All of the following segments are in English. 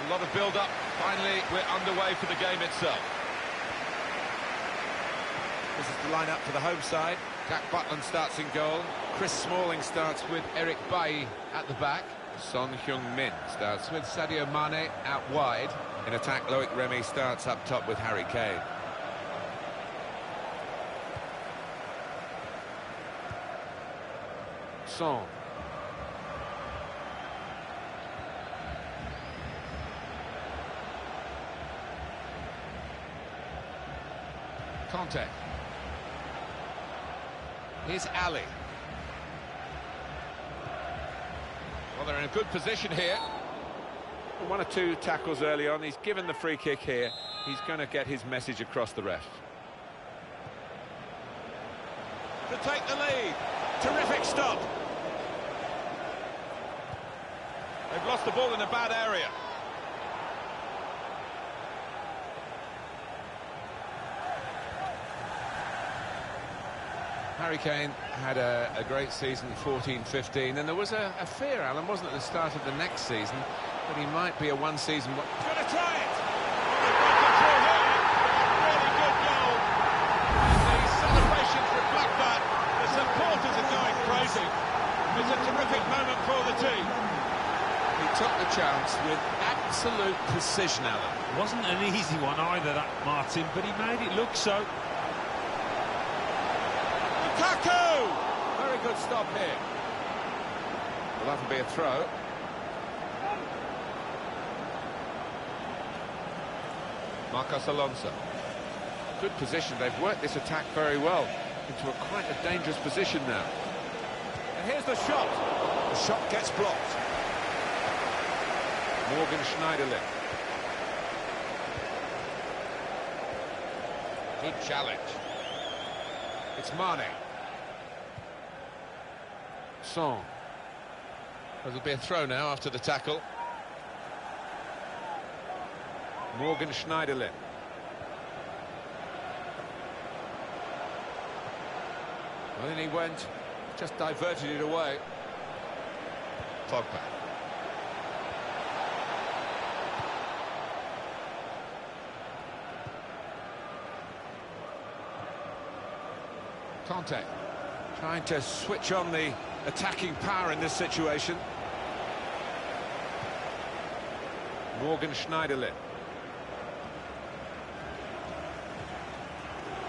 A lot of build-up. Finally, we're underway for the game itself. This is the lineup for the home side. Jack Butland starts in goal. Chris Smalling starts with Eric Bailly at the back. Son Heung-min starts with Sadio Mane out wide. In attack, Loic Remy starts up top with Harry Kane. Son. Conte. Here's Ali. Well, they're in a good position here. One or two tackles early on. He's given the free kick here. He's going to get his message across the ref. To take the lead. Terrific stop. They've lost the ball in a bad area. Harry Kane had a great season, 14-15, and there was a fear, Alan, wasn't it, at the start of the next season, that he might be a one-season... He's going to try it! Really good goal. And the celebrations reflect that. The supporters are going crazy. It's a terrific moment for the team. He took the chance with absolute precision, Alan. Wasn't an easy one either, that, Martin, but he made it look so. Lukaku! Very good stop here. Well, that'll be a throw. Marcos Alonso. Good position. They've worked this attack very well into quite a dangerous position now. And here's the shot. The shot gets blocked. Morgan Schneiderlin. Good challenge. It's Mane. Son. It'll be a throw now after the tackle. Morgan Schneiderlin. Well, then he went, just diverted it away. Pogba. Conte trying to switch on the attacking power in this situation. Morgan Schneiderlin.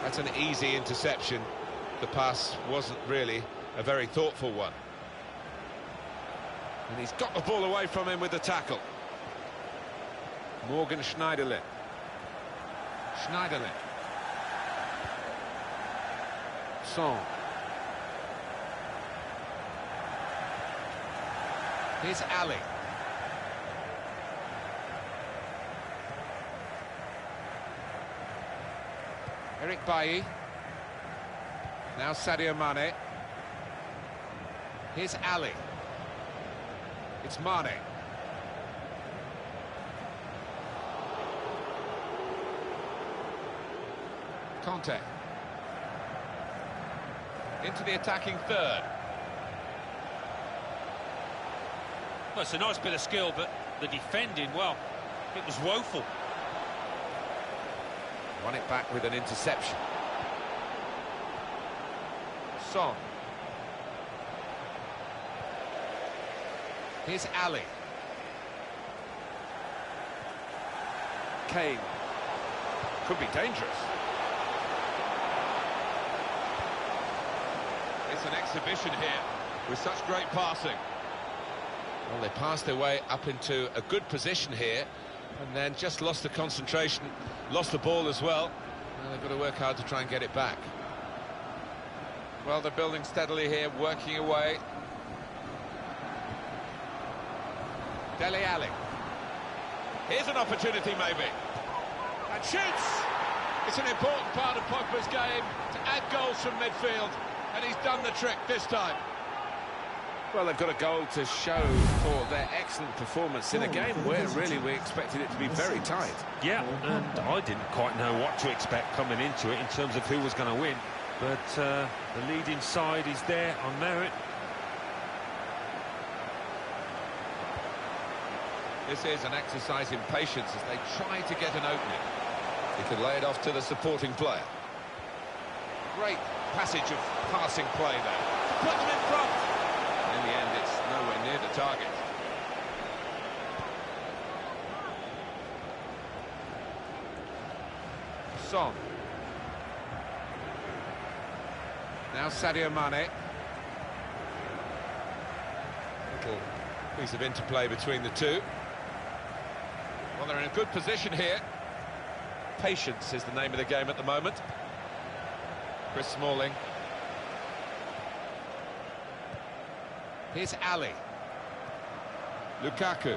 That's an easy interception. The pass wasn't really a very thoughtful one. And he's got the ball away from him with the tackle. Morgan Schneiderlin. Schneiderlin. Son. Here's Ali. Eric Bailly. Now Sadio Mane. Here's Ali. It's Mane. Conte. Into the attacking third. Well, it's a nice bit of skill, but the defending, well, it was woeful. Won it back with an interception. Son. Here's Ali. Kane. Could be dangerous. It's an exhibition here with such great passing. Well, they passed their way up into a good position here and then just lost the concentration, lost the ball as well. Well, they've got to work hard to try and get it back. Well, they're building steadily here, working away. Dele Alli. Here's an opportunity, maybe. And shoots! It's an important part of Pogba's game to add goals from midfield, and he's done the trick this time. Well, they've got a goal to show for their excellent performance in a game where really we expected it to be very tight. Yeah, and I didn't quite know what to expect coming into it in terms of who was going to win. But the leading side is there on merit. This is an exercise in patience as they try to get an opening. He could lay it off to the supporting player. Great passage of passing play there. To put them in front. In the end, it's nowhere near the target. Son. Now Sadio Mane. Little piece of interplay between the two. Well, they're in a good position here. Patience is the name of the game at the moment. Chris Smalling. Here's Ali. Lukaku.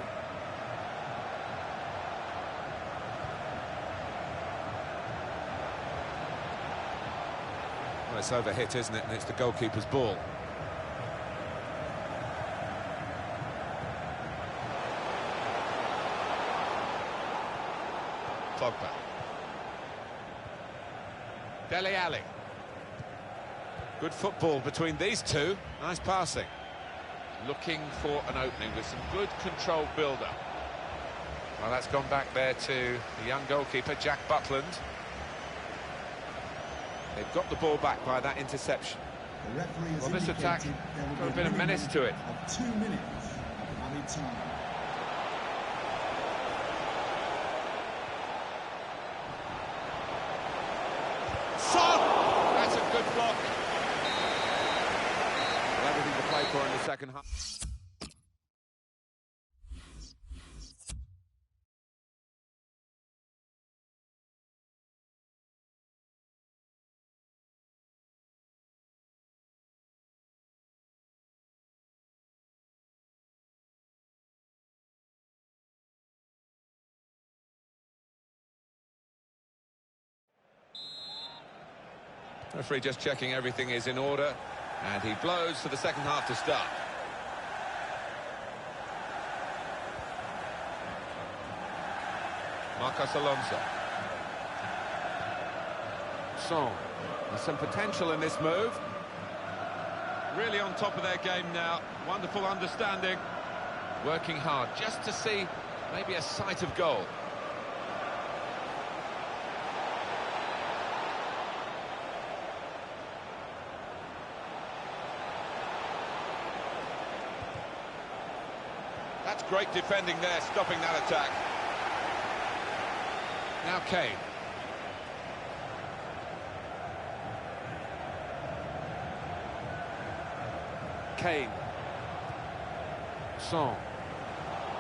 Well, it's overhit, isn't it? And it's the goalkeeper's ball. Pogba. Dele Alli. Good football between these two. Nice passing. Looking for an opening with some good controlled build-up. Well, that's gone back there to the young goalkeeper, Jack Butland. They've got the ball back by that interception. Well, this attack got a bit of menace to it. 2 minutes of added time. Son! That's a good block. Well, everything to play for in the second half. Referee just checking everything is in order, and he blows for the second half to start. Marcos Alonso. Son. There's some potential in this move. Really on top of their game now. Wonderful understanding. Working hard just to see maybe a sight of goal. That's great defending there, stopping that attack. Now Kane. Kane. Son.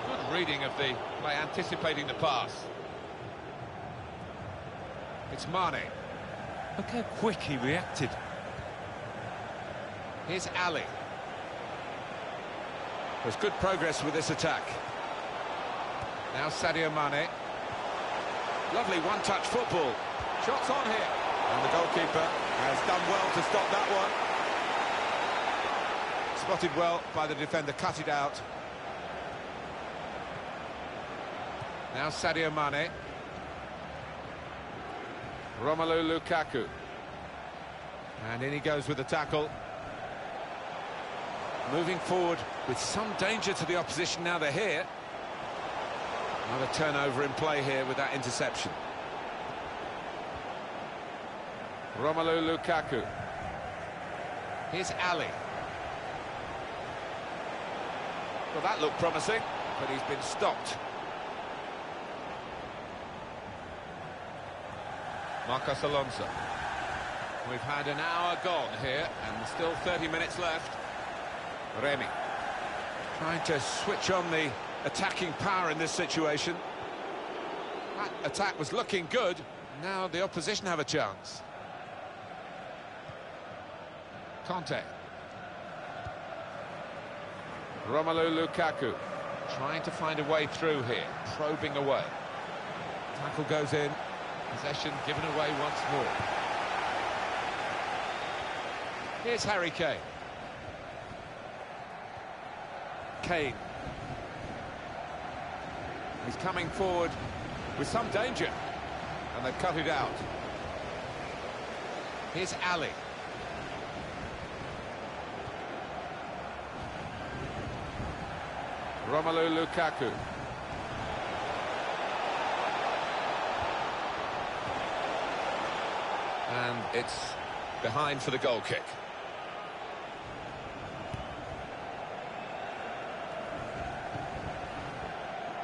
Good reading of the play, anticipating the pass. It's Mane. Look how quick he reacted. Here's Ali. There's good progress with this attack. Now Sadio Mane. Lovely one-touch football. Shots on here. And the goalkeeper has done well to stop that one. Spotted well by the defender, cut it out. Now Sadio Mane. Romelu Lukaku. And in he goes with the tackle. Moving forward with some danger to the opposition now they're here. Another turnover in play here with that interception. Romelu Lukaku. Here's Ali. Well, that looked promising, but he's been stopped. Marcos Alonso. We've had an hour gone here, and still 30 minutes left. Remy. Trying to switch on the attacking power in this situation. That attack was looking good. Now the opposition have a chance. Conte. Romelu Lukaku. Trying to find a way through here. Probing away. Tackle goes in. Possession given away once more. Here's Harry Kane. Kane. He's coming forward with some danger, and they've cut it out. Here's Ali. Romelu Lukaku. And it's behind for the goal kick.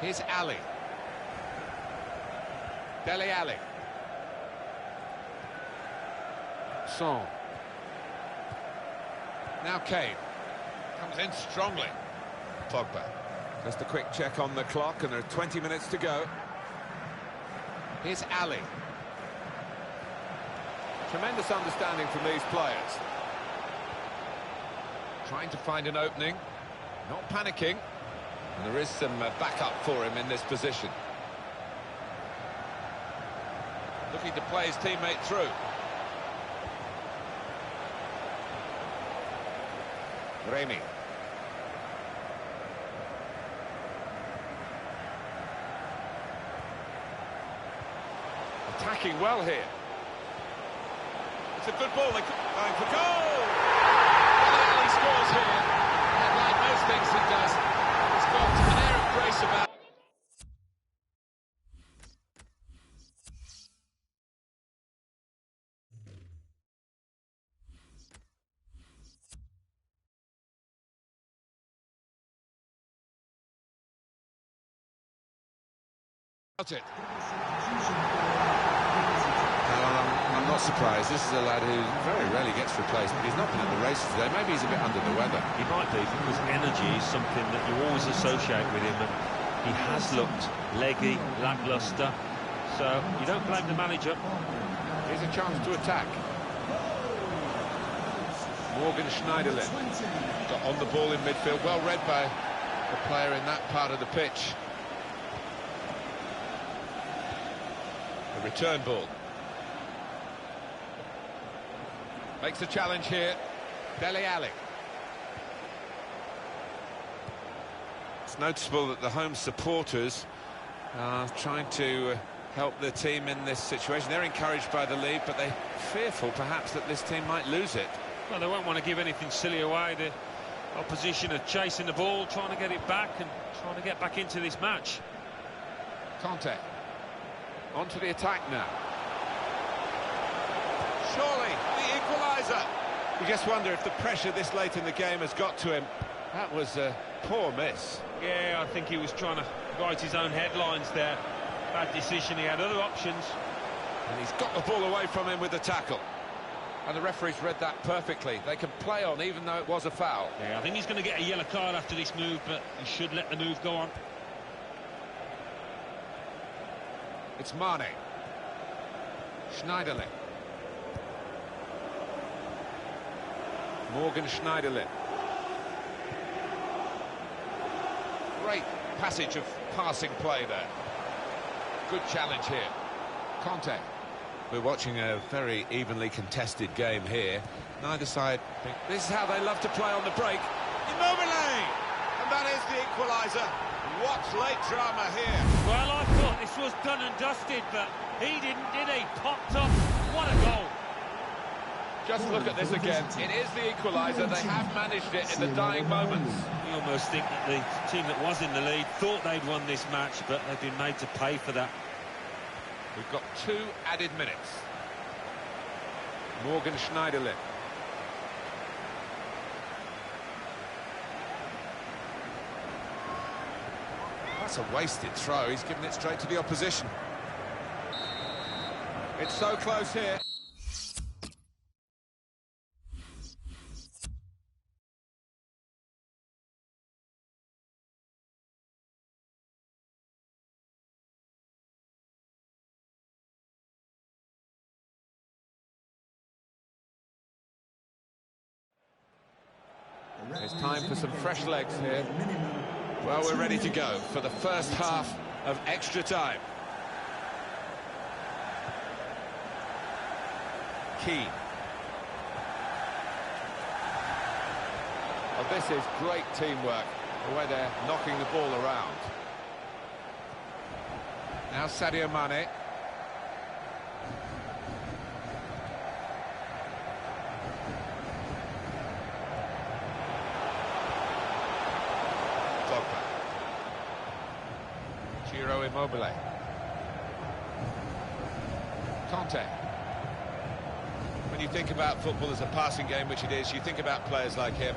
Here's Ali. Dele Alli. Son. Now Kane. Comes in strongly. Pogba. Just a quick check on the clock, and there are 20 minutes to go. Here's Ali. Tremendous understanding from these players. Trying to find an opening. Not panicking. And there is some backup for him in this position. Looking to play his teammate through. Remy. Attacking well here. It's a good ball. They're going for goal. Well, he scores here. And like most things he does, he's got an air of grace about. It. I'm not surprised. This is a lad who very rarely gets replaced, but he's not been in the race today. Maybe he's a bit under the weather. He might be, because energy is something that you always associate with him, and he has looked leggy, lacklustre, so you don't blame the manager. Here's a chance to attack. Morgan Schneiderlin got on the ball in midfield, well read by the player in that part of the pitch. A return ball. Makes a challenge here. Dele Alli. It's noticeable that the home supporters are trying to help the team in this situation. They're encouraged by the lead, but they're fearful perhaps that this team might lose it. Well, they won't want to give anything silly away. The opposition are chasing the ball, trying to get it back and trying to get back into this match. Conte. Onto the attack now. Surely, the equaliser. You just wonder if the pressure this late in the game has got to him. That was a poor miss. Yeah, I think he was trying to write his own headlines there. Bad decision, he had other options. And he's got the ball away from him with the tackle. And the referee's read that perfectly. They can play on even though it was a foul. Yeah, I think he's going to get a yellow card after this move, but he should let the move go on. It's Mane. Schneiderlin. Morgan Schneiderlin. Great passage of passing play there. Good challenge here. Conte. We're watching a very evenly contested game here. Neither side think This is how they love to play on the break. Immobile! And that is the equaliser. What late drama here. Well, I thought this was done and dusted, but he didn't, did he? Popped up. What a goal. Just look at this again. It is the equaliser. They have managed it in the dying moments. You almost think that the team that was in the lead thought they'd won this match, but they've been made to pay for that. We've got 2 added minutes. Morgan Schneiderlin. that's a wasted throw. He's given it straight to the opposition. It's so close here. It's time for some fresh legs here. Well, we're ready to go for the first half of extra time. Keane. Well, this is great teamwork, the way they're knocking the ball around. Now Sadio Mane. Immobile. Conte. When you think about football as a passing game, which it is, you think about players like him.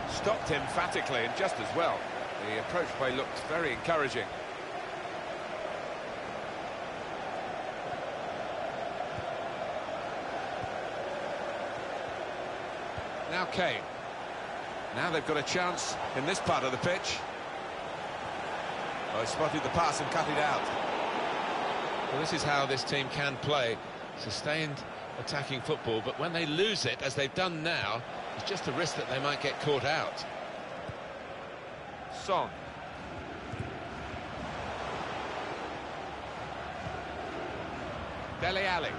Stopped emphatically and just as well. The approach play looked very encouraging. Now Kane. Now they've got a chance in this part of the pitch. Oh, he spotted the pass and cut it out. Well, this is how this team can play. Sustained attacking football, but when they lose it, as they've done now, it's just a risk that they might get caught out. Son. Dele Alli.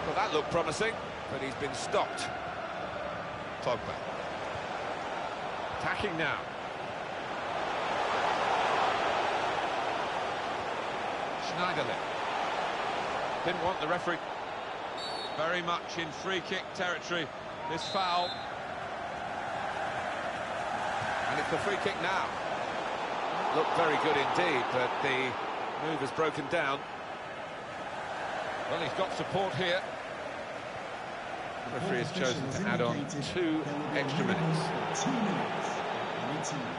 Well, that looked promising, but he's been stopped. Pogba. Attacking now. Schneiderlin. Didn't want the referee. Very much in free kick territory, this foul. And it's the free kick now. Looked very good indeed, but the move has broken down. Well, he's got support here. The referee has chosen to add on 2 extra minutes.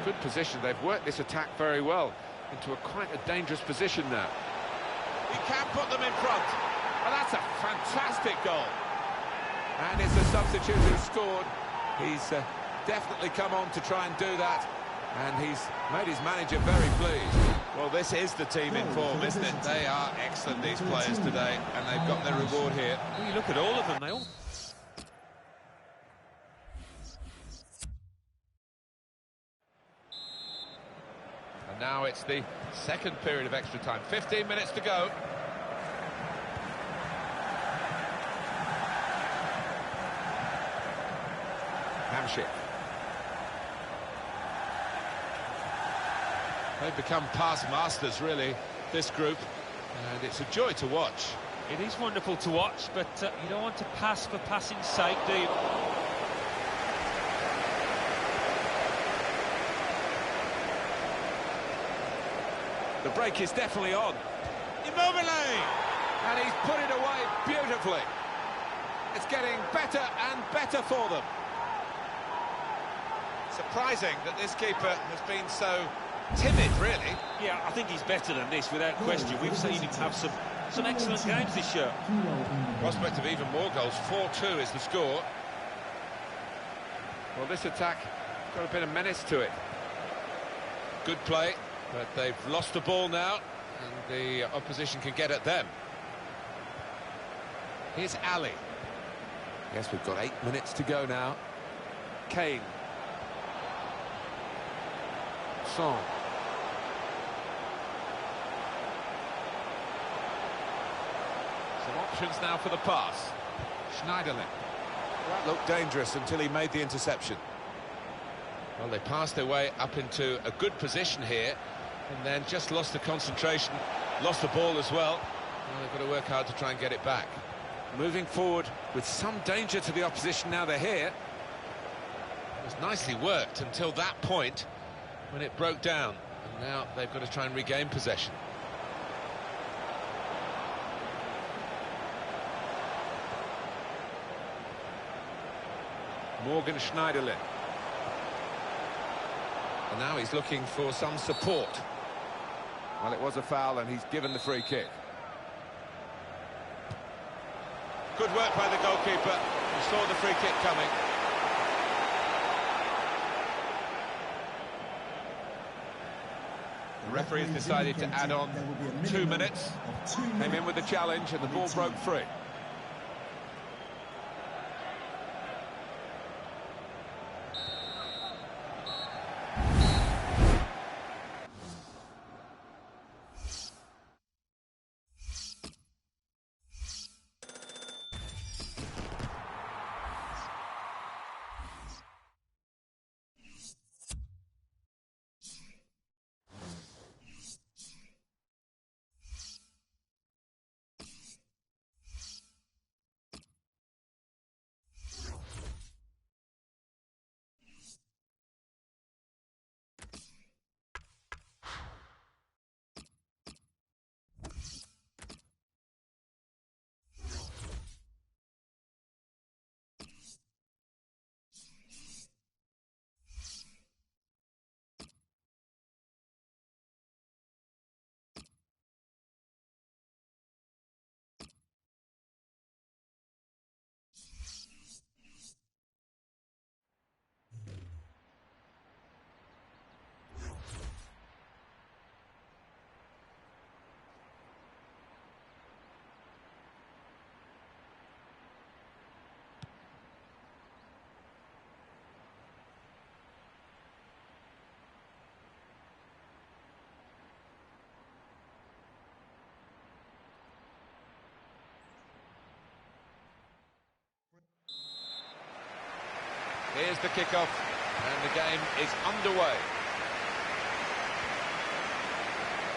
Good position. They've worked this attack very well into quite a dangerous position now. He can put them in front. Well, that's a fantastic goal. And it's a substitute who scored. He's definitely come on to try and do that. And he's made his manager very pleased. Well, this is the team in form, isn't it? They are excellent, these players today, and they've got their reward here. Well, you look at all of them, they all... And now it's the second period of extra time. 15 minutes to go. Hamsik. They've become pass masters, really, this group, and it's a joy to watch. It is wonderful to watch, but you don't want to pass for passing's sake, do you? The break is definitely on. Immobile! And he's put it away beautifully. It's getting better and better for them. Surprising that this keeper has been so timid, really. Yeah, I think he's better than this, without question. We've seen him have some excellent games this year. Prospect of even more goals. 4-2 is the score. Well, this attack got a bit of menace to it. Good play, but they've lost the ball now, and the opposition can get at them. Here's Ali. Yes, we've got 8 minutes to go now. Kane. Son. Some options now for the pass. Schneiderlin. That looked dangerous until he made the interception. Well, they passed their way up into a good position here, and then just lost the concentration, lost the ball as well. Well, they've got to work hard to try and get it back. Moving forward with some danger to the opposition now they're here. It was nicely worked until that point when it broke down, and now they've got to try and regain possession. Morgan Schneiderlin. And now he's looking for some support. Well, it was a foul, and he's given the free kick. Good work by the goalkeeper. He saw the free kick coming. The referee has decided to add on 2 minutes. Came in with the challenge, and the ball broke free. Here's the kickoff, and the game is underway.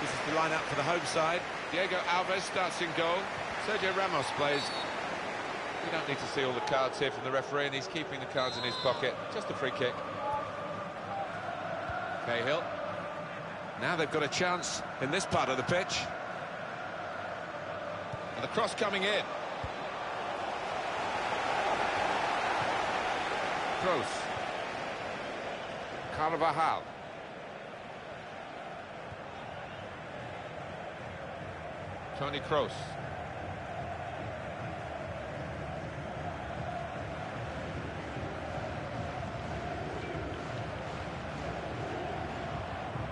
This is the lineup for the home side. Diego Alves starts in goal. Sergio Ramos plays. We don't need to see all the cards here from the referee, and he's keeping the cards in his pocket. Just a free kick. Cahill. Now they've got a chance in this part of the pitch. And the cross coming in. Kroos. Carvajal. Toni Kroos.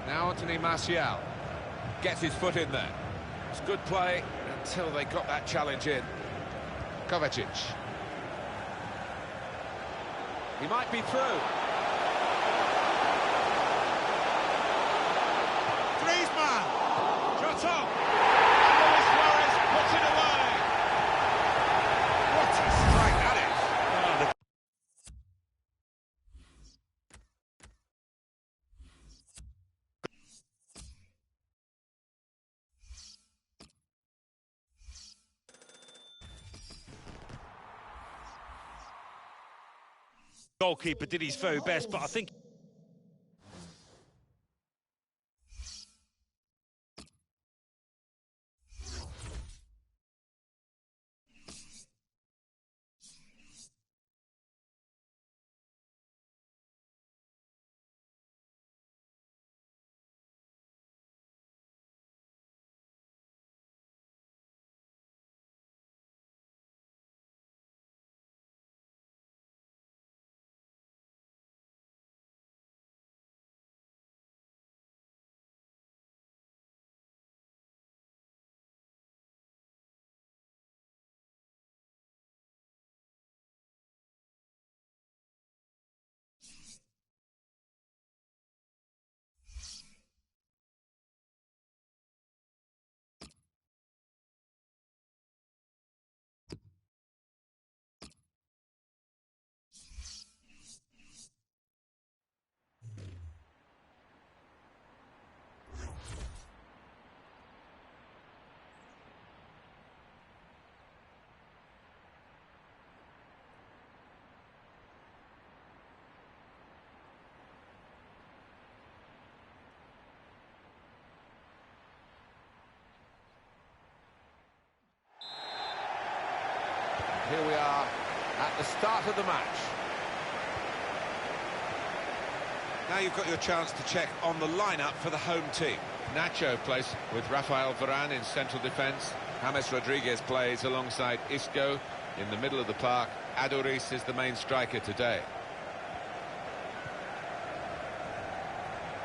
Now Anthony Martial gets his foot in there. It's good play until they got that challenge in. Kovacic. He might be through. Griezmann. Shot on. Luis Suarez puts it away. What a strike that is. Goalkeeper did his very best, but I think Here we are at the start of the match. Now you've got your chance to check on the lineup for the home team. Nacho plays with Rafael Varane in central defence. James Rodriguez plays alongside Isco in the middle of the park. Aduriz is the main striker today.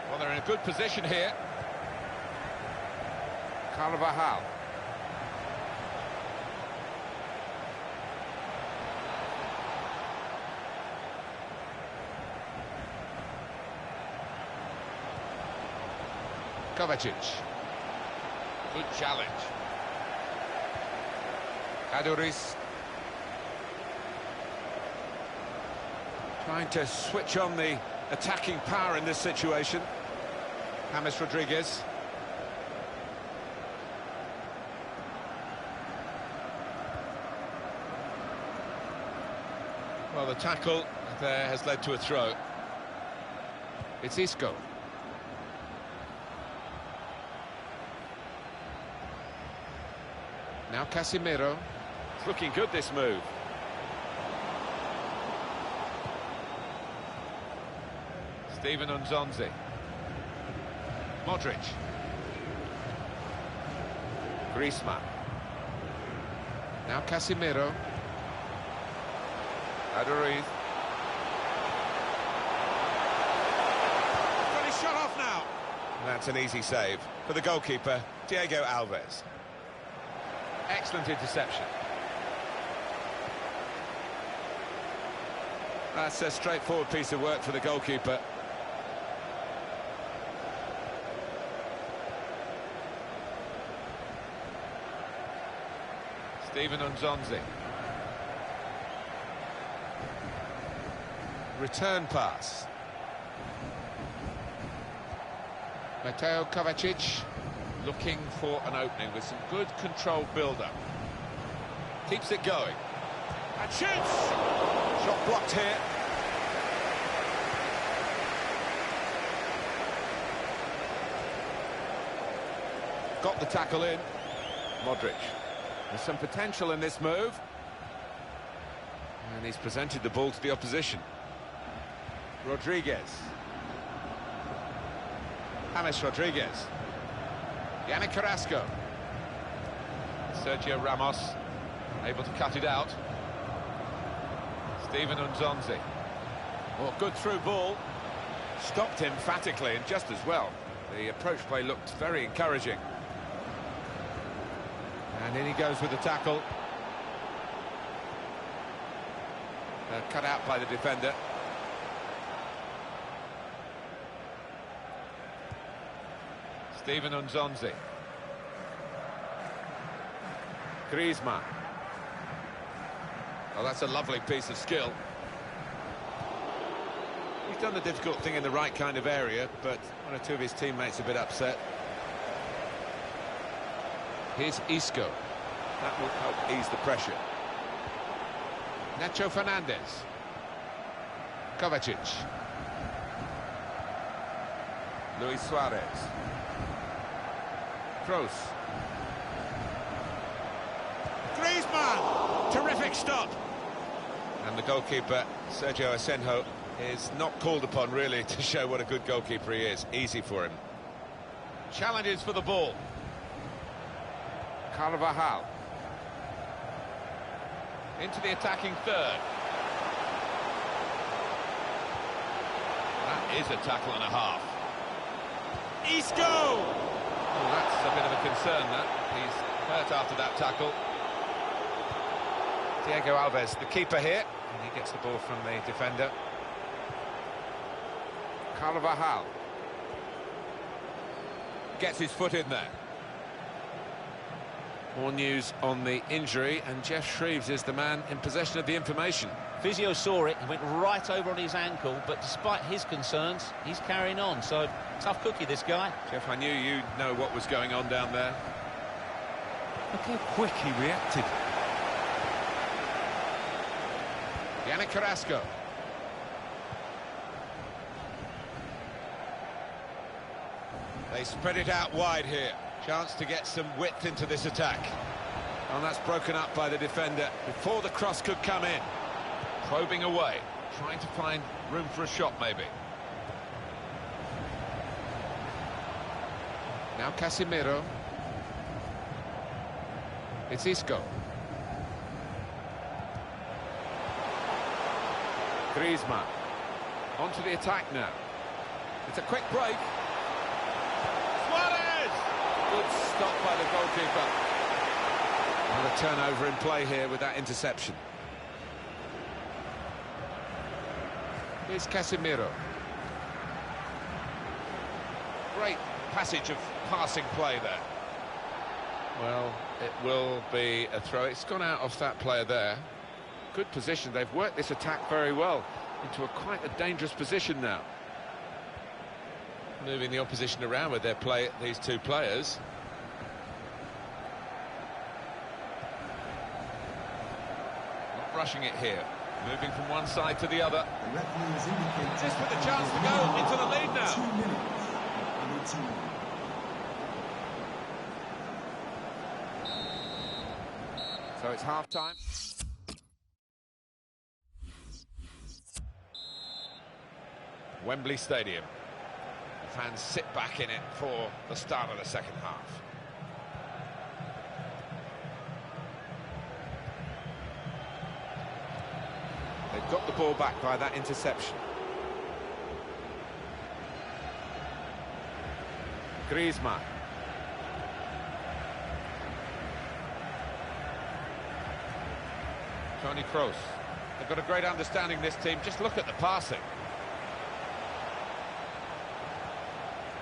Well, they're in a good position here. Carvajal. Kovacic. Good challenge. Aduriz. Trying to switch on the attacking power in this situation. James Rodriguez. Well, the tackle there has led to a throw. It's Isco. Now Casemiro. It's looking good, this move. Steven Nzonzi. Modric. Griezmann. Now Casemiro. Aduriz. Got his shot off now. That's an easy save for the goalkeeper, Diego Alves. Excellent interception. That's a straightforward piece of work for the goalkeeper. Steven Nzonzi. return pass. Mateo Kovacic looking for an opening with some good controlled build-up. Keeps it going. And shoots! Shot blocked here. Got the tackle in. Modric. There's some potential in this move. And he's presented the ball to the opposition. Rodriguez. James Rodriguez. Yannick Carrasco. Sergio Ramos able to cut it out. Steven Nzonzi. Oh, good through ball. Stopped emphatically and just as well. The approach play looked very encouraging. And in he goes with the tackle. Cut out by the defender. Steven Nzonzi. Griezmann. Oh, that's a lovely piece of skill. He's done the difficult thing in the right kind of area, but one or two of his teammates a bit upset. Here's Isco. That will help ease the pressure. Nacho Fernandez. Kovacic. Luis Suarez. Kroos. Griezmann! Terrific stop! And the goalkeeper, Sergio Asenjo, is not called upon, really, to show what a good goalkeeper he is. Easy for him. Challenges for the ball. Carvajal. Into the attacking third. That is a tackle and a half. Isco! Oh, that's a bit of a concern, that. He's hurt after that tackle. Diego Alves, the keeper here. And he gets the ball from the defender. Carvajal. Gets his foot in there. More news on the injury, and Jeff Shreves is the man in possession of the information. Physio saw it, he went right over on his ankle, but despite his concerns, he's carrying on. So, tough cookie, this guy. Jeff, I knew you'd know what was going on down there. Look how quick he reacted. Yannick Carrasco. They spread it out wide here. Chance to get some width into this attack. And that's broken up by the defender before the cross could come in. Probing away, trying to find room for a shot, maybe. Now Casemiro. It's Isco. Griezmann. Onto the attack now. It's a quick break. Suarez! Good stop by the goalkeeper. Another turnover in play here with that interception. Here's Casemiro. Great passage of passing play there. Well, it will be a throw. It's gone out off that player there. Good position. They've worked this attack very well into quite a dangerous position now. Moving the opposition around with their play, these two players. Not rushing it here. Moving from one side to the other. Just with a chance to go into the lead now. 2 minutes. So it's half-time. Wembley Stadium. The fans sit back in it for the start of the second half. They've got the ball back by that interception. Griezmann. Toni Kroos. They've got a great understanding, this team. Just look at the passing.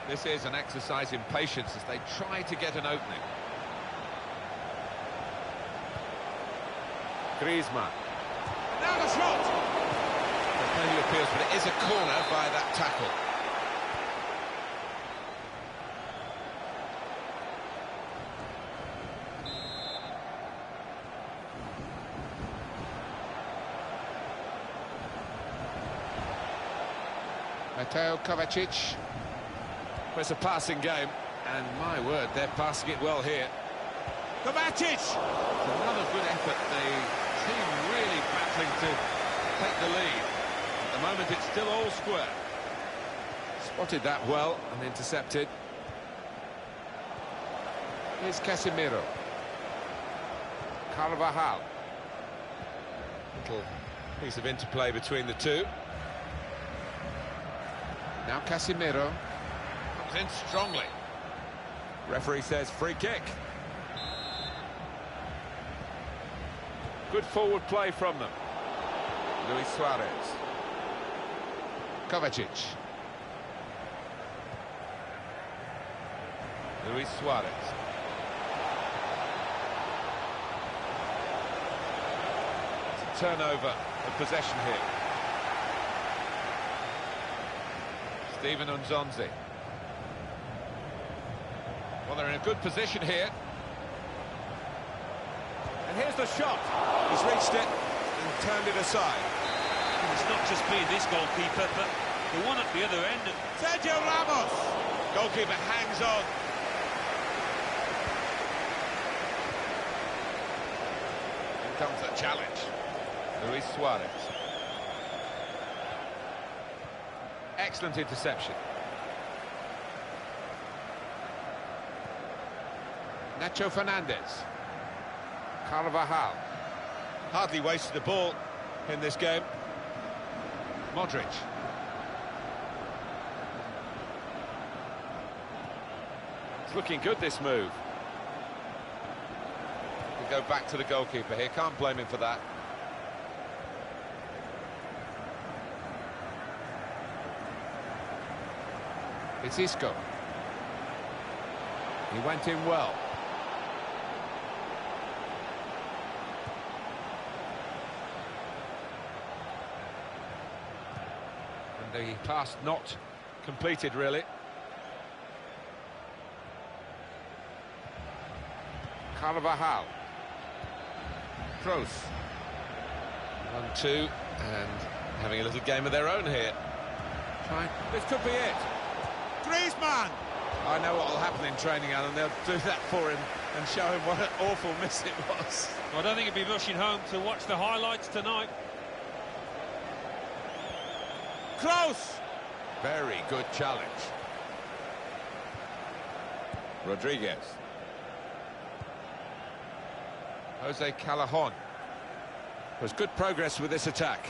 This is an exercise in patience as they try to get an opening. Griezmann. Now the shot! There's plenty of appeals, but it is a corner by that tackle. Mateo Kovacic. Well, it's a passing game, and my word, they're passing it well here. Kovacic! Another good effort. The team really battling to take the lead. At the moment, it's still all square. Spotted that well and intercepted. Here's Casemiro. Carvajal. Little piece of interplay between the two. Now Casemiro. Comes in strongly. Referee says free kick. Good forward play from them. Luis Suarez. Kovacic. Luis Suarez. It's a turnover of possession here. Steven Unzonzi. Well, they're in a good position here. And here's the shot. He's reached it and turned it aside. It's not just being this goalkeeper, but the one at the other end. Sergio Ramos. Goalkeeper hangs on. Here comes the challenge. Luis Suarez. Excellent interception. Nacho Fernandez. Carvajal. Hardly wasted the ball in this game. Modric. It's looking good, this move. We'll go back to the goalkeeper here. Can't blame him for that. It's Isco. He went in well. And the pass not completed, really. Carvajal. Kroos. 1-2, and having a little game of their own here. This could be it. Griezmann! I know what will happen in training, Alan. They'll do that for him and show him what an awful miss it was. Well, I don't think he'll be rushing home to watch the highlights tonight. Close! Very good challenge. Rodriguez. Jose Callajon. There's good progress with this attack.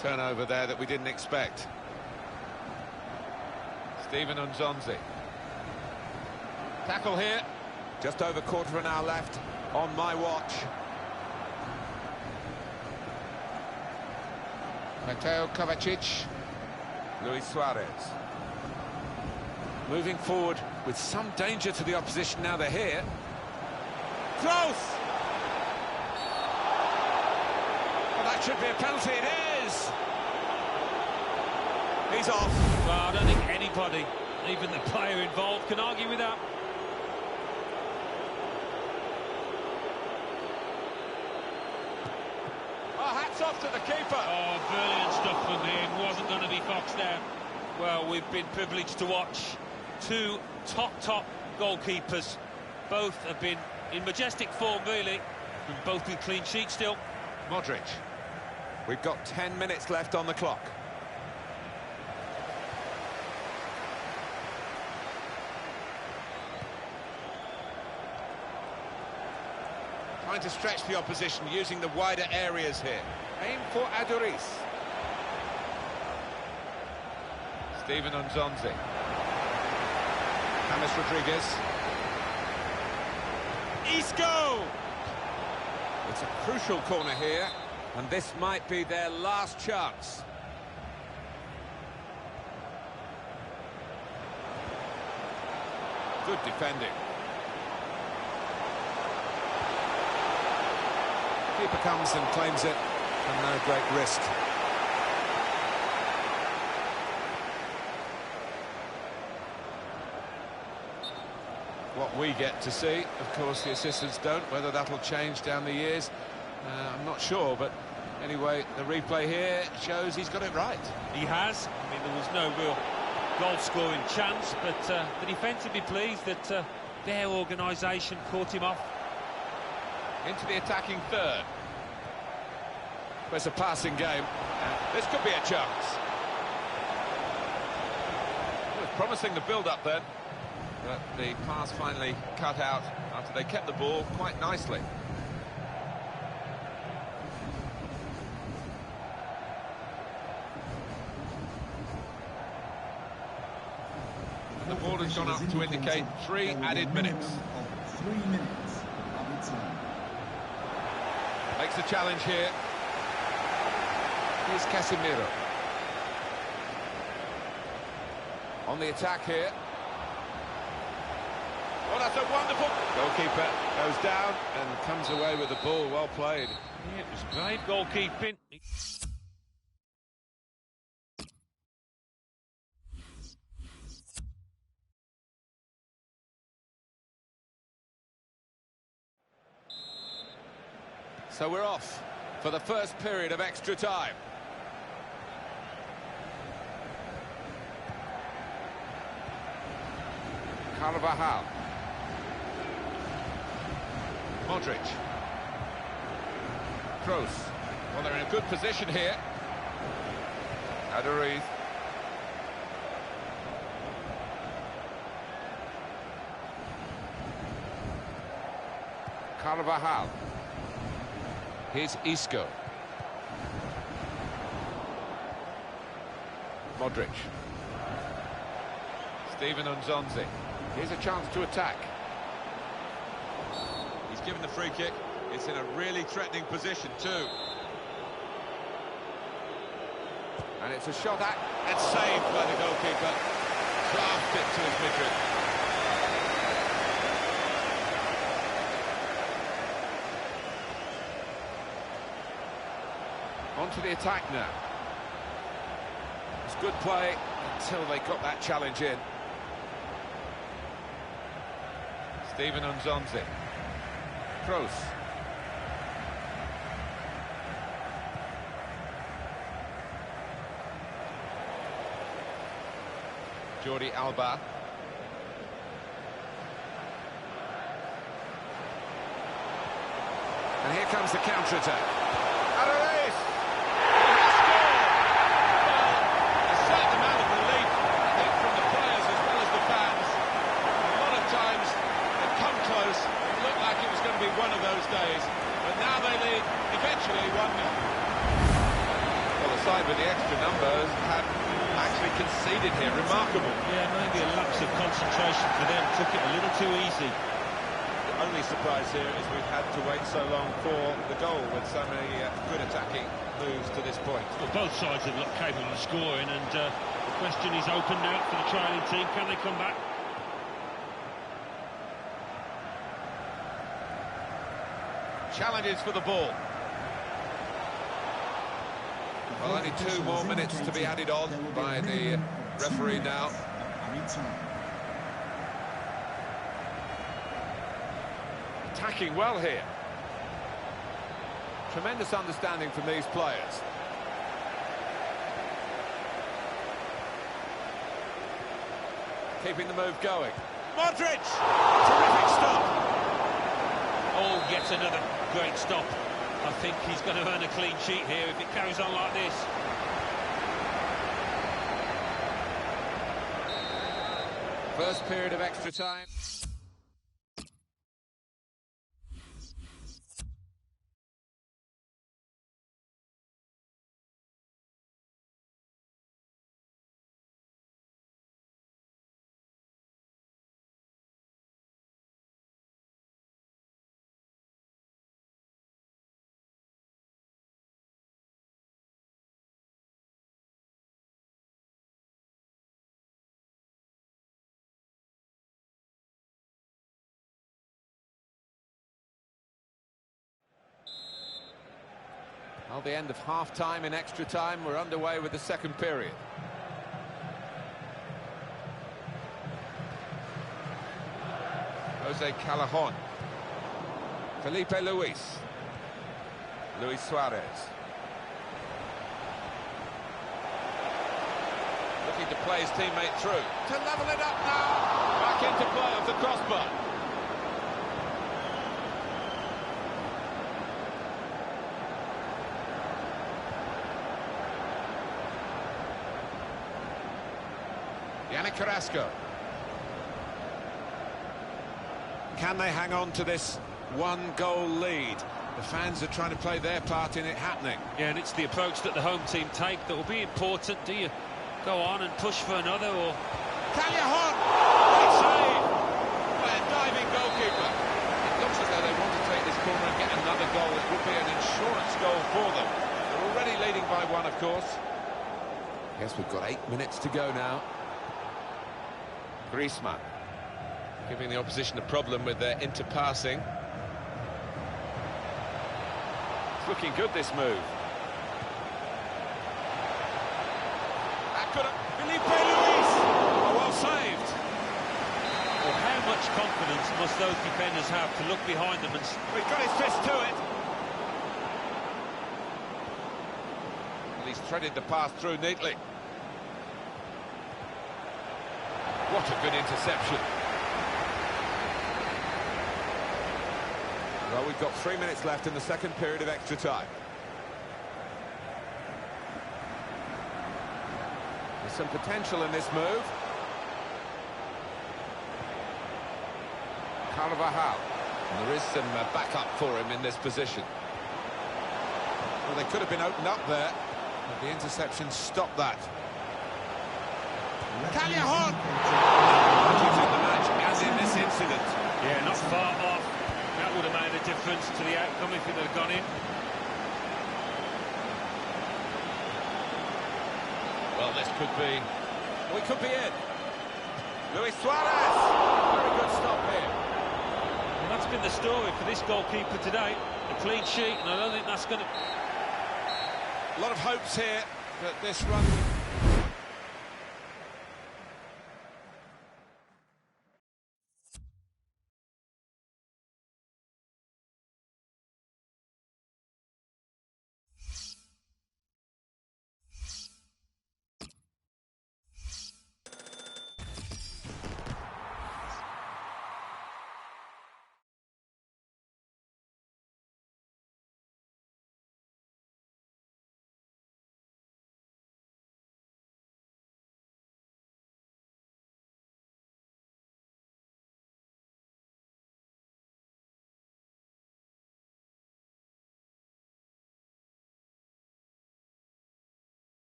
Turnover there that we didn't expect. Steven Unzonzi. Tackle here. Just over quarter of an hour left on my watch. Mateo Kovacic. Luis Suarez. Moving forward with some danger to the opposition now they're here. Close! Well, that should be a penalty. It is! He's off. Well, I don't think anybody, even the player involved, can argue with that. Oh, hats off to the keeper. Oh, brilliant stuff from him. Wasn't going to be foxed out. Well, we've been privileged to watch two top goalkeepers. Both have been in majestic form, really, and both with clean sheets still. Modric. We've got 10 minutes left on the clock. Trying to stretch the opposition using the wider areas here. Aim for Aduriz. Steven Unzonzi. James Rodriguez. Isco! It's a crucial corner here, and this might be their last chance. Good defending. Keeper comes and claims it, and no great risk. what we get to see. Of course, the assistants don't. Whether that'll change down the years, I'm not sure. But anyway, the replay here shows he's got it right. He has. I mean, there was no real goal-scoring chance, but the defence would be pleased that their organisation caught him off. Into the attacking third. It's a passing game. This could be a chance. It was promising the build-up then, but the pass finally cut out after they kept the ball quite nicely. And the ball has gone up to indicate 3 added minutes. 3 minutes added time. Makes the challenge here. Here's Casemiro. On the attack here. Oh, that's a wonderful... Goalkeeper goes down and comes away with the ball. Well played. Yeah, it was great goalkeeping. So we're off for the first period of extra time. Carvajal. Modric. Kroos. Well, they're in a good position here. Aduriz. Carvajal. Here's Isco. Modric. Steven Nzonzi. Here's a chance to attack. He's given the free kick. It's in a really threatening position too. And it's a shot at... It's saved by the goalkeeper. Clasped it to his midriff. On to the attack now. It's good play until they got that challenge in. Steven Nzonzi. Kroos. Jordi Alba. And here comes the counter-attack. Aduriz! A certain amount of relief, I think, from the players as well as the fans. A lot of times they've come close. It looked like it was going to be one of those days. But now they lead, eventually 1-0. Well, the side with the extra numbers have actually conceded here. Remarkable. Yeah, maybe a lapse of concentration for them. Took it a little too easy. The only surprise here is we've had to wait so long for the goal with so many good attacking moves to this point. Well, both sides have looked capable of scoring, and the question is open now for the trailing team. Can they come back? Challenges for the ball. Well, only 2 more minutes to be added on by the referee now. Attacking well here. Tremendous understanding from these players. Keeping the move going. Modric! Terrific stop. Oh, yet another great stop. I think he's going to earn a clean sheet here if it carries on like this. First period of extra time. Well, the end of half-time in extra time. We're underway with the second period. Jose Callejon. Felipe Luis. Luis Suarez. Looking to play his teammate through. To level it up now. Back into play off the crossbar. Yannick Carrasco. Can they hang on to this one-goal lead? The fans are trying to play their part in it happening. Yeah, and it's the approach that the home team take that will be important. Do you go on and push for another, or... Callejon! Great save by a diving goalkeeper. It looks as though they want to take this corner and get another goal. It would be an insurance goal for them. They're already leading by one, of course. Yes, we've got 8 minutes to go now. Griezmann giving the opposition a problem with their interpassing. It's looking good, this move. That could have... Felipe Luis! Oh, well saved. Well, how much confidence must those defenders have to look behind them and... He's got his fist to it. And he's threaded the pass through neatly. What a good interception. Well, we've got 3 minutes left in the second period of extra time. There's some potential in this move. Carvajal. And there is some backup for him in this position. Well, they could have been opened up there, but the interception stopped that. Callejon! In the match, as in this incident. Yeah, not far off. That would have made a difference to the outcome if it had gone in. Well, this could be... We could be in. Luis Suarez! Very good stop here. And that's been the story for this goalkeeper today. A clean sheet, and I don't think that's going to... A lot of hopes here that this run...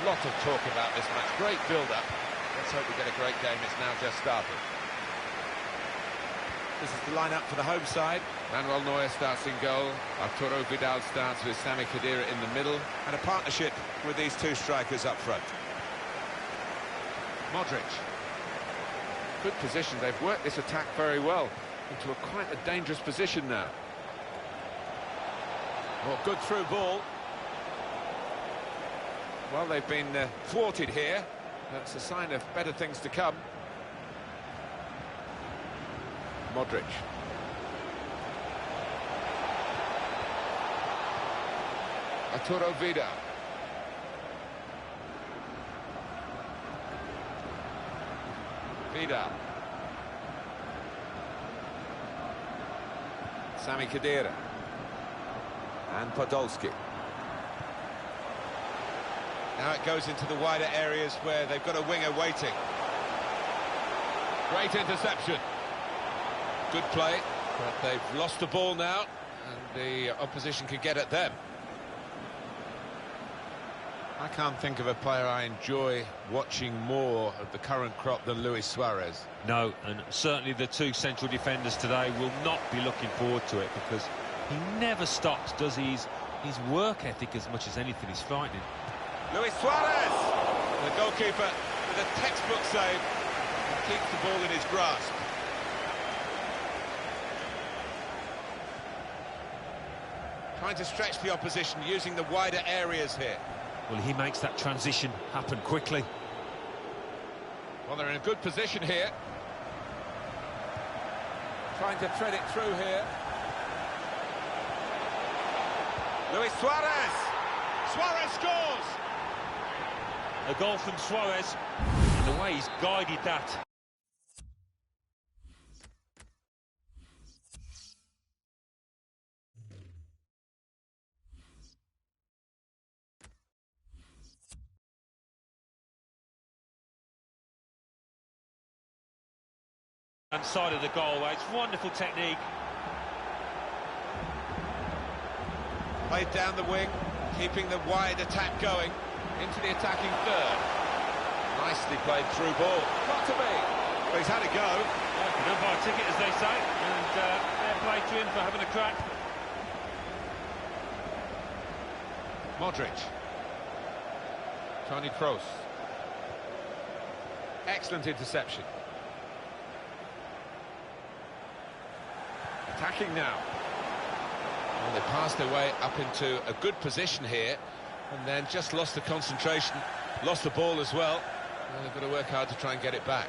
lot of talk about this match. Great build-up. Let's hope we get a great game. It's now just started. This is the lineup for the home side. Manuel Neuer starts in goal. Arturo Vidal starts with Sami Khedira in the middle. And a partnership with these two strikers up front. Modric. Good position. They've worked this attack very well into quite a dangerous position now. Well, good through ball. Well, they've been thwarted here. That's a sign of better things to come. Modric. Arturo Vidal. Vidal. Sami Khedira. And Podolski. Now it goes into the wider areas where they've got a winger waiting. Great interception. Good play, but they've lost the ball now, and the opposition can get at them. I can't think of a player I enjoy watching more of the current crop than Luis Suarez. No, and certainly the two central defenders today will not be looking forward to it, because he never stops, does he? His work ethic, as much as anything, is frightening. Luis Suarez! The goalkeeper with a textbook save and keeps the ball in his grasp. Trying to stretch the opposition, using the wider areas here. Well, he makes that transition happen quickly. Well, they're in a good position here. Trying to thread it through here. Luis Suarez! Suarez scores! A goal from Suarez, and the way he's guided that. And side of the goal, it's wonderful technique. Played down the wing, keeping the wide attack going into the attacking third. Nicely played through ball. Got to be. But he's had a go. Yeah, don't buy a ticket, as they say, and fair play to him for having a crack. Modric. Toni Kroos. Excellent interception. Attacking now. Well, they passed their way up into a good position here, and then just lost the concentration, lost the ball as well. Well, they've got to work hard to try and get it back.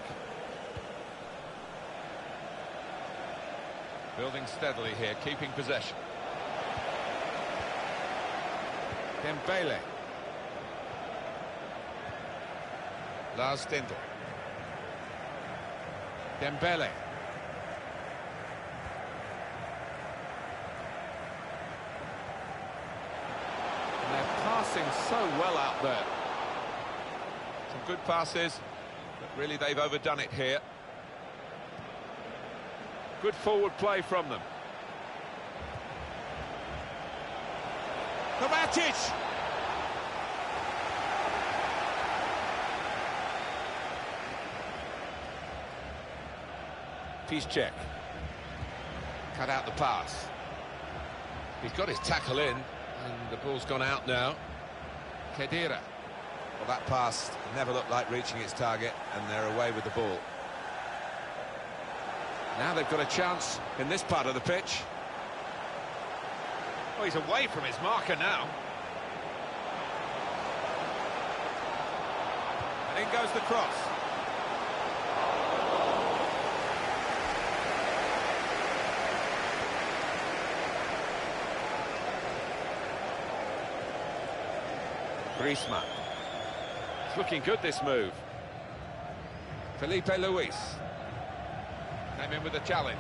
Building steadily here, keeping possession. Dembele. Lars Stindl. Dembele. And they're passing so well out there. Some good passes, but really they've overdone it here. Good forward play from them. Kovacic! Piszczek. Cut out the pass. He's got his tackle in, and the ball's gone out now. Khedira. Well, that pass never looked like reaching its target, and they're away with the ball. Now they've got a chance in this part of the pitch. Oh, he's away from his marker now. And in goes the cross. Griezmann. It's looking good, this move. Felipe Luis came in with a challenge.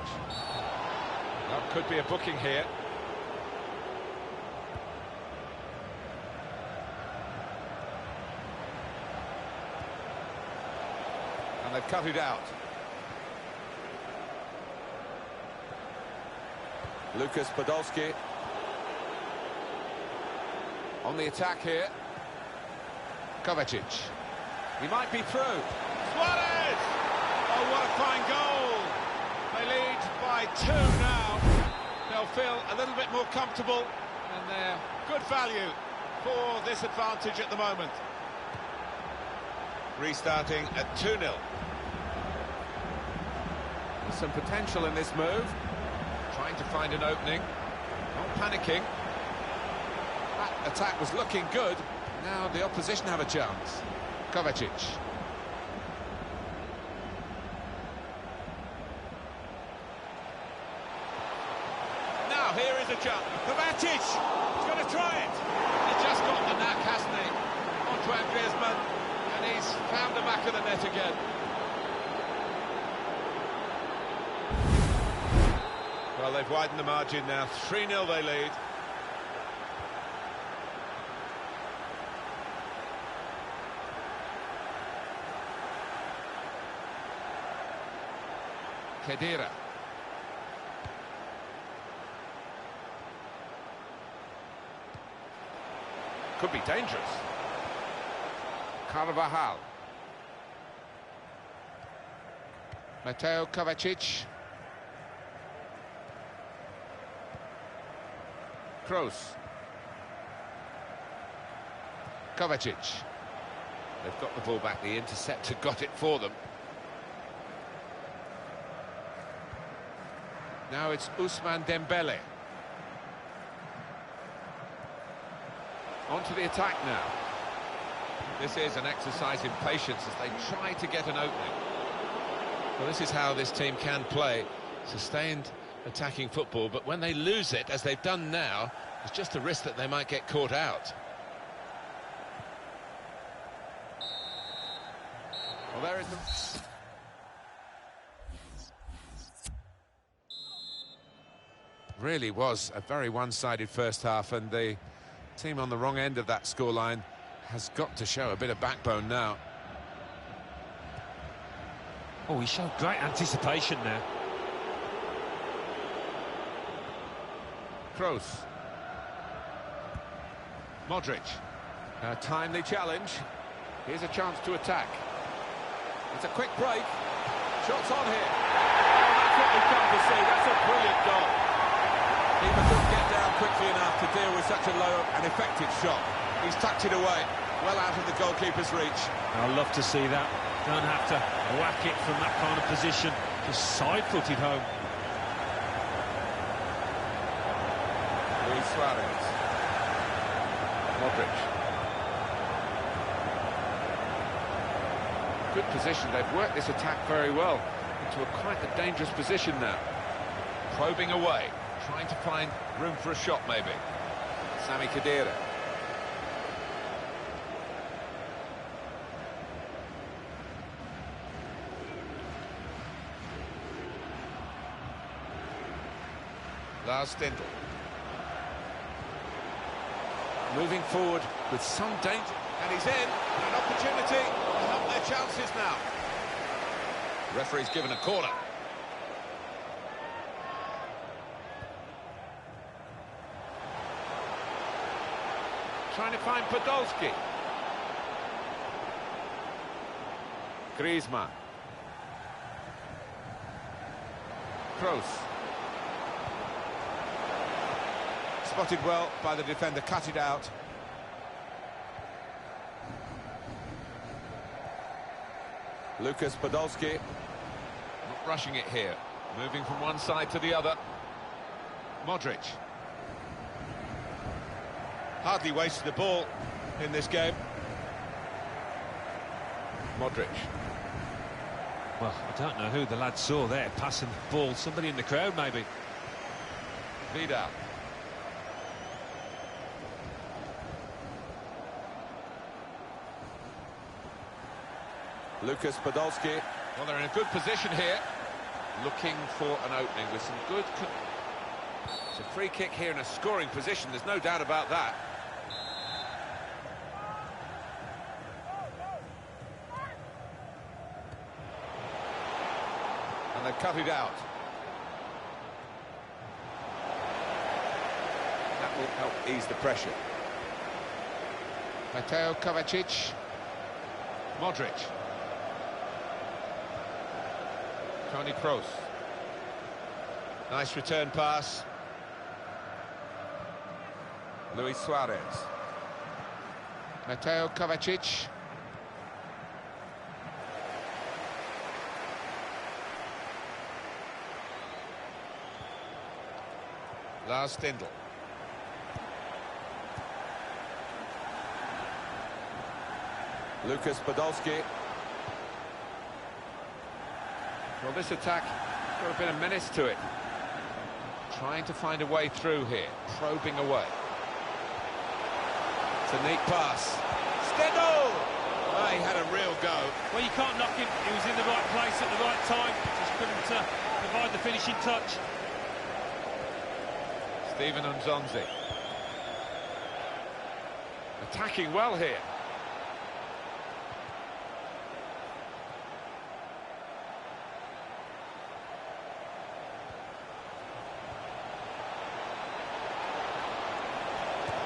Well, could be a booking here. And they've cut it out. Lucas Podolski on the attack here. Kovacic. He might be through. Suarez! Oh, what a fine goal! They lead by 2 now. They'll feel a little bit more comfortable, and they're good value for this advantage at the moment. Restarting at 2-0. There's some potential in this move. Trying to find an opening. Not panicking. That attack was looking good. Now the opposition have a chance. Kovacic. Now here is a jump. Kovacic! He's going to try it. He just got the knack, hasn't he? Antoine Griezmann, and he's found the back of the net again. Well, they've widened the margin now. 3-0 they lead. Khedira. Could be dangerous. Carvajal. Mateo Kovacic. Kroos. Kovacic. They've got the ball back. The interceptor got it for them. Now it's Ousmane Dembele. On to the attack now. This is an exercise in patience as they try to get an opening. Well, this is how this team can play. Sustained attacking football, but when they lose it, as they've done now, there's just a risk that they might get caught out. Well, there is the... Really was a very one-sided first half, and the team on the wrong end of that scoreline has got to show a bit of backbone now. Oh, he showed great anticipation there. Kroos. Modric. A timely challenge. Here's a chance to attack. It's a quick break. Shots on here. Oh, that's what we've come to see. That's a brilliant goal. Keeper couldn't get down quickly enough to deal with such a low and effective shot. He's tucked it away, well out of the goalkeeper's reach. I'd love to see that. Don't have to whack it from that kind of position. Just side-footed home. Luis Suarez. Modric. Good position. They've worked this attack very well into quite a dangerous position now. Probing away. Trying to find room for a shot, maybe. Sami Khedira. Lars Stindl. Moving forward with some danger. And he's in. An opportunity to help their chances now. Referee's given a corner. Trying to find Podolski. Griezmann. Kroos. Spotted well by the defender, cut it out. Lucas Podolski. Not rushing it here. Moving from one side to the other. Modric. Hardly wasted the ball in this game. Modric. Well, I don't know who the lad saw there passing the ball. Somebody in the crowd, maybe. Vidal. Lucas Podolski. Well, they're in a good position here. Looking for an opening with some good... It's a free kick here in a scoring position, there's no doubt about that. And they've cut it out. That will help ease the pressure. Mateo Kovacic. Modric. Toni Kroos. Nice return pass. Luis Suarez. Mateo Kovacic. Lars Stindl. Lucas Podolski. Well, this attack got a bit of menace to it. Trying to find a way through here, probing away. It's a neat pass. Stindl! Oh, he had a real go. Well, you can't knock him. He was in the right place at the right time. Just couldn't provide the finishing touch. Steven Nzonzi. Attacking well here.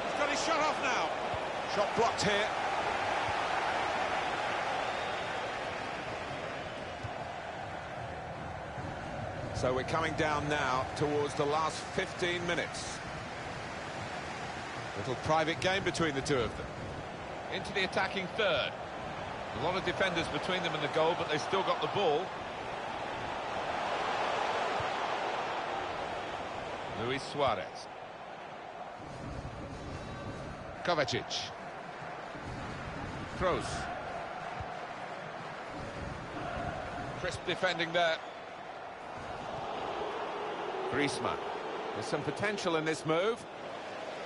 He's got his shot off now. Shot blocked here. So we're coming down now towards the last 15 minutes. Little private game between the two of them. Into the attacking third. A lot of defenders between them and the goal, but they still got the ball. Luis Suarez. Kovacic. Kroos. Crisp defending there. Griezmann. There's some potential in this move.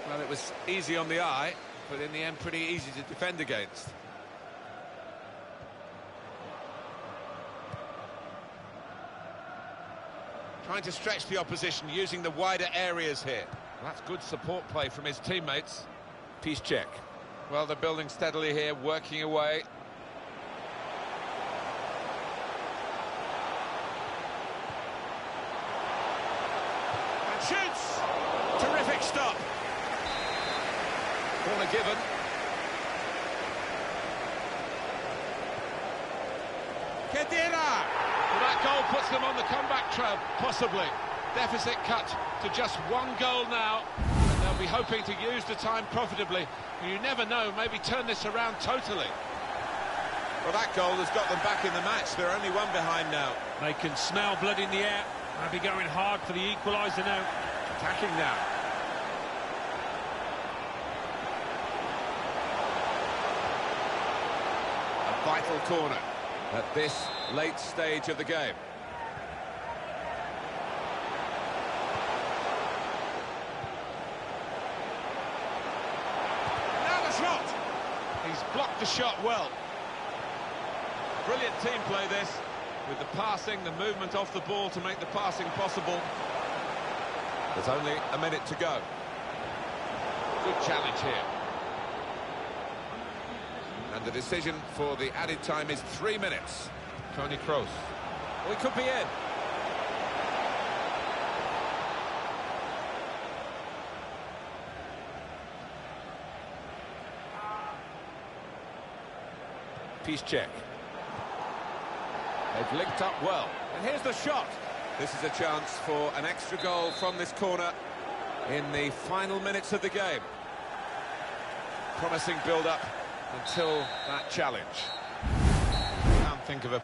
Well, it was easy on the eye, but in the end pretty easy to defend against. Trying to stretch the opposition, using the wider areas here. That's good support play from his teammates. Piszczek. Well, they're building steadily here, working away. And shoots! Terrific stop. Corner given. Khedira! Well, that goal puts them on the comeback trail, possibly. Deficit cut to just one goal now. And they'll be hoping to use the time profitably. You never know, maybe turn this around totally. Well, that goal has got them back in the match. They're only one behind now. They can smell blood in the air. They'll be going hard for the equaliser now. Attacking now. A vital corner at this late stage of the game. Now the shot! He's blocked the shot well. Brilliant team play this, with the passing, the movement off the ball to make the passing possible. There's only a minute to go. Good challenge here. And the decision for the added time is 3 minutes. Toni Kroos. We could be in. Piszczek. They've linked up well. And here's the shot. This is a chance for an extra goal from this corner in the final minutes of the game. Promising build-up until that challenge. Can't think of a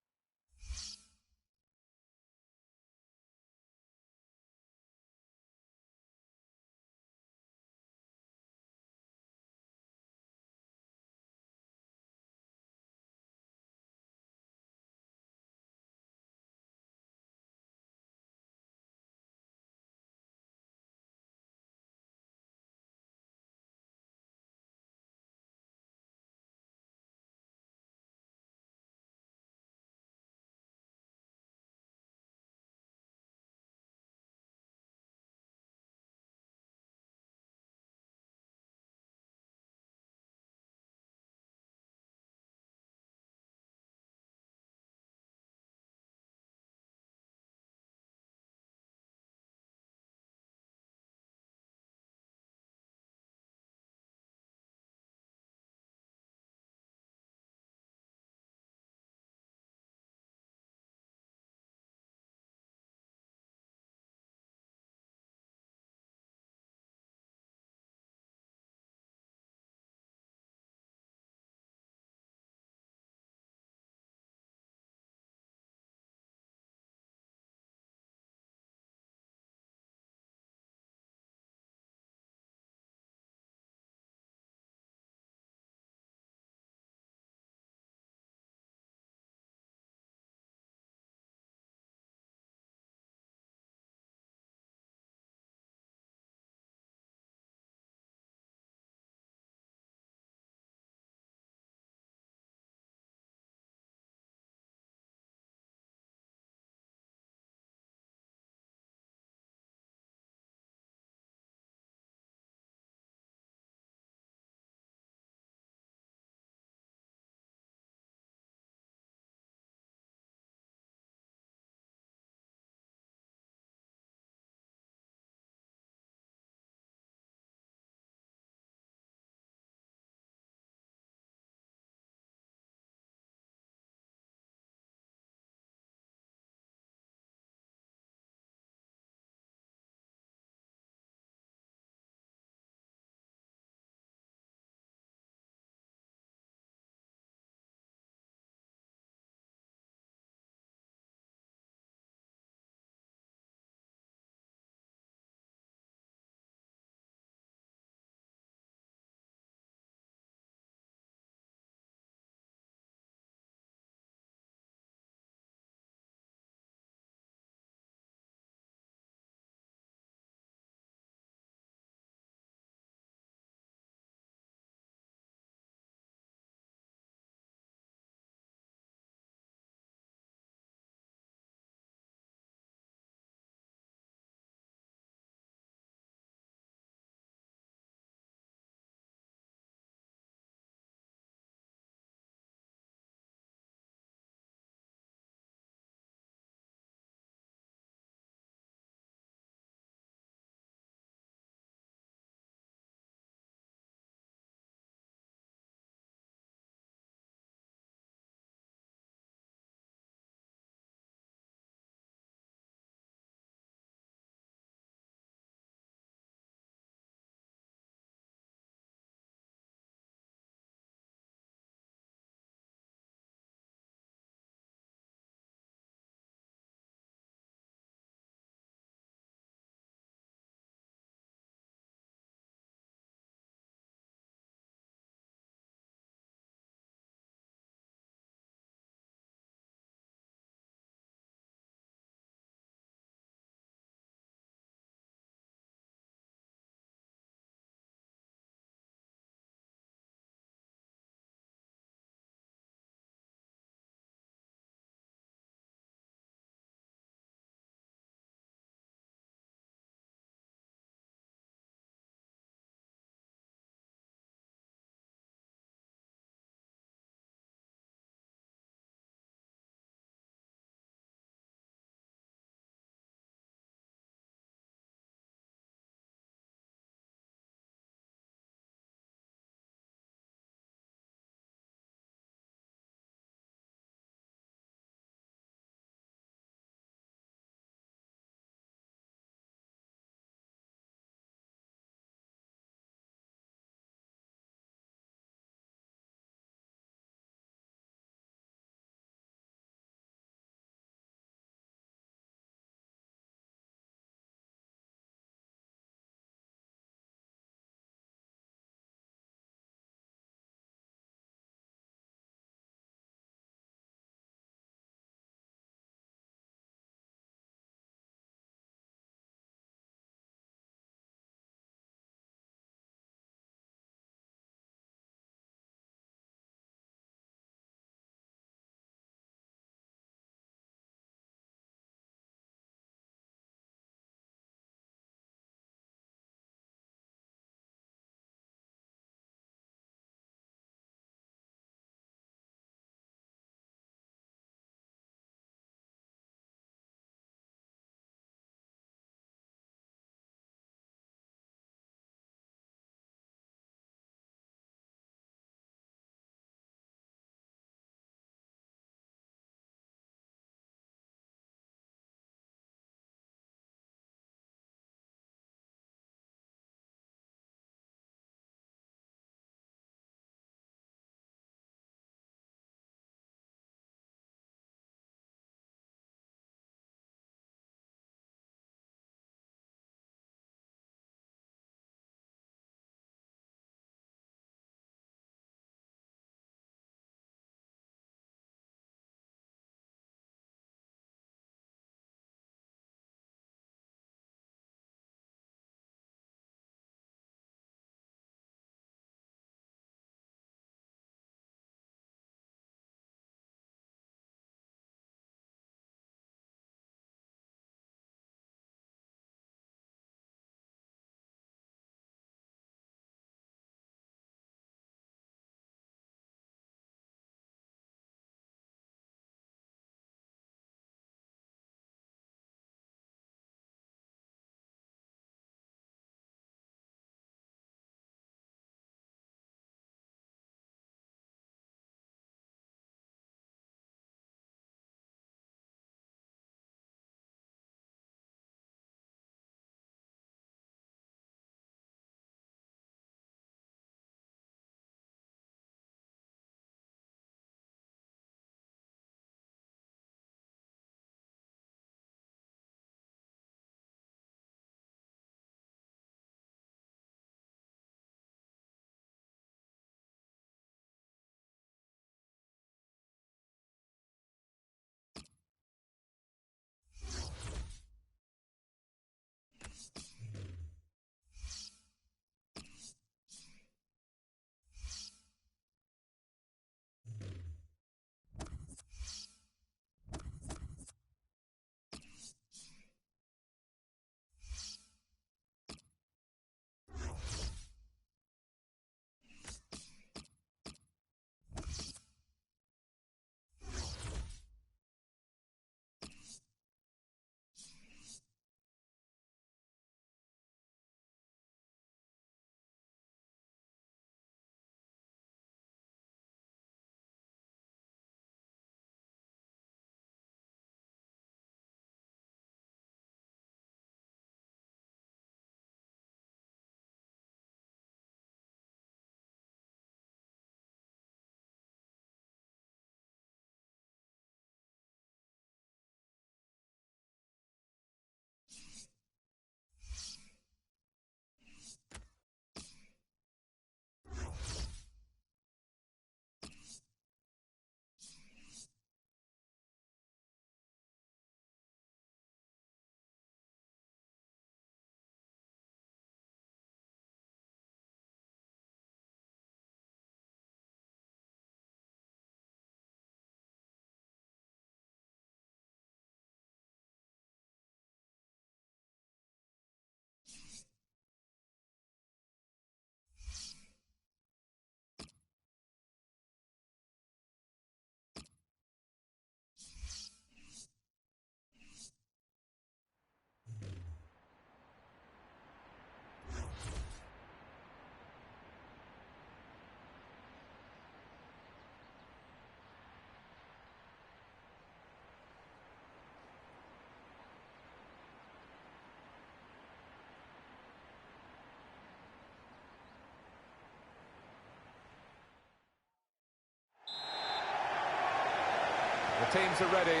teams are ready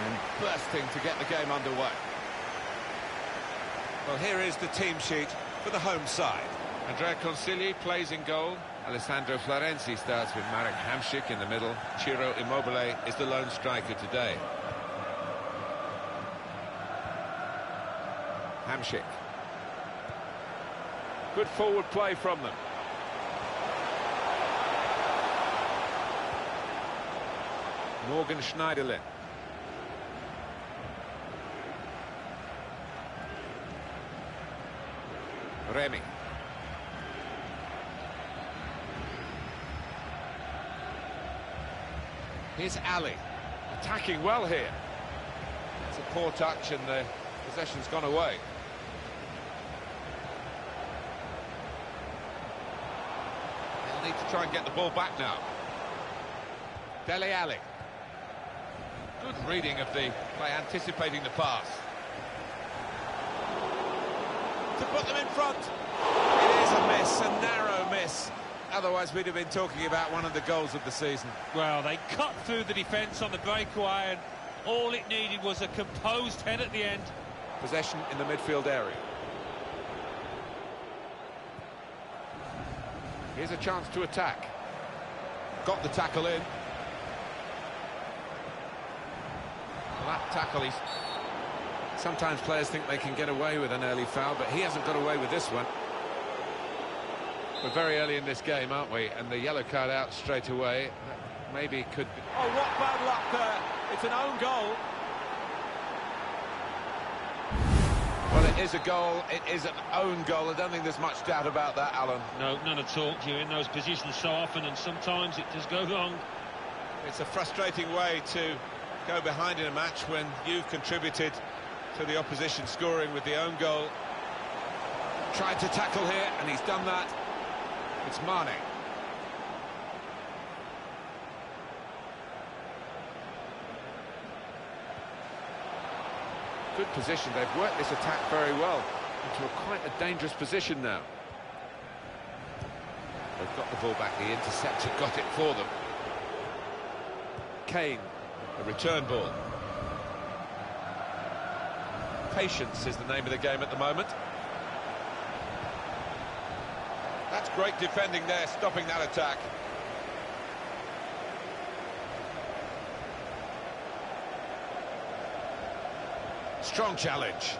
and bursting to get the game underway. Well, here is the team sheet for the home side. Andrea Consigli plays in goal. Alessandro Florenzi starts with Marek Hamšík in the middle. Ciro Immobile is the lone striker today. Hamšík. Good forward play from them. Morgan Schneiderlin. Remy. Here's Ali, attacking well here. It's a poor touch and the possession's gone away. They'll need to try and get the ball back now. Dele Alli. Good reading of the play, anticipating the pass. To put them in front. It is a miss, a narrow miss. Otherwise, we'd have been talking about one of the goals of the season. Well, they cut through the defence on the breakaway, and all it needed was a composed head at the end. Possession in the midfield area. Here's a chance to attack. Got the tackle in. Well, that tackle, sometimes players think they can get away with an early foul, but he hasn't got away with this one. We're very early in this game, aren't we? And the yellow card out straight away. That maybe could be... Oh, what bad luck there. It's an own goal. Well, it is a goal. It is an own goal. I don't think there's much doubt about that, Alan. No, none at all. You're in those positions so often, and sometimes it does go wrong. It's a frustrating way to go behind in a match when you've contributed to the opposition scoring with the own goal. Tried to tackle here, and he's done that. It's Mane. Good position. They've worked this attack very well into quite a dangerous position now. They've got the ball back. The interceptor got it for them. Kane, a return ball. Patience is the name of the game at the moment. That's great defending there, stopping that attack. Strong challenge.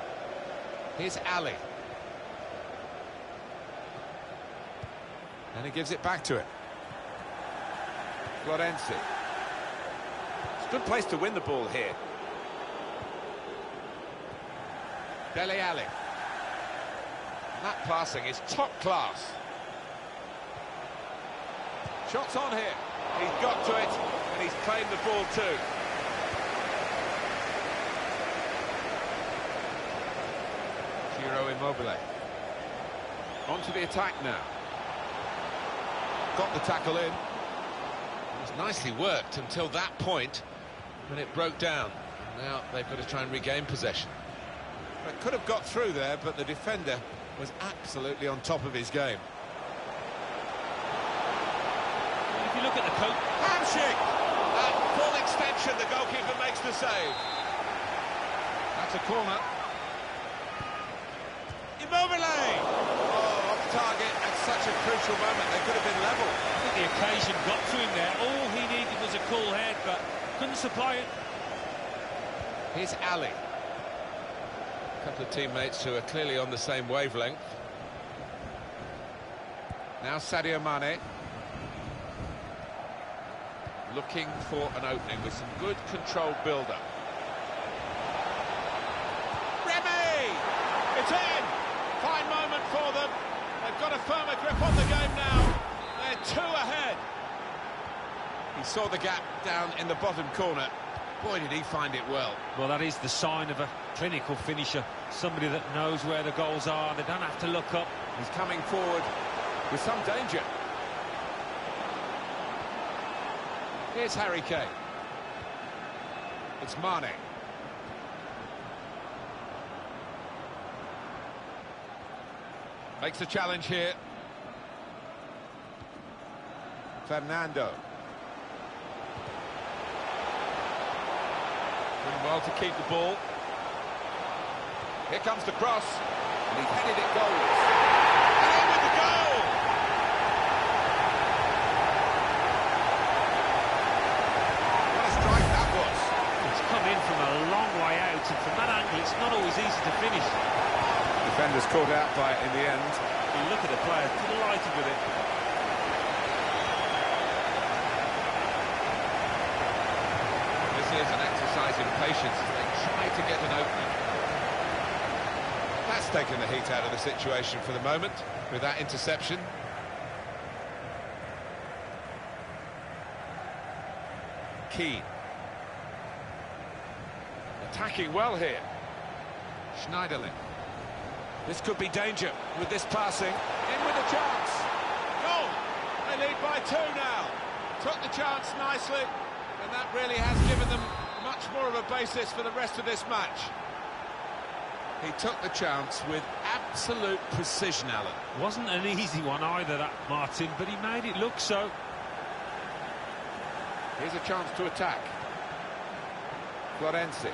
Here's Ali. And he gives it back to it. Florenzi. It's a good place to win the ball here. Dele Alli. That passing is top class. Shots on here. He's got to it, and he's claimed the ball too. Ciro Immobile. On to the attack now. Got the tackle in. It was nicely worked until that point when it broke down. And now they've got to try and regain possession. It could have got through there, but the defender was absolutely on top of his game. If you look at the coach... Hamšík! At full extension, the goalkeeper makes the save. That's a corner. Immobile! Oh, off target at such a crucial moment. They could have been level. I think the occasion got to him there. All he needed was a cool head, but couldn't supply it. Here's Ali. A couple of teammates who are clearly on the same wavelength. Now Sadio Mane. Looking for an opening with some good controlled build-up. Remy! It's in! Fine moment for them. They've got a firmer grip on the game now. They're 2 ahead. He saw the gap down in the bottom corner. Boy, did he find it well. Well, that is the sign of a clinical finisher. Somebody that knows where the goals are. They don't have to look up. He's coming forward with some danger. Here's Harry Kane. It's Mane. Makes the challenge here. Fernando. Doing well to keep the ball. Here comes the cross, and he's headed it goals. And in with the goal! What a strike that was. It's come in from a long way out, and from that angle, it's not always easy to finish. Defenders caught out by it in the end. You look at the player, delighted with it. This is an exercise in patience as they try to get an opening. That's taken the heat out of the situation for the moment with that interception. Keane. Attacking well here. Schneiderlin. This could be danger with this passing. In with a chance. Goal! They lead by 2 now. Took the chance nicely, and that really has given them much more of a basis for the rest of this match. He took the chance with absolute precision, Alan. Wasn't an easy one either, that, Martin, but he made it look so. Here's a chance to attack. Florenzi.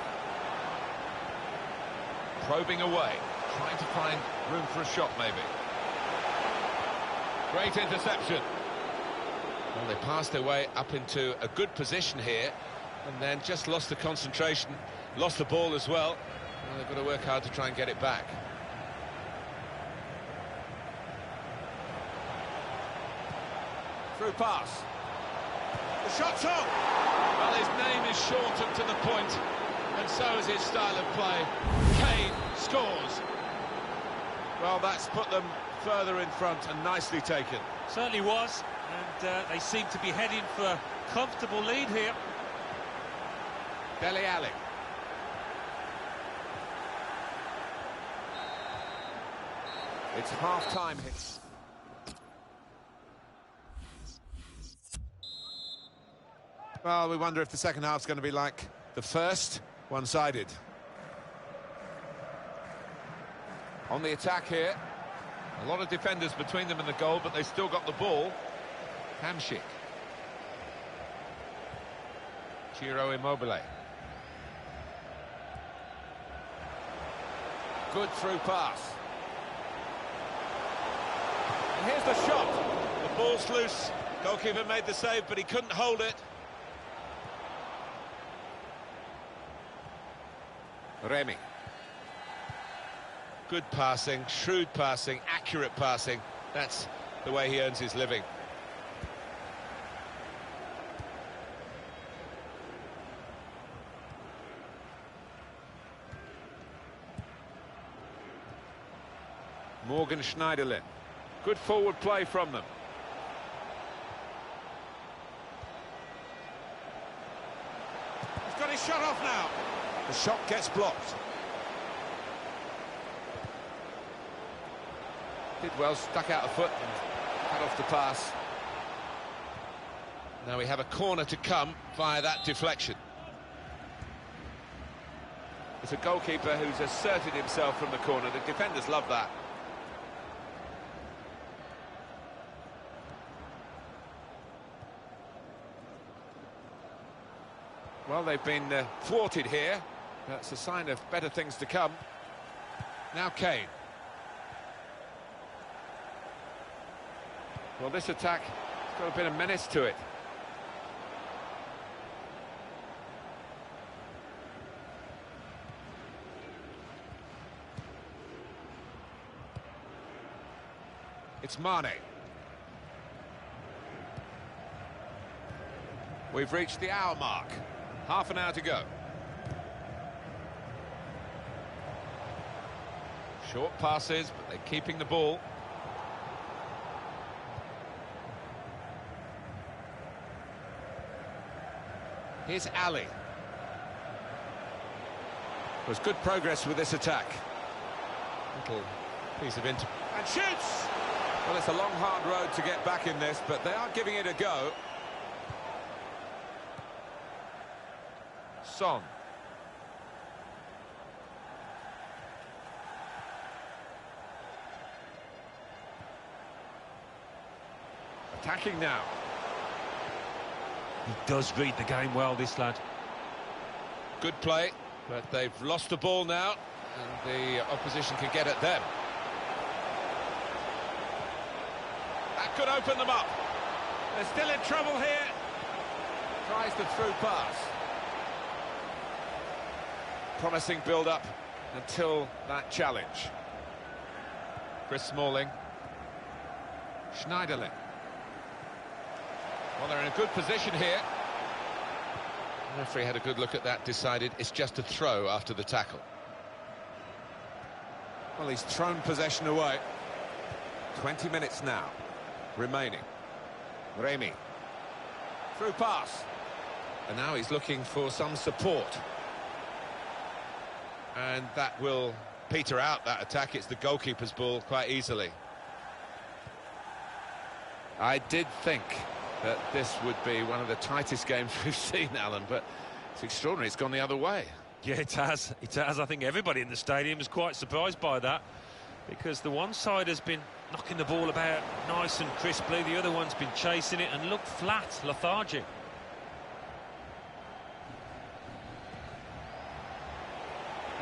Probing away, trying to find room for a shot, maybe. Great interception. Well, they passed their way up into a good position here, and then just lost the concentration, lost the ball as well. Well, they've got to work hard to try and get it back. Through pass. The shot's on! Well, his name is shortened to the point, and so is his style of play. Kane scores. Well, that's put them further in front and nicely taken. Certainly was, and they seem to be heading for a comfortable lead here. Dele Alli. It's half-time hits. Well, we wonder if the second half's going to be like the first, one-sided. On the attack here. A lot of defenders between them and the goal, but they still got the ball. Hamšík. Ciro Immobile. Good through pass. And here's the shot. The ball's loose. Goalkeeper made the save, but he couldn't hold it. Remy. Good passing, shrewd passing, accurate passing. That's the way he earns his living. Morgan Schneiderlin. Good forward play from them. He's got his shot off now. The shot gets blocked. Did well, stuck out a foot and cut off the pass. Now we have a corner to come via that deflection. It's a goalkeeper who's asserted himself from the corner. The defenders love that. Well, they've been thwarted here. That's a sign of better things to come. Now Kane. Well, this attack has got a bit of menace to it. It's Mane. We've reached the hour mark. Half an hour to go. Short passes, but they're keeping the ball. Here's Ali. There's good progress with this attack. Little piece of and shoots! Well, it's a long, hard road to get back in this, but they are giving it a go. Son. Attacking now. He does read the game well, this lad. Good play, but they've lost the ball now, and the opposition can get at them. That could open them up. They're still in trouble here. Tries the through pass. Promising build-up until that challenge. Chris Smalling. Schneiderlin. Well, they're in a good position here. The referee had a good look at that, decided it's just a throw after the tackle. Well, he's thrown possession away. 20 minutes now remaining. Remy. Through pass. And now he's looking for some support. And that will peter out that attack. It's the goalkeeper's ball quite easily. I did think that this would be one of the tightest games we've seen, Alan, but it's extraordinary. It's gone the other way. Yeah, it has. It has. I think everybody in the stadium is quite surprised by that, because the one side has been knocking the ball about nice and crisply, the other one's been chasing it and looked flat, lethargic.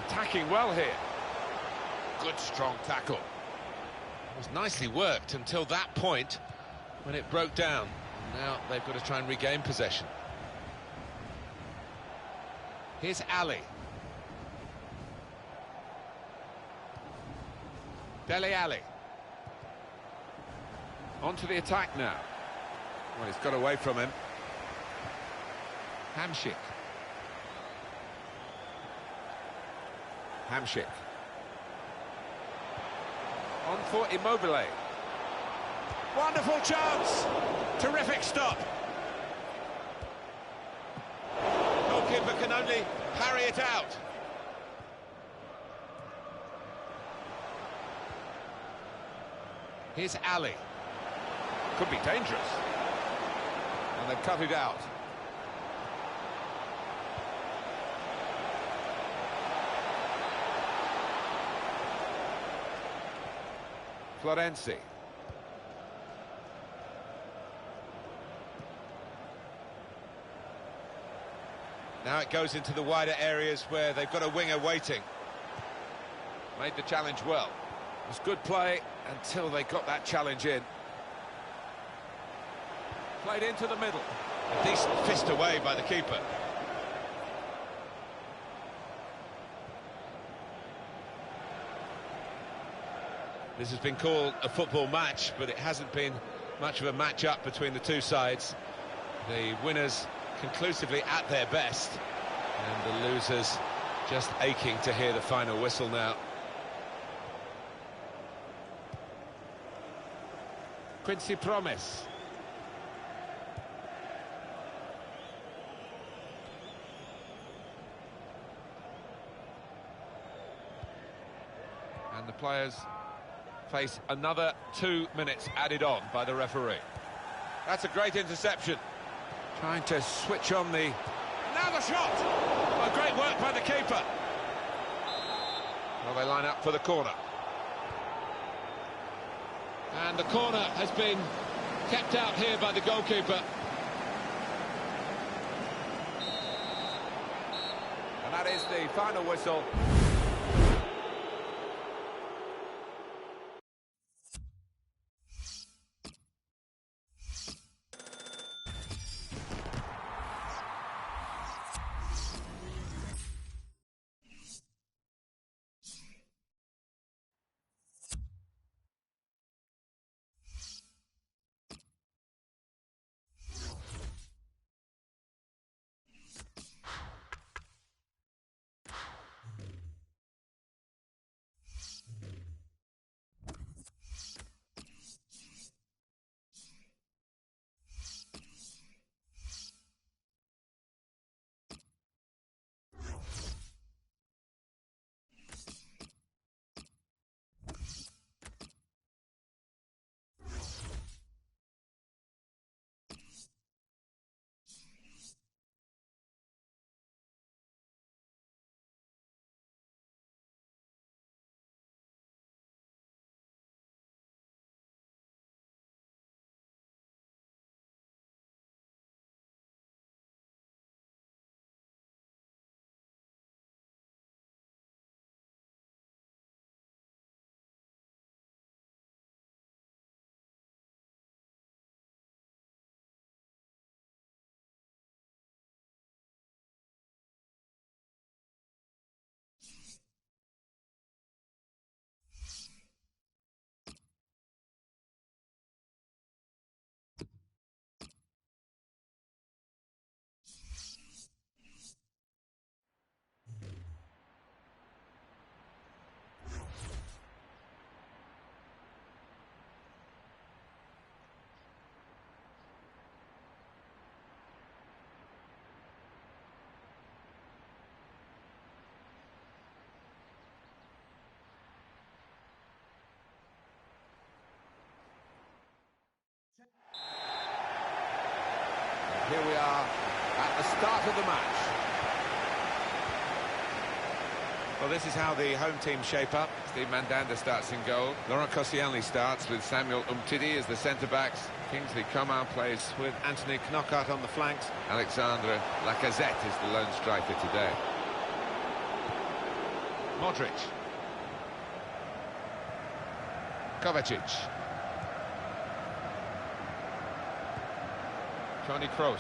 Attacking well here. Good strong tackle. It was nicely worked until that point when it broke down. Now they've got to try and regain possession. Here's Ali. Dele Alli. Onto the attack now. Well, he's got away from him. Hamšík. Hamšík. On for Immobile. Wonderful chance. Terrific stop. Goalkeeper can only parry it out. Here's Ali. Could be dangerous. And they've cut it out. Florenzi. Now it goes into the wider areas where they've got a winger waiting. Made the challenge well. It was good play until they got that challenge in. Played into the middle. A decent fist away by the keeper. This has been called a football match, but it hasn't been much of a match-up between the two sides. The winners conclusively at their best, and the losers just aching to hear the final whistle now. Quincy Promes. And the players face another 2 minutes added on by the referee. That's a great interception. Trying to switch on the... Now the shot! Well, great work by the keeper. Well, they line up for the corner. And the corner has been kept out here by the goalkeeper. And that is the final whistle. here we are at the start of the match. Well, this is how the home team shape up. Steve Mandanda starts in goal. Laurent Koscielny starts with Samuel Umtiti as the centre-backs. Kingsley Coman plays with Anthony Knockaert on the flanks. Alexandre Lacazette is the lone striker today. Modric. Kovacic. Toni Kroos.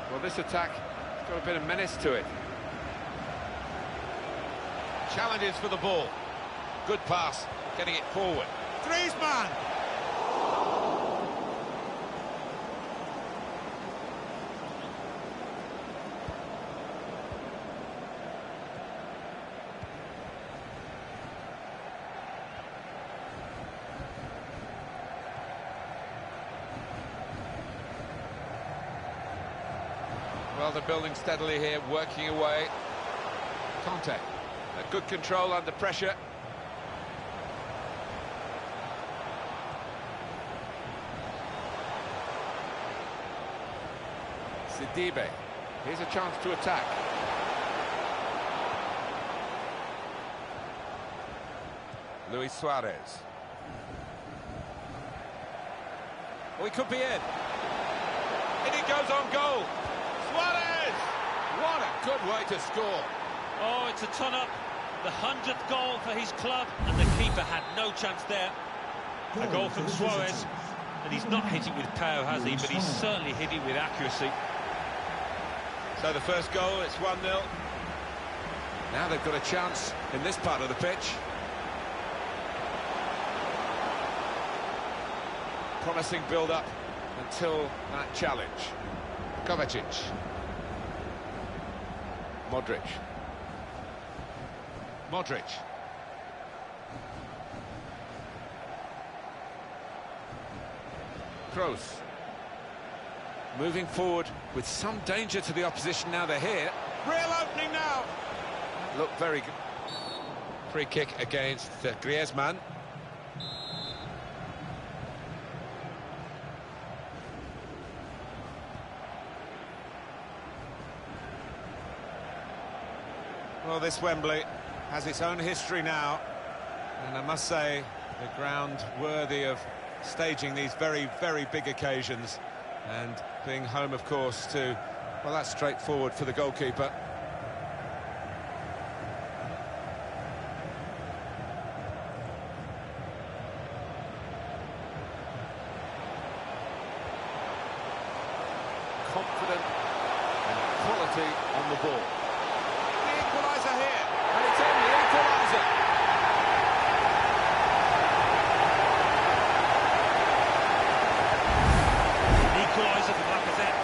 Well, this attack has got a bit of menace to it. Challenges for the ball. Good pass, getting it forward. Griezmann! Well, they're building steadily here, working away. Conte, a good control under pressure. Sidibe, here's a chance to attack. Luis Suarez. Oh, he could be in. And he goes on goal. Suarez! What a good way to score. Oh, it's a ton up. The 100th goal for his club, and the keeper had no chance there. A goal from Suarez, and he's not hit it with power, has he? But he's certainly hit it with accuracy. So the first goal, it's 1-0. Now they've got a chance in this part of the pitch. Promising build-up until that challenge. Kovacic. Modric. Modric. Kroos. Moving forward with some danger to the opposition now they're here. Real opening now. Look very good. Free kick against Griezmann. Well, this Wembley has its own history now, and I must say, the ground worthy of staging these very, very big occasions, and being home, of course, to, well, that's straightforward for the goalkeeper. Confident and quality on the ball. Equaliser here. And it's in, the equaliser. An equaliser from Lacazette.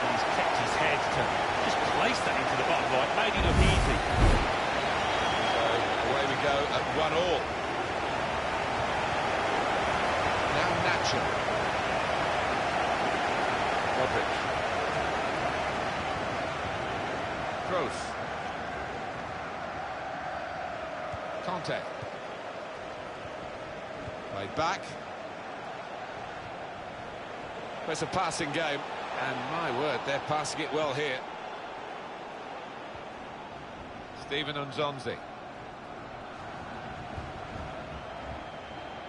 And he's kept his head to just place that into the bottom right, made it look easy. So away we go at 1-1. Now Nacho. Modric. Kroos. Conte. Played back. It's a passing game, and my word, they're passing it well here. Steven Nzonzi.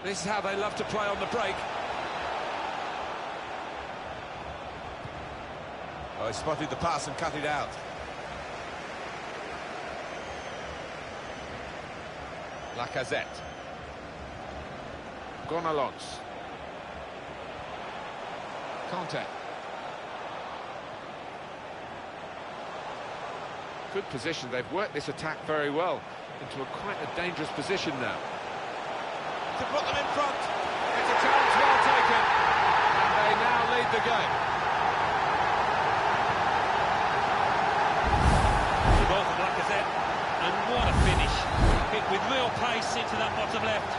This is how they love to play on the break. Oh, he spotted the pass and cut it out. Lacazette. Gonalons. Conte. Good position. They've worked this attack very well into quite a dangerous position now. To put them in front. It's a chance well taken. And they now lead the game. The goal from Lacazette, and what a finish. Hit with real pace into that bottom left.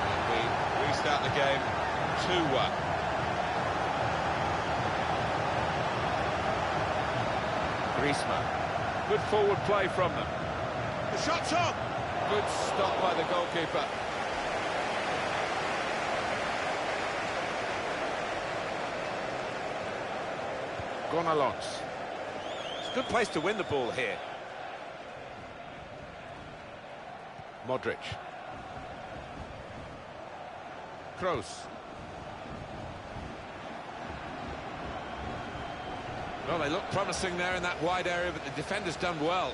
And we restart the game 2-1. Griezmann. Good forward play from them. The shot's on. Good stop by the goalkeeper. Gonalons. It's a good place to win the ball here. Modric. Kroos. Well, they look promising there in that wide area, but the defender's done well.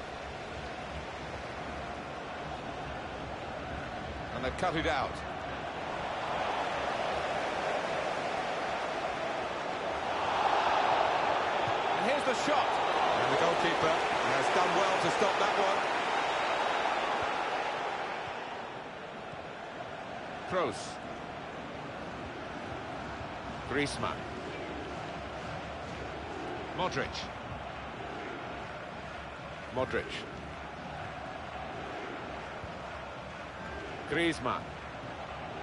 And they've cut it out. And here's the shot. And the goalkeeper has done well to stop that one. Kroos. Griezmann. Modric. Modric. Griezmann.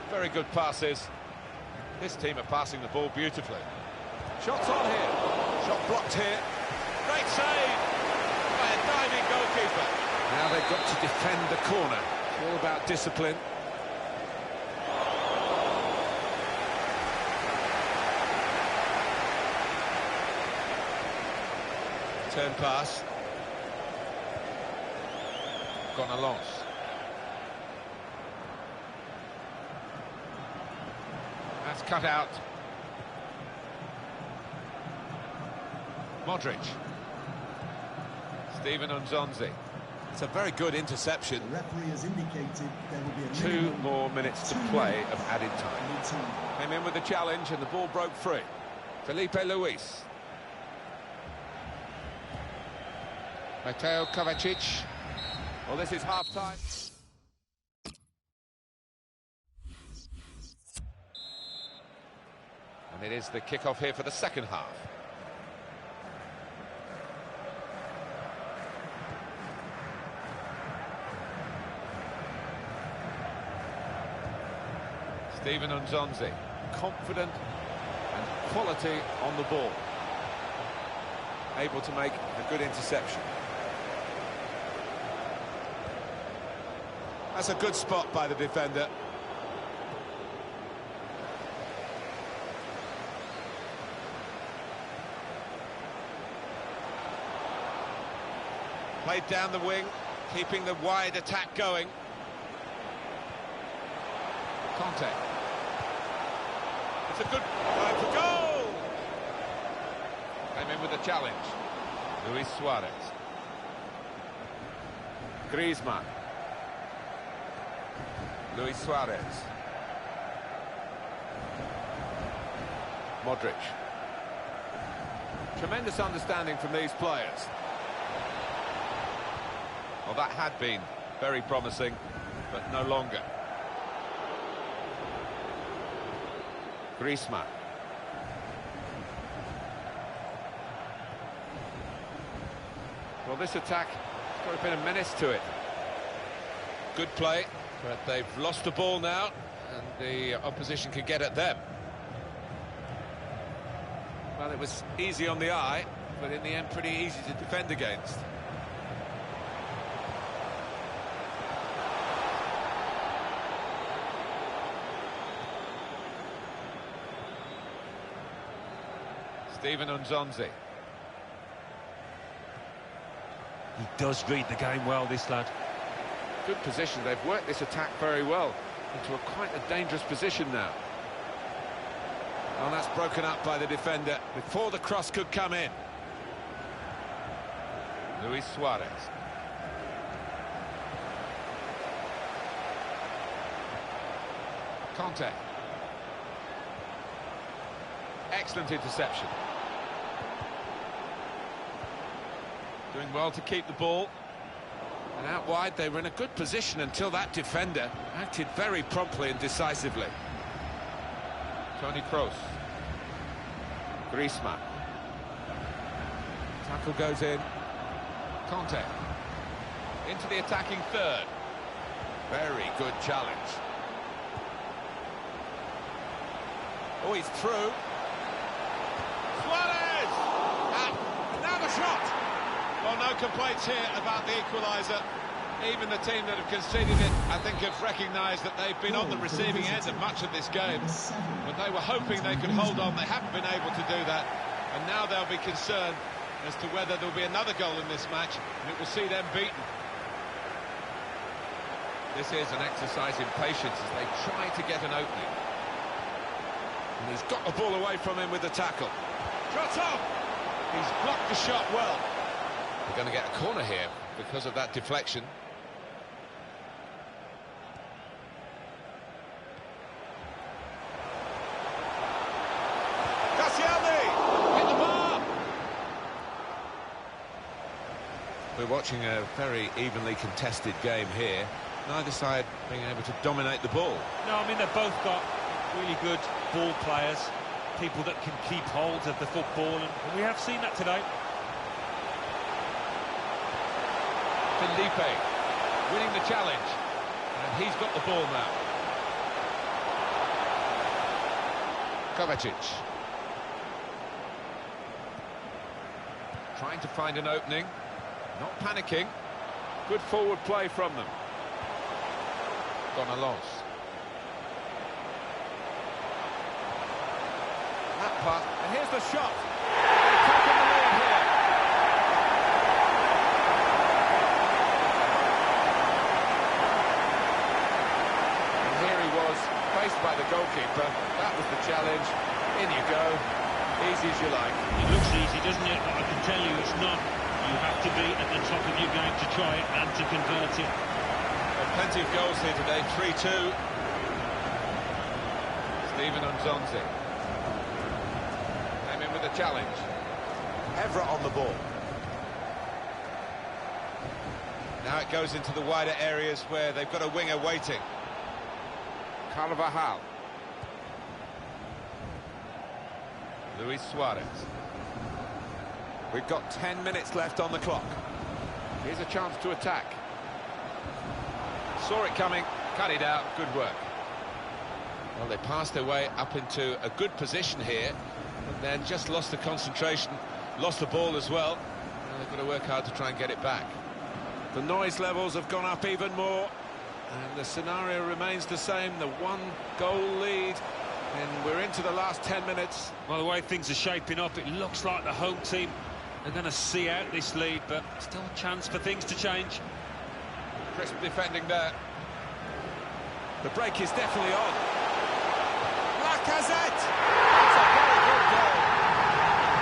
Very good passes. This team are passing the ball beautifully. Shots on here. Shot blocked here. Great save by a diving goalkeeper. Now they've got to defend the corner. It's all about discipline. Turn pass. Gonalons. That's cut out. Modric. Steven Nzonzi. It's a very good interception. The referee has indicated there will be a 2 more minutes to play of added time. Came in with the challenge and the ball broke free. Felipe Luis. Mateo Kovacic. Well, this is half-time. And it is the kick-off here for the second half. Steven Nzonzi, confident and quality on the ball. Able to make a good interception. That's a good spot by the defender. Played down the wing, keeping the wide attack going. Conte. It's a good time for goal! Came in with a challenge. Luis Suarez. Griezmann. Luis Suarez. Modric. Tremendous understanding from these players. Well, that had been very promising, but no longer. Griezmann. Well, this attack has got a bit of menace to it. Good play, but they've lost the ball now, and the opposition can get at them. Well, it was easy on the eye, but in the end pretty easy to defend against. Steven Nzonzi. He does read the game well, this lad. Good position. They've worked this attack very well into quite a dangerous position now. And that's broken up by the defender before the cross could come in. Luis Suarez. Conte. Excellent interception. Doing well to keep the ball. And out wide, they were in a good position until that defender acted very promptly and decisively. Toni Kroos. Griezmann. Tackle goes in. Conte. Into the attacking third. Very good challenge. Oh, he's through. Suarez! And now the shot! Well, no complaints here about the equaliser. Even the team that have conceded it, I think, have recognised that they've been on the receiving end of much of this game. But they were hoping they could hold on. They haven't been able to do that. And now they'll be concerned as to whether there'll be another goal in this match, and it will see them beaten. This is an exercise in patience as they try to get an opening. And he's got the ball away from him with the tackle. Shot off! He's blocked the shot well. They're going to get a corner here because of that deflection. Hit the bar! We're watching a very evenly contested game here. Neither side being able to dominate the ball. No, I mean, they've both got really good ball players, people that can keep hold of the football, and we have seen that today. Felipe winning the challenge, and he's got the ball now. Kovacic. Trying to find an opening, not panicking. Good forward play from them. Gone a loss. That pass, and here's the shot. They've taken the lead here. And here he was, faced by the goalkeeper. That was the challenge. In you go. Easy as you like. It looks easy, doesn't it? But I can tell you it's not. You have to be at the top of your game to try it and to convert it. Well, plenty of goals here today, 3-2. Steven Unzonzi came in with a challenge. Evra on the ball. Now it goes into the wider areas where they've got a winger waiting. Carvajal. Luis Suarez. We've got 10 minutes left on the clock. Here's a chance to attack. Saw it coming, cut it out, good work. Well, they passed their way up into a good position here, but then just lost the concentration, lost the ball as well. Now they've got to work hard to try and get it back. The noise levels have gone up even more, and the scenario remains the same, the one-goal lead, and we're into the last 10 minutes. Well, the way things are shaping up, it looks like the home team are going to see out this lead, but still a chance for things to change. Crisp defending there. The break is definitely on. Lacazette! That's a very good goal.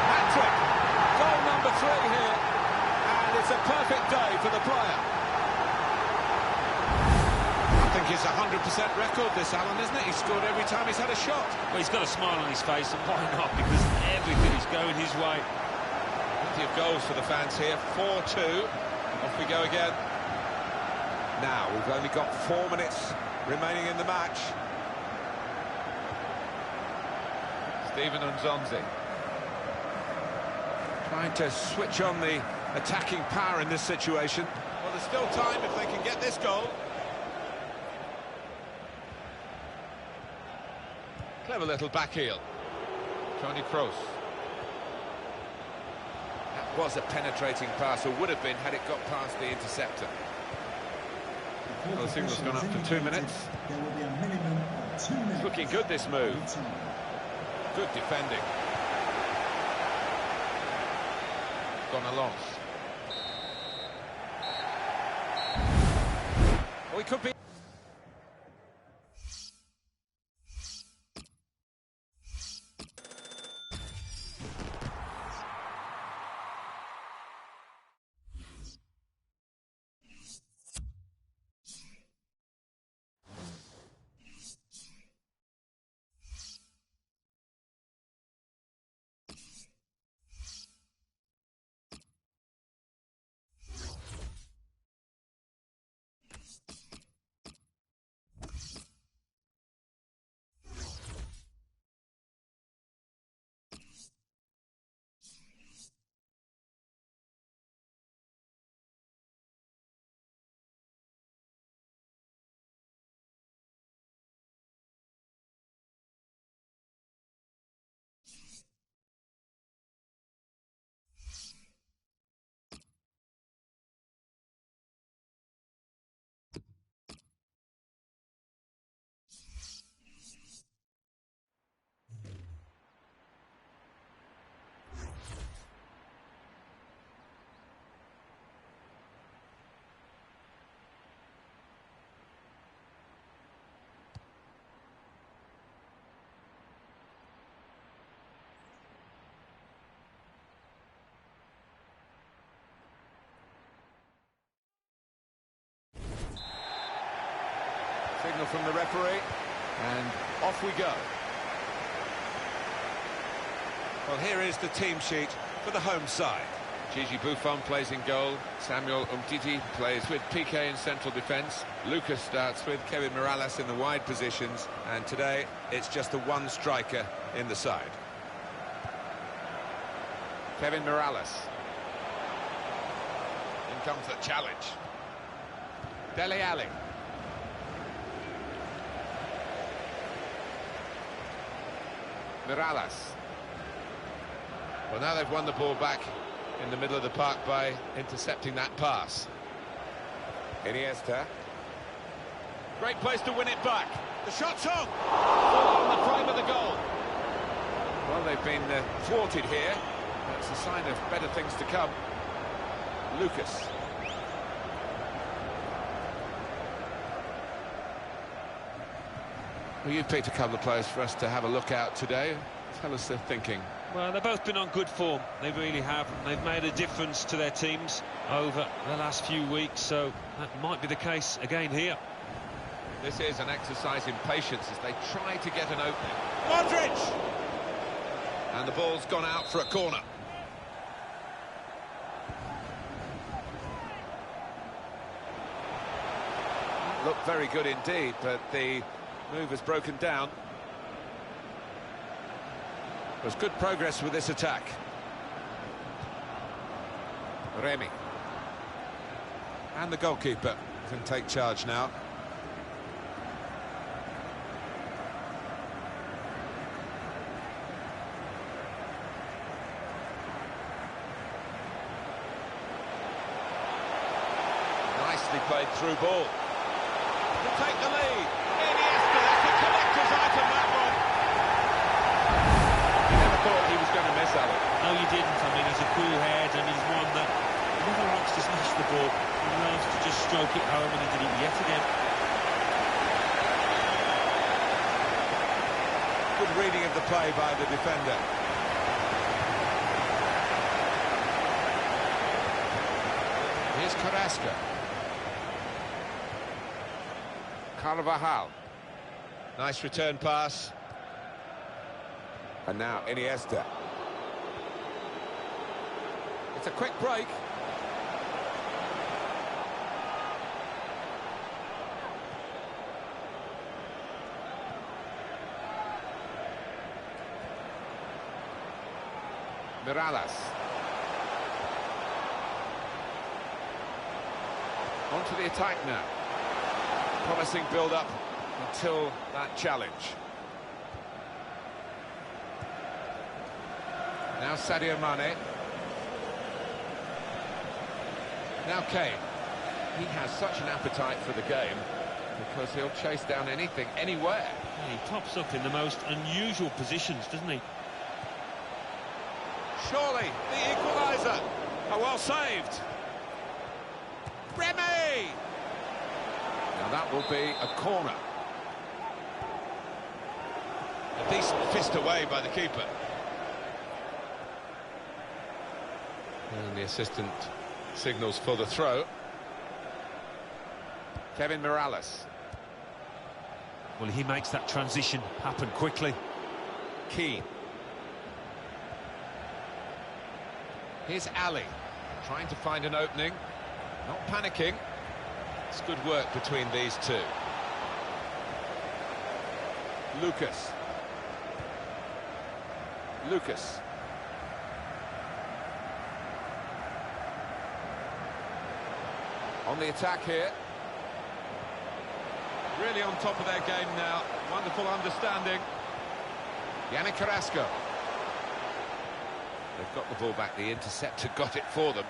Hat-trick. Goal number 3 here. And it's a perfect day for the player. I think it's a 100% record, this, Alan, isn't it? He's scored every time he's had a shot. Well, he's got a smile on his face, and why not? Because everything is going his way. Plenty of goals for the fans here. 4-2. Off we go again. Now, we've only got 4 minutes remaining in the match. Steven Unzonzi trying to switch on the attacking power in this situation. Well, there's still time if they can get this goal. Clever little back heel. Tony Kroos. That was a penetrating pass, or would have been had it got past the interceptor. Well, the signal's gone up for 2 minutes. There will be a minimum of 2 minutes. It's looking good, this move. Good defending. Gone a loss. Well, he could be... Signal from the referee, and off we go. Well, here is the team sheet for the home side. Gigi Buffon plays in goal. Samuel Umtiti plays with Piqué in central defence. Lucas starts with Kevin Morales in the wide positions. And today, it's just the one striker in the side. Kevin Morales. In comes the challenge. Dele Alli. Morales. Well, now they've won the ball back in the middle of the park by intercepting that pass. Iniesta. Great place to win it back. The shot's on! On the frame of the goal. Well, they've been thwarted here. That's a sign of better things to come. Lucas. Well, you've picked a couple of players for us to have a look at today. Tell us their thinking. Well, they've both been on good form. They really have. They've made a difference to their teams over the last few weeks, so that might be the case again here. This is an exercise in patience as they try to get an opening. Modric! And the ball's gone out for a corner. Looked very good indeed, but the move has broken down. There's good progress with this attack. Remy. And the goalkeeper can take charge now. Nicely played through ball. To take the lead. Iniesta, that's a collector's item, that one. Thought he was going to miss, Alan. No, you didn't. I mean, he's a cool head, and he's one that never likes to smash the ball. He loves to just stroke it home, and he did it yet again. Good reading of the play by the defender. Here's Carrasco. Carvajal. Nice return pass. And now Iniesta. It's a quick break. Morales. On to the attack now. Promising build-up until that challenge. Now Sadio Mane. Now Kane. He has such an appetite for the game because he'll chase down anything, anywhere. Yeah, he pops up in the most unusual positions, doesn't he? Surely, the equaliser. Oh, well saved. Remy! Now that will be a corner. A decent fist away by the keeper. And the assistant signals for the throw. Kevin Morales. Well, he makes that transition happen quickly. Keane. Here's Ali, trying to find an opening. Not panicking. It's good work between these two. Lucas. Lucas. On the attack here. Really on top of their game now. Wonderful understanding. Yannick Carrasco. They've got the ball back. The interceptor got it for them.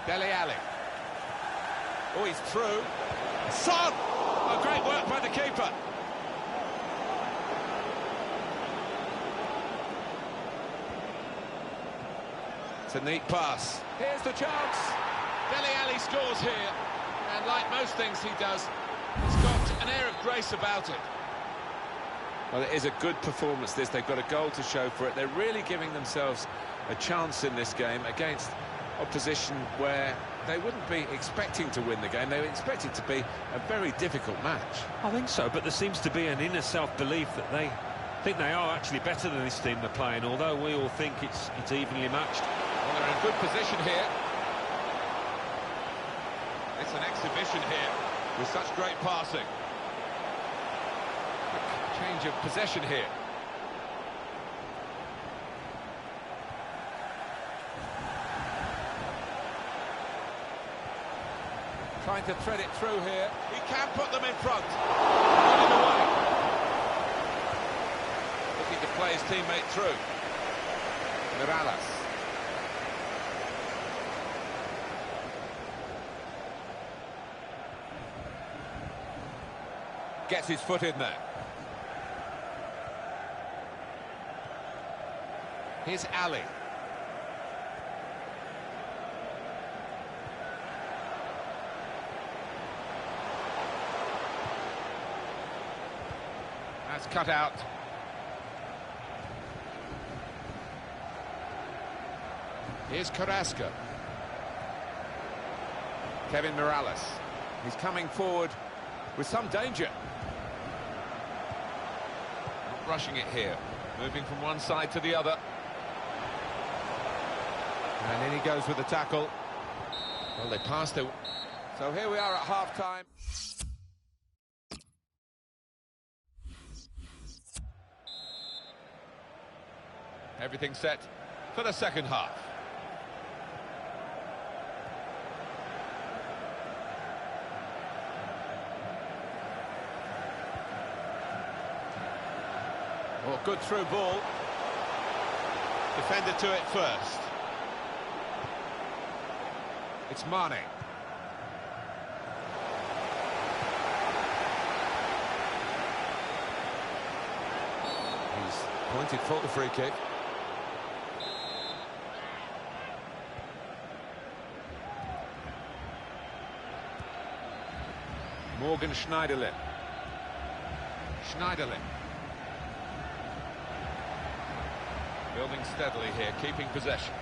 Dele Alli. Oh, he's through. Son! Oh, great work by the keeper. It's a neat pass. Here's the chance. Dele Alli scores here. And like most things he does, he's got an air of grace about it. Well, it is a good performance, this. They've got a goal to show for it. They're really giving themselves a chance in this game against opposition where they wouldn't be expecting to win the game. They were expected to be a very difficult match. I think so, but there seems to be an inner self-belief that they think they are actually better than this team they're playing, although we all think it's evenly matched. Well, they're in good position here. It's an exhibition here with such great passing. Change of possession here. Trying to thread it through here. He can put them in front. Put it away. Looking to play his teammate through. Morales. Gets his foot in there. Here's Ali. That's cut out. Here's Carrasco. Kevin Morales. He's coming forward with some danger. Not rushing it here. Moving from one side to the other. And in he goes with the tackle. Well, they passed it. So here we are at half-time. Everything set for the second half. Oh, good through ball. Defender to it first. It's Mane. He's pointed for the free kick. Morgan Schneiderlin. Schneiderlin. Building steadily here, keeping possession.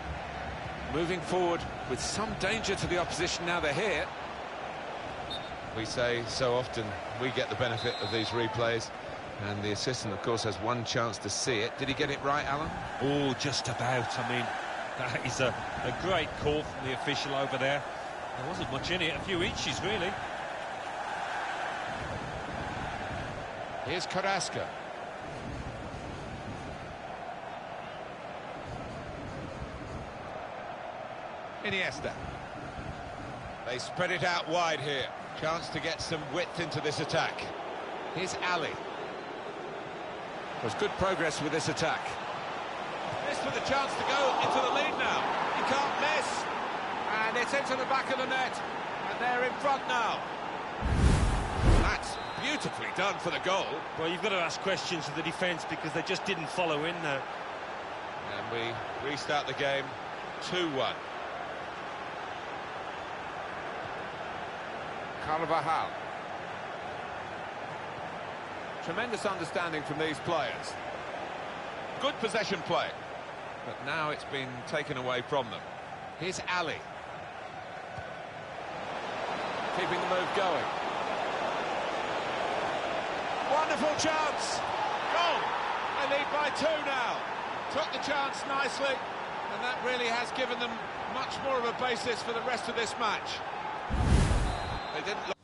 Moving forward with some danger to the opposition now they're here. We say so often we get the benefit of these replays, and the assistant, of course, has one chance to see it. Did he get it right, Alan? Oh, just about. I mean, that is a great call from the official over there. There wasn't much in it, a few inches, really. Here's Carrasco. Iniesta. They spread it out wide here. Chance to get some width into this attack. Here's Ali. There's good progress with this attack. This with a chance to go into the lead now. He can't miss. And it's into the back of the net. And they're in front now. That's beautifully done for the goal. Well, you've got to ask questions of the defence because they just didn't follow in there. And we restart the game 2-1. Carvajal. Tremendous understanding from these players. Good possession play. But now it's been taken away from them. Here's Ali. Keeping the move going. Wonderful chance. Goal. They lead by 2 now. Took the chance nicely. And that really has given them much more of a basis for the rest of this match. They didn't look.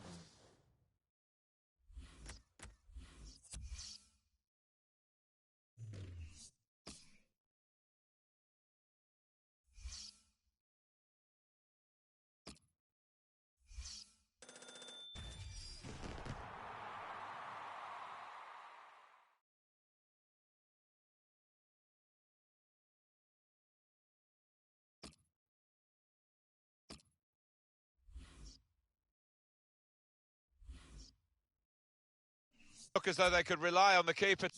Look as though they could rely on the keeper.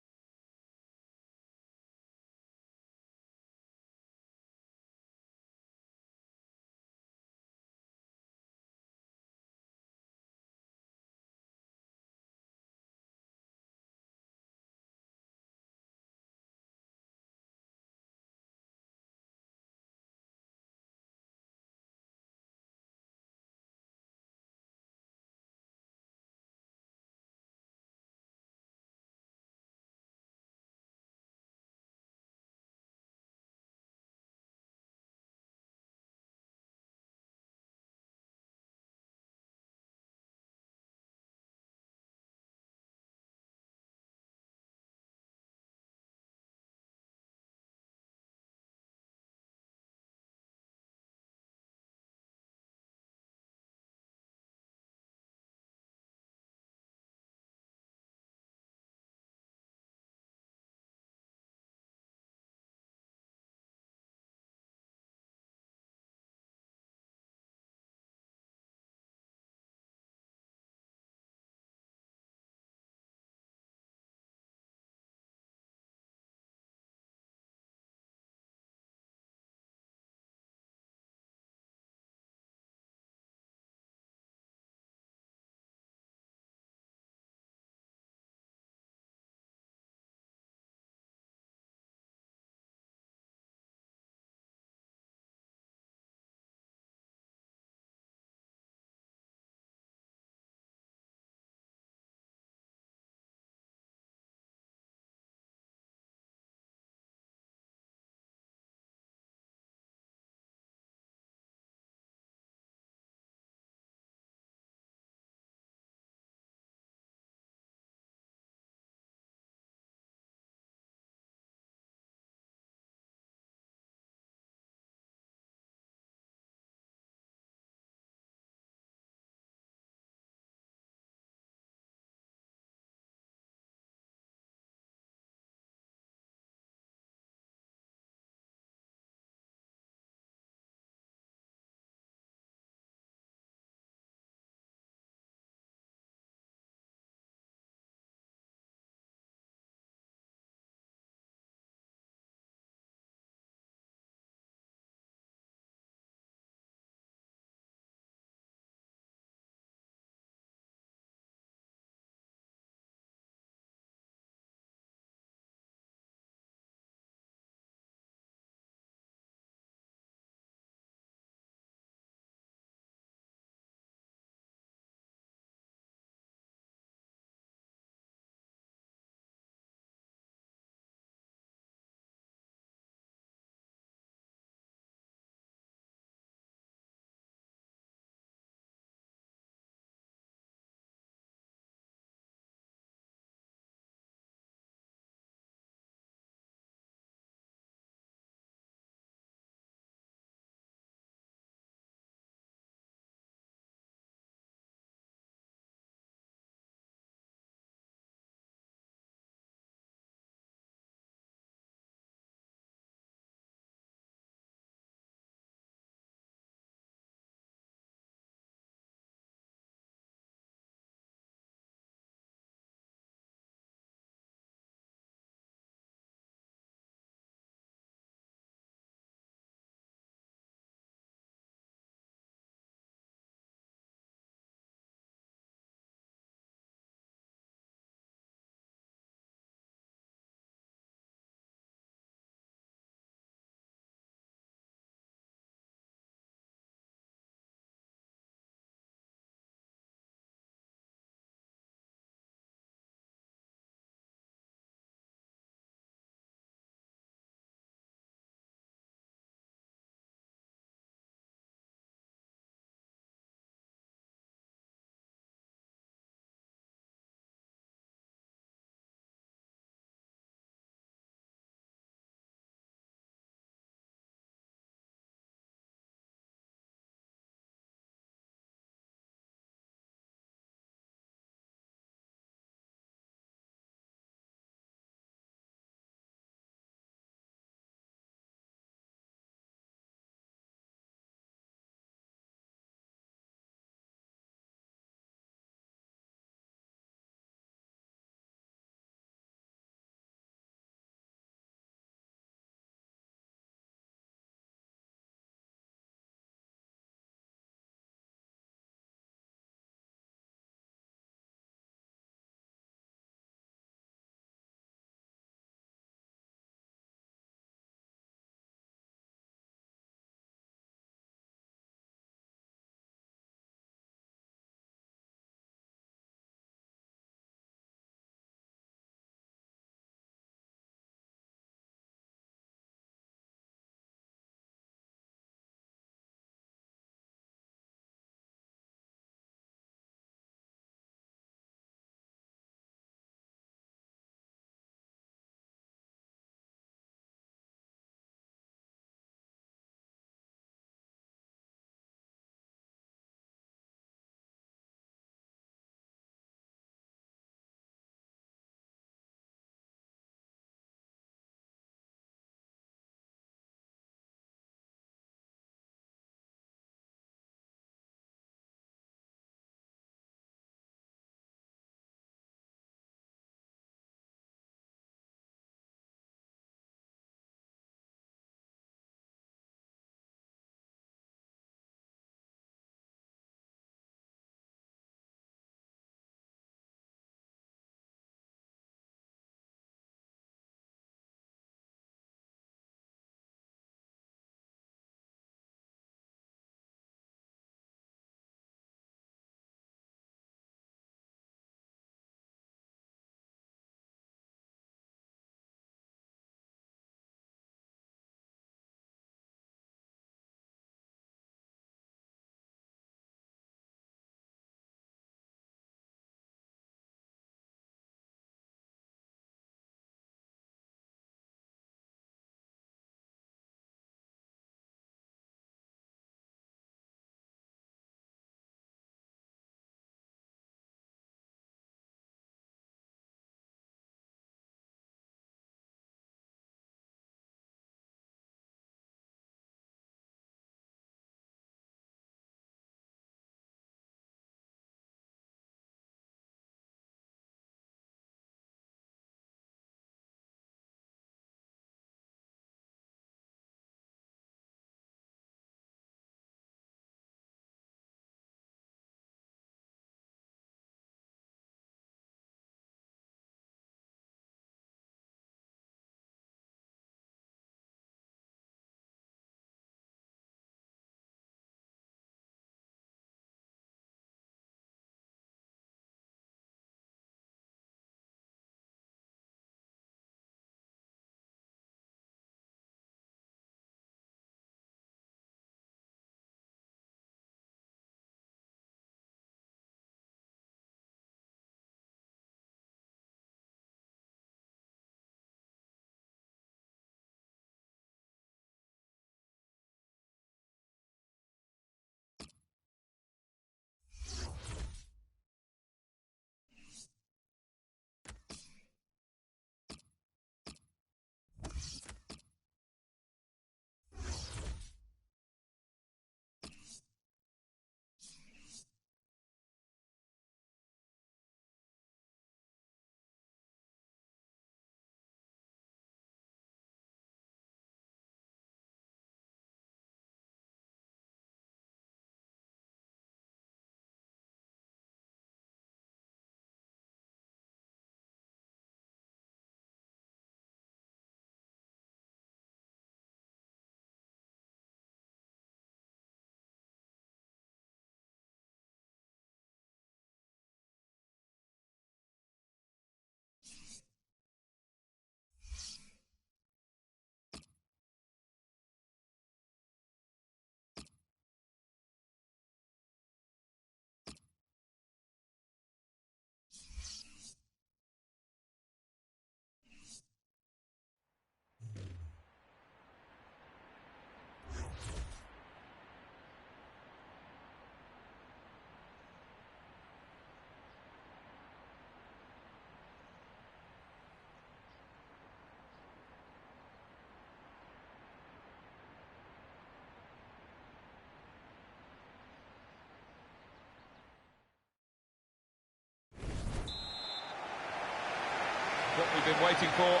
what we've been waiting for.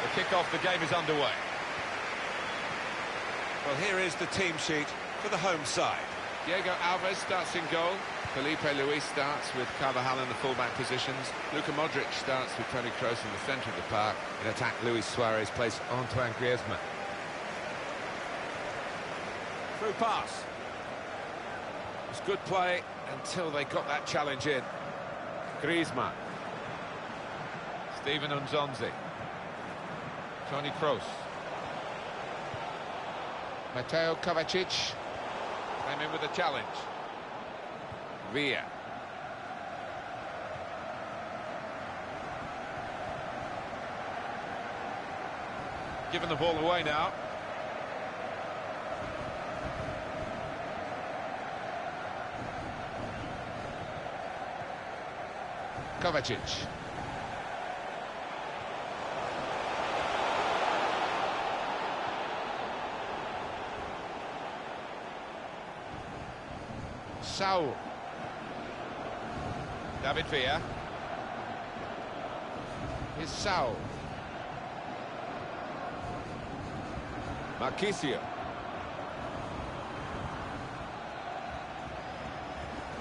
The kick-off, the game is underway. Well, here is the team sheet for the home side. Diego Alves starts in goal. Felipe Luis starts with Carvajal in the fullback positions. Luka Modric starts with Toni Kroos in the centre of the park. In attack, Luis Suarez plays Antoine Griezmann. Through pass. It was good play until they got that challenge in. Griezmann. Steven Nzonzi. Toni Kroos. Mateo Kovacic came in with a challenge. Villa. Giving the ball away now. Kovacic. Saul. David Villa. Here's Saul. Marquisio.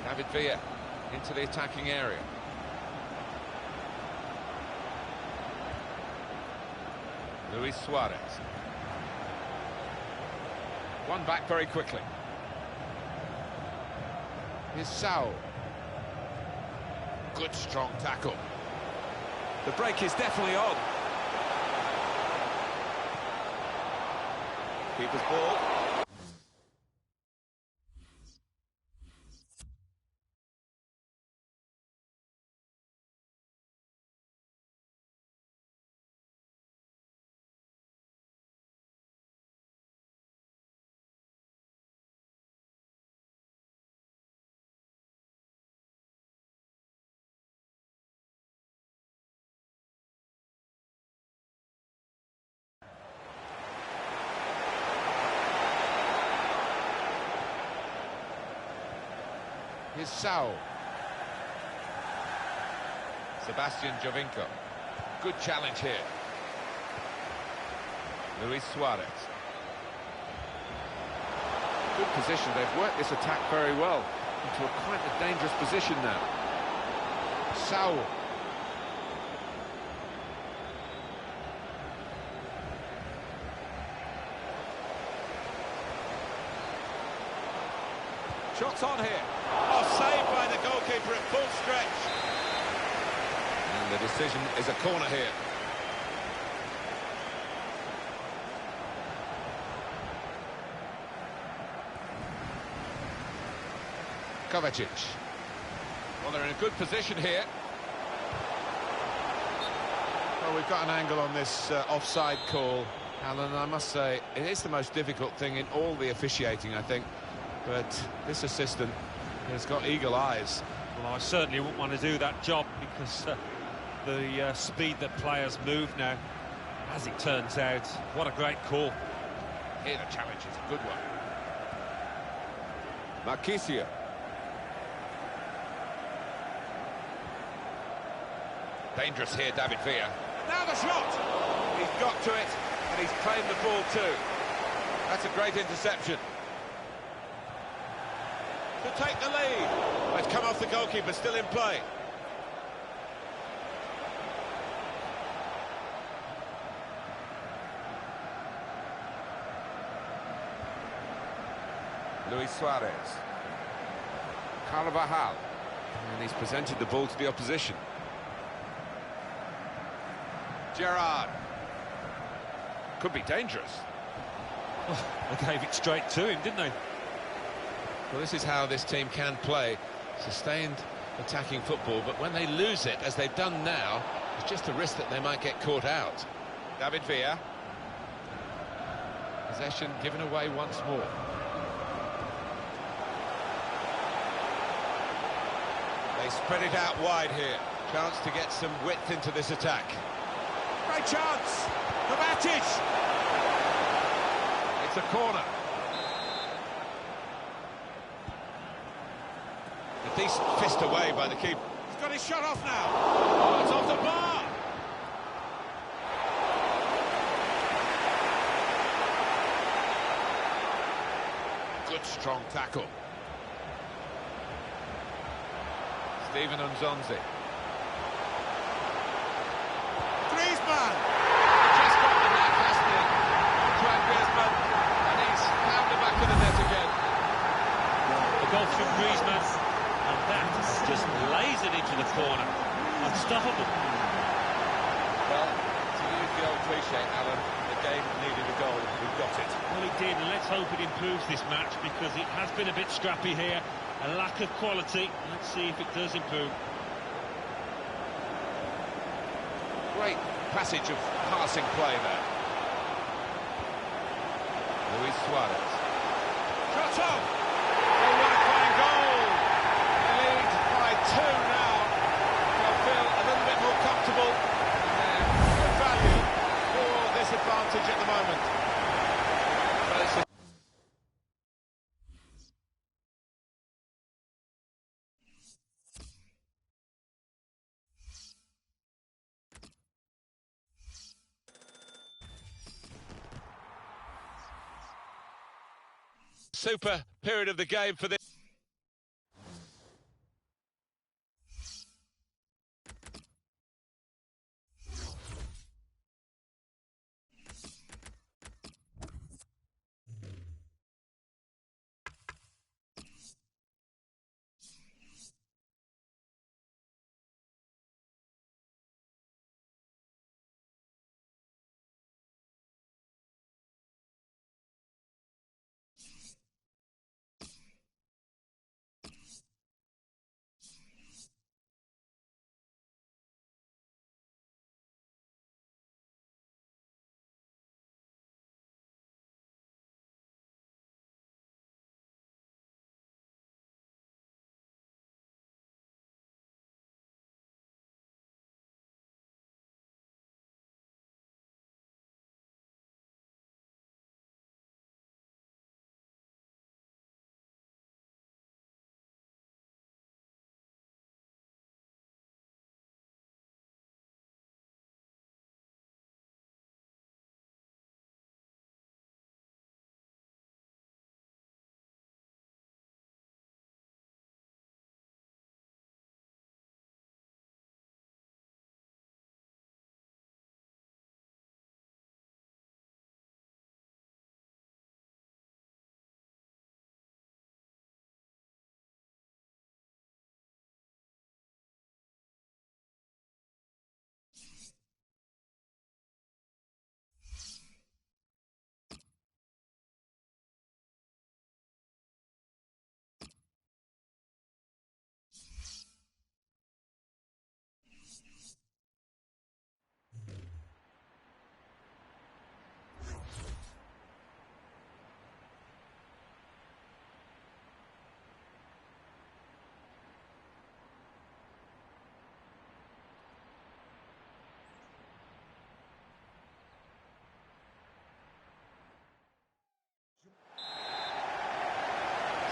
David Villa into the attacking area. Luis Suarez. One back very quickly. Here's Saul. Good strong tackle. The break is definitely on. Keeper's ball. Here's Saul. Sebastian Jovinko. Good challenge here. Luis Suarez. Good position. They've worked this attack very well into quite a dangerous position now. Saul. Shots on here. Oh, saved by the goalkeeper at full stretch. And the decision is a corner here. Kovacic. Well, they're in a good position here. Well, we've got an angle on this offside call, Alan, and I must say, it is the most difficult thing in all the officiating, I think. But this assistant has got eagle eyes. Well, I certainly wouldn't want to do that job because the speed that players move now, as it turns out, what a great call. Here the challenge is a good one. Marquisio. Dangerous here, David Villa. Now the shot! He's got to it, and he's claimed the ball too. That's a great interception. To take the lead. Well, it's come off the goalkeeper, still in play. Luis Suarez. Carvajal. And he's presented the ball to the opposition. Gerrard. Could be dangerous. Oh, they gave it straight to him, didn't they? Well, this is how this team can play. Sustained attacking football, but when they lose it, as they've done now, it's just a risk that they might get caught out. David Villa. Possession given away once more. They spread it out wide here. Chance to get some width into this attack. Great chance! Kovacic! It's a corner. A decent fist away by the keeper. He's got his shot off now. Oh, it's off the bar. Good, strong tackle. Steven Nzonzi. Griezmann! Just got the net, hasn't he? Antoine Griezmann, and he's found the back of the net again. The goal from Griezmann, and that just lays it into the corner. Unstoppable. Well, to use the old cliche, Alan, the game needed a goal. We got it. Well, it did, and let's hope it improves this match, because it has been a bit scrappy here. A lack of quality. Let's see if it does improve. Great passage of passing play there. Luis Suarez. Shot on! Oh, what a fine goal! They lead by 2 now. They'll feel a little bit more comfortable. Good value for this advantage at the moment. But it's a super period of the game for this.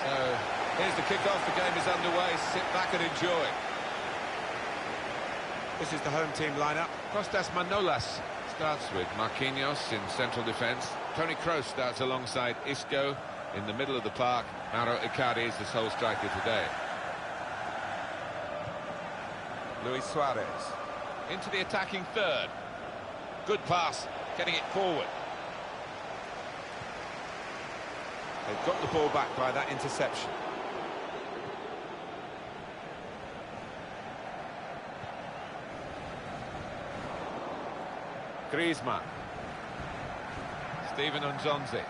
So, here's the kick-off. The game is underway. Sit back and enjoy. This is the home team lineup. Kostas Manolas starts with Marquinhos in central defence. Toni Kroos starts alongside Isco in the middle of the park. Mauro Icardi is the sole striker today. Luis Suarez Into the attacking third. Good pass, getting it forward. They've got the ball back by that interception. Griezmann. Steven Nzonzi.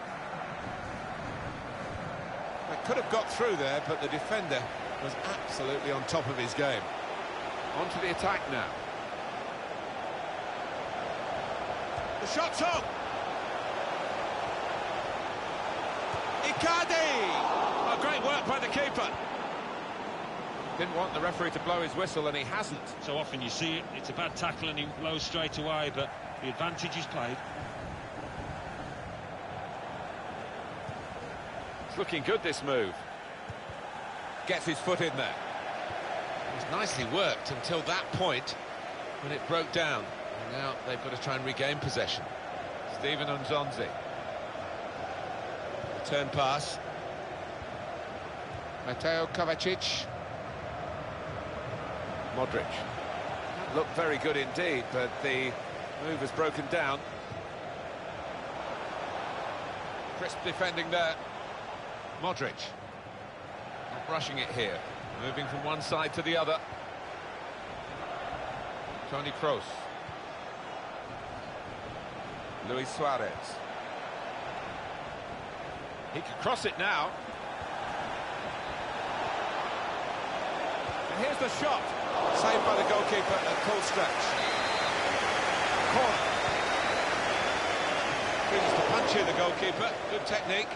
They could have got through there, but the defender was absolutely on top of his game. On to the attack now. The shot's on! Icardi! Oh, great work by the keeper. Didn't want the referee to blow his whistle, and he hasn't. So often you see it, it's a bad tackle and he blows straight away, but the advantage is played. It's looking good, this move. Gets his foot in there. It was nicely worked until that point when it broke down. And now they've got to try and regain possession. Steven Nzonzi. Return pass. Mateo Kovacic. Modric. Looked very good indeed, but the move has broken down. Crisp defending there. Modric. Not rushing it here. Moving from one side to the other. Toni Kroos. Luis Suarez. He can cross it now. And here's the shot. Saved by the goalkeeper at full stretch. Corner. Brings the punch here, the goalkeeper. Good technique.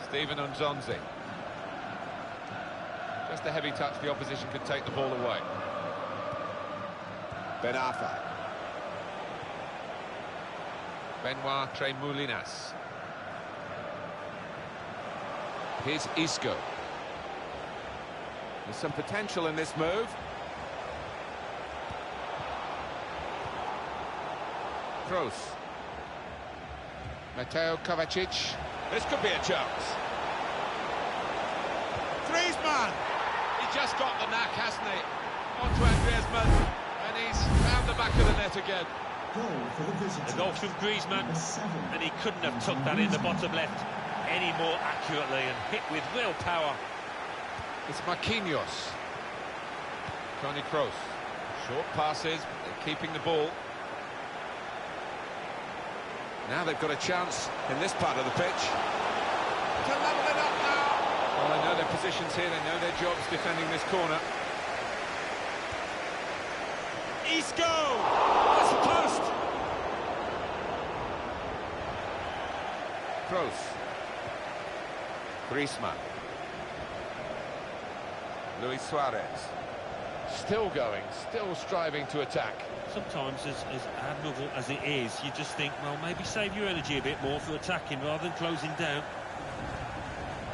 Steven Nzonzi. Just a heavy touch, the opposition could take the ball away. Ben Arfa. Benoit Tremoulinas. Here's Isco. There's some potential in this move. Kroos. Mateo Kovacic. This could be a chance. Griezmann! He just got the knack, hasn't he? On to Griezmann, and he's found the back of the net again. Goal for the visitors. The goal from Griezmann, Number 7. and he couldn't have tucked that in the bottom left any more accurately and hit with real power. It's Marquinhos. Toni Kroos. Short passes, they're keeping the ball. Now they've got a chance in this part of the pitch. To level it up now. Well, they know their positions here, they know their jobs defending this corner. Isco! That's the post! Kroos. Griezmann. Luis Suarez. Still going, still striving to attack. Sometimes, as admirable as it is, you just think, well, maybe save your energy a bit more for attacking rather than closing down.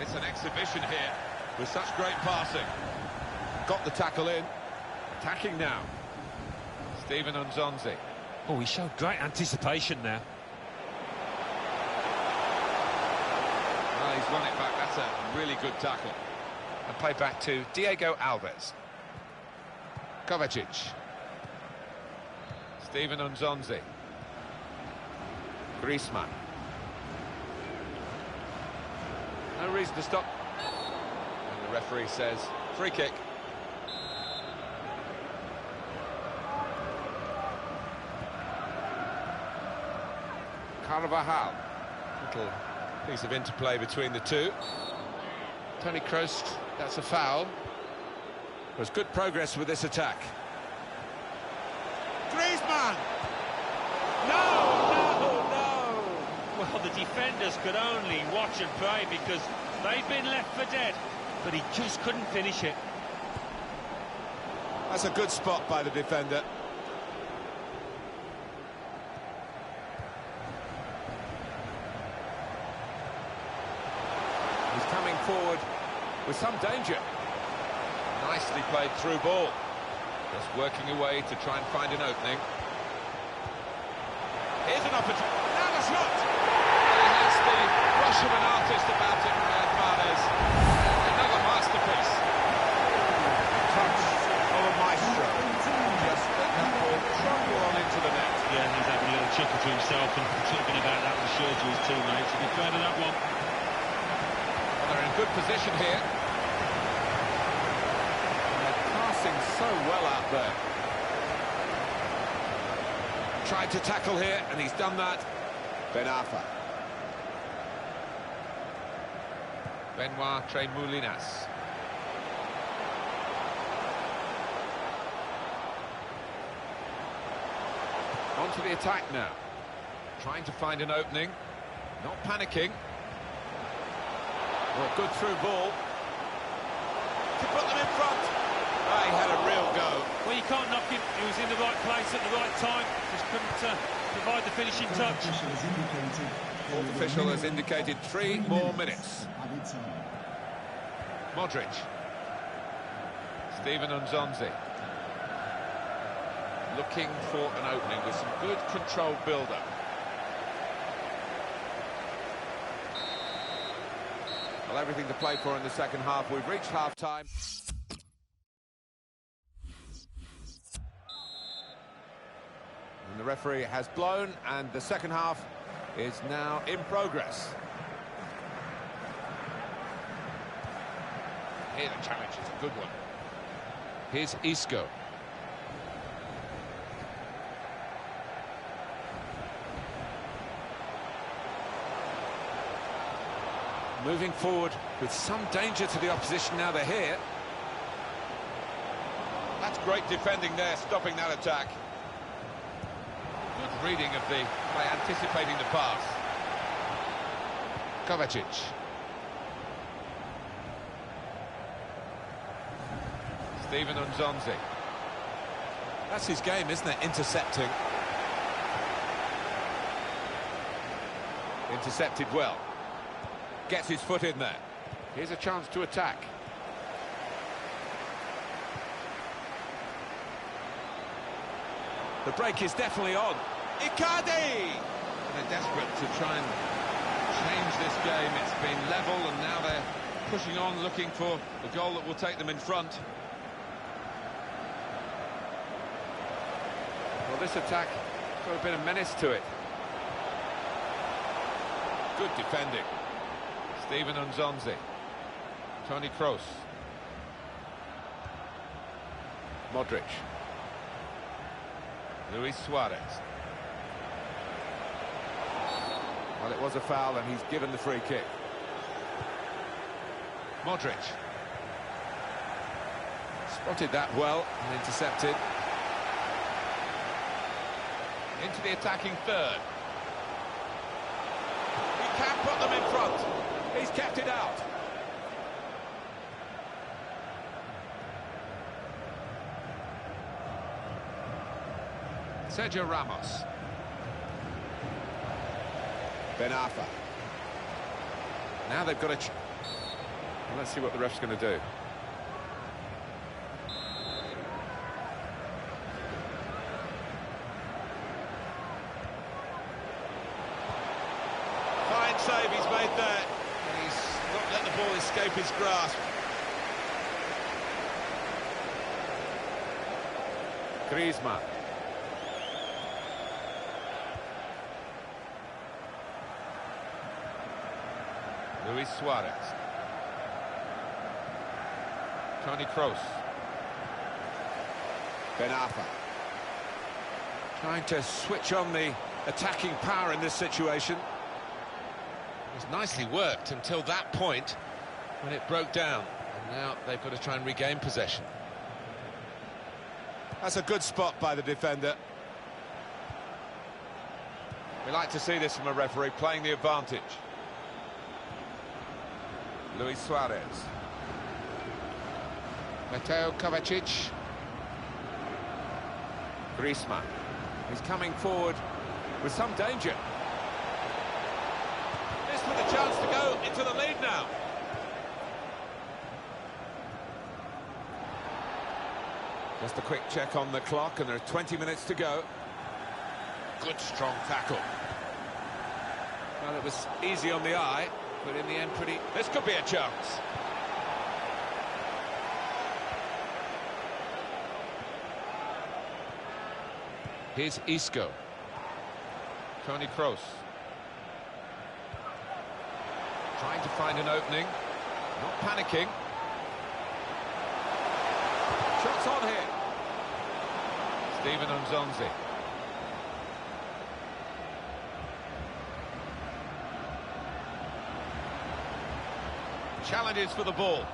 It's an exhibition here with such great passing. Got the tackle in. Attacking now. Steven Nzonzi. Oh, he showed great anticipation there. Well, he's won it back. That's a really good tackle. And play back to Diego Alves. Kovacic. Steven Nzonzi. Griezmann. No reason to stop. And the referee says, free kick. Carvajal. Little piece of interplay between the two. Toni Kroos, that's a foul. There's good progress with this attack. Griezmann! No! Well, the defenders could only watch and pray because they'd been left for dead, but he just couldn't finish it. That's a good spot by the defender. He's coming forward with some danger. Nicely played through ball. Just working away to try and find an opening. Here's an opportunity. Now the shot! He has the rush of an artist about him, Mahrez. Another masterpiece. Touch of a maestro. Just let that ball trundle on into the net. Yeah, he's having a little chuckle to himself and talking about that, I'm sure, to his teammates. He'll be proud of that one. Well, they're in good position here. So well out there. Tried to tackle here, and he's done that. Ben Arfa. Benoit Tremoulinas. On to the attack now. Trying to find an opening. Not panicking. Well, good through ball. To put them in front. Oh, he had a real go. Well, you can't knock him. He was in the right place at the right time. Just couldn't provide the finishing touch. Fourth official has indicated 3 more minutes. Modric. Steven Nzonzi. looking for an opening with some good controlled build-up. Well, everything to play for in the second half. We've reached half-time. And the referee has blown, and the second half is now in progress. Here the challenge is a good one. Here's Isco. Moving forward with some danger to the opposition now they're here. That's great defending there, stopping that attack. Good reading of the play, anticipating the pass. Kovacic. Steven Nzonzi. That's his game, isn't it? Intercepting. Intercepted well. Gets his foot in there. Here's a chance to attack. The break is definitely on. Icardi! They're desperate to try and change this game. It's been level, and now they're pushing on, looking for the goal that will take them in front. Well, this attack got a bit of menace to it. Good defending. Steven Nzonzi. Toni Kroos. Modric. Luis Suarez. Well, it was a foul, and he's given the free kick. Modric. Spotted that well and intercepted. Into the attacking third. He can put them in front. He's kept it out. Sergio Ramos. Ben Arfa. Now they've got a... Well, let's see what the ref's going to do. Fine save he's made there. And he's not let the ball escape his grasp. Griezmann. Luis Suarez. Toni Kroos. Ben Arfa. Trying to switch on the attacking power in this situation. It was nicely worked until that point when it broke down. And now they've got to try and regain possession. That's a good spot by the defender. We like to see this from a referee, playing the advantage. Luis Suarez. Mateo Kovacic. Griezmann. He's coming forward with some danger. This with a chance to go into the lead now. Just a quick check on the clock, and there are 20 minutes to go. Good strong tackle. Well, it was easy on the eye, but in the end pretty... This could be a chance. Here's Isco. Toni Kroos. Trying to find an opening. Not panicking. Shots on here. Steven Nzonzi. Challenges for the ball.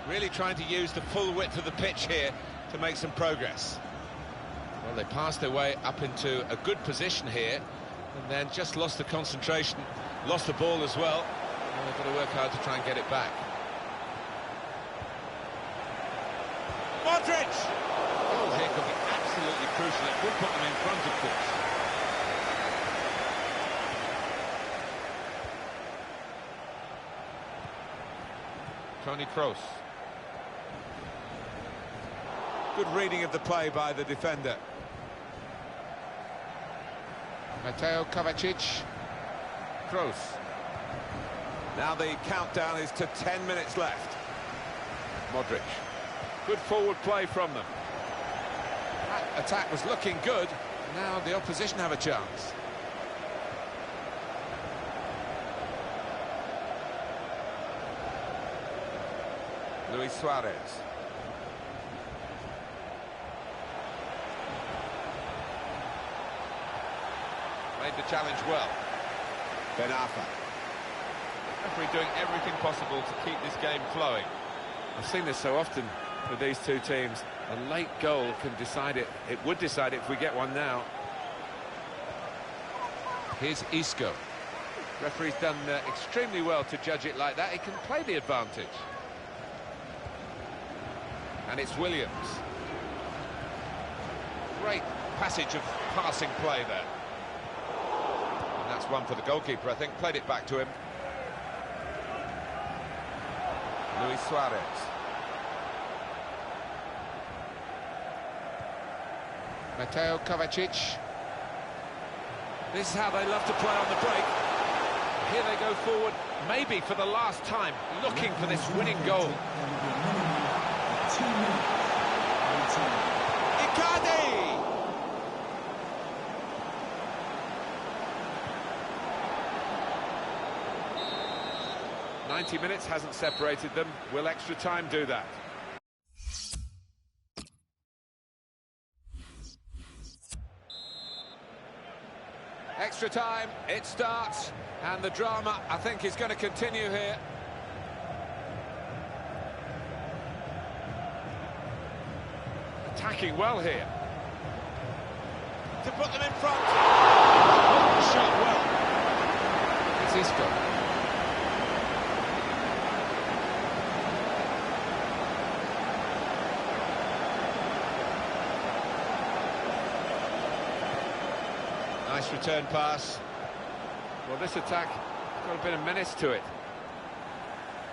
Really trying to use the full width of the pitch here to make some progress. Well, they passed their way up into a good position here, and then just lost the concentration, lost the ball as well. And they've got to work hard to try and get it back. Modric! Oh, here could be absolutely crucial. It would put them in front, of course. Toni Kroos. Good reading of the play by the defender. Mateo Kovacic. Kroos. Now the countdown is to 10 minutes left. Modric. Good forward play from them. That attack was looking good. Now the opposition have a chance. Luis Suarez. Made the challenge well. Ben Arfa. Referee doing everything possible to keep this game flowing. I've seen this so often with these two teams. A late goal can decide it. It would decide it if we get one now. Here's Isco. Referee's done extremely well to judge it like that. He can play the advantage. And it's Williams. Great passage of passing play there. And that's one for the goalkeeper, I think. Played it back to him. Luis Suarez. Mateo Kovacic. This is how they love to play on the break. Here they go forward, maybe for the last time, looking for this winning goal. Icardi! .90 hasn't separated them. Will extra time do that? Extra time, it starts, and the drama, I think, is going to continue here. Attacking well here. To put them in front. Shot well. It's Isco. Nice return pass. Well, this attack has got a bit of menace to it.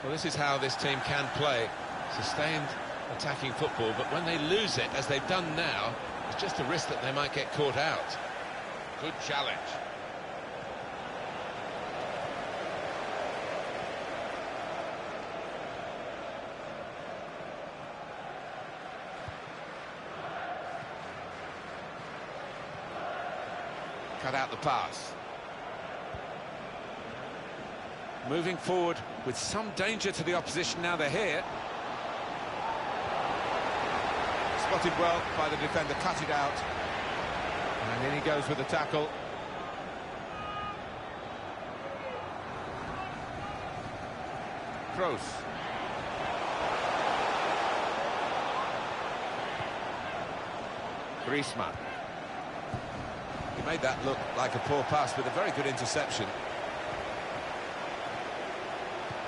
Well, this is how this team can play. Sustained attacking football, but when they lose it, as they've done now, it's just a risk that they might get caught out. Good challenge. Cut out the pass. Moving forward with some danger to the opposition now they're here. Spotted well by the defender, cut it out. And in he goes with the tackle. Kroos. Griezmann. He made that look like a poor pass with a very good interception.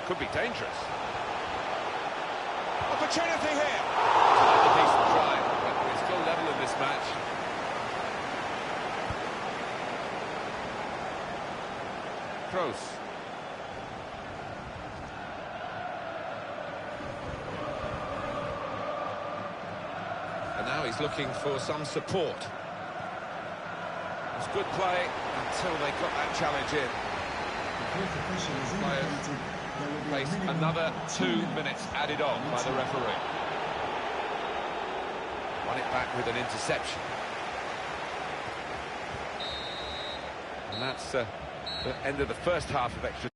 Could be dangerous. Opportunity here. A decent try, but we're still level in this match. Kroos. And now he's looking for some support. It's good play until they got that challenge in. Players face another 2 minutes added on by the referee. Won it back with an interception. And that's the end of the first half of extra.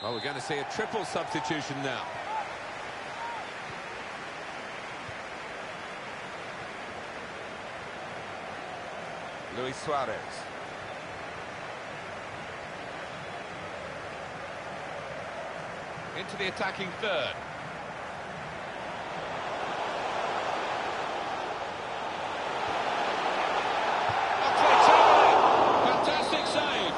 Well, we're going to see a triple substitution now. Luis Suarez. Into the attacking third. Fantastic save.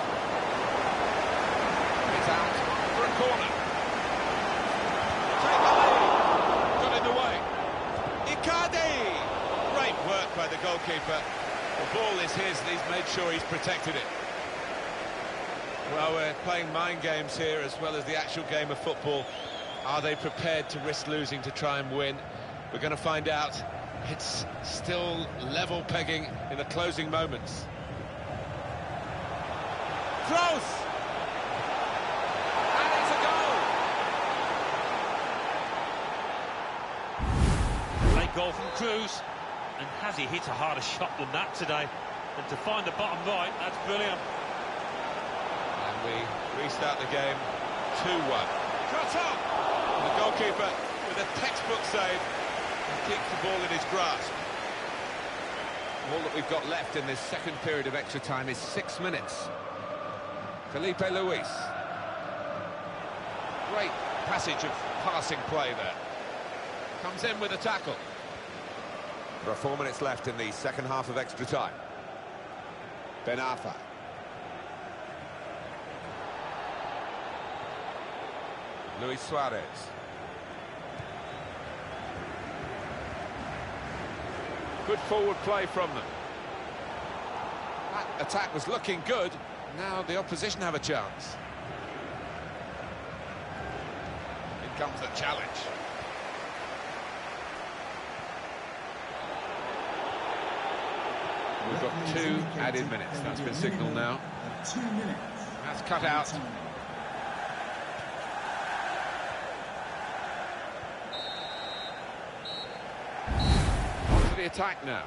goalkeeper. The ball is his, and he's made sure he's protected it. Well, we're playing mind games here as well as the actual game of football. Are they prepared to risk losing to try and win? We're going to find out. It's still level pegging in the closing moments. Close! And it's a goal! Late goal from Cruz. And has he hit a harder shot than that today? And to find the bottom right, that's brilliant. And we restart the game 2-1. Cut on! The goalkeeper with a textbook save and keeps the ball in his grasp. All that we've got left in this second period of extra time is 6 minutes. Felipe Luis. Great passage of passing play there. Comes in with a tackle. There are 4 minutes left in the second half of extra time. Ben Arfa. Luis Suarez. Good forward play from them. That attack was looking good. Now the opposition have a chance. In comes the challenge. We've got 2 added minutes. That's been signalled now. 2 minutes. That's cut out. On to the attack now.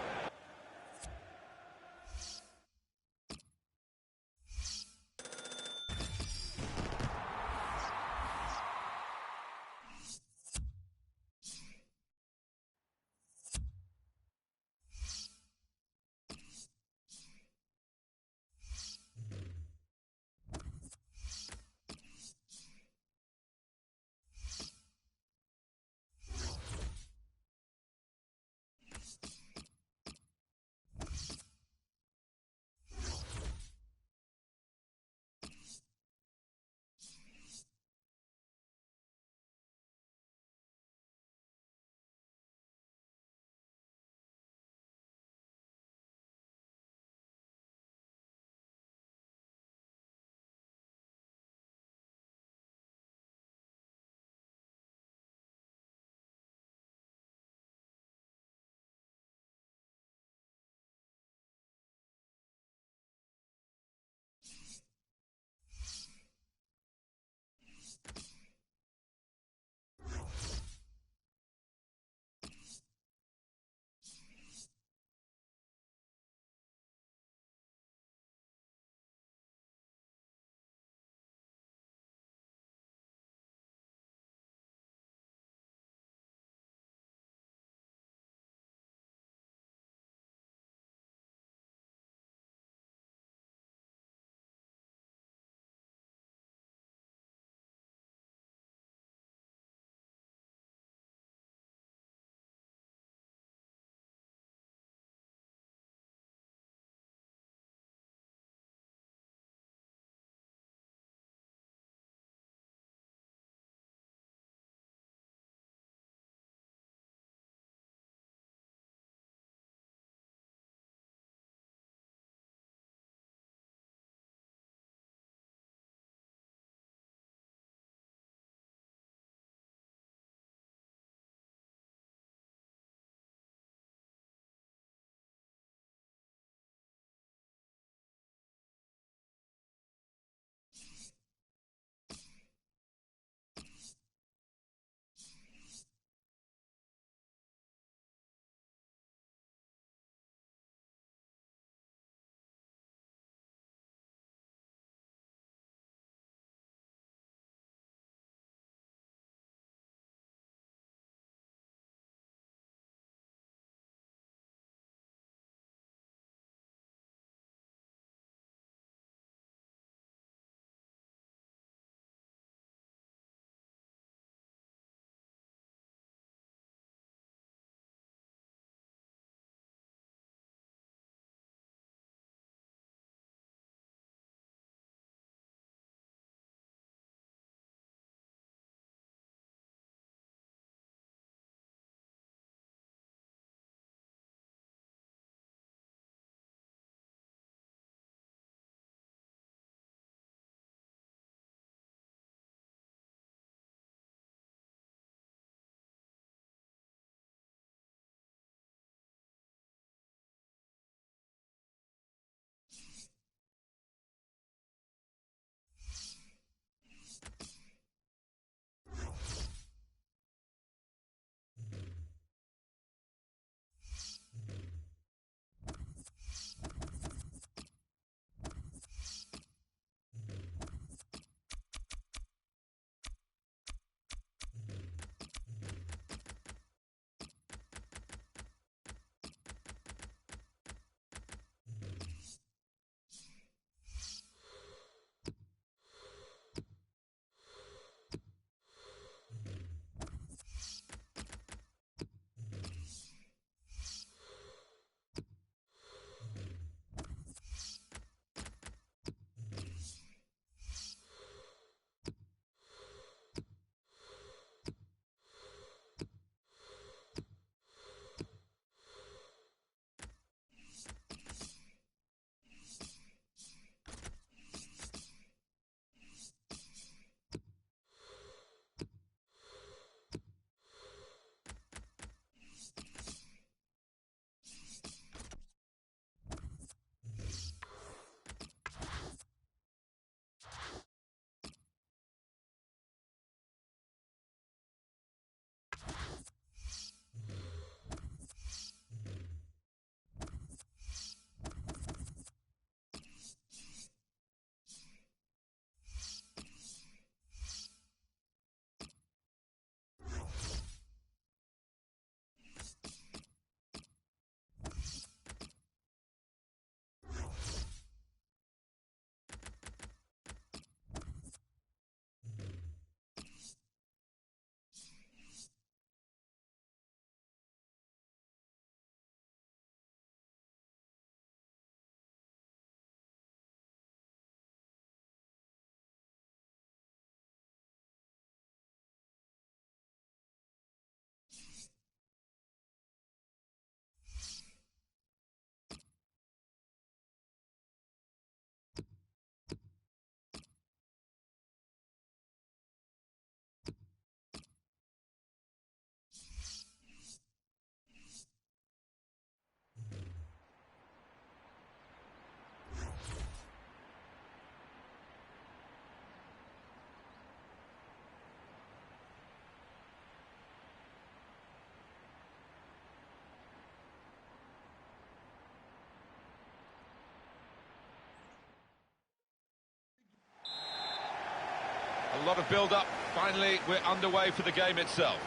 A lot of build-up. Finally, we're underway for the game itself.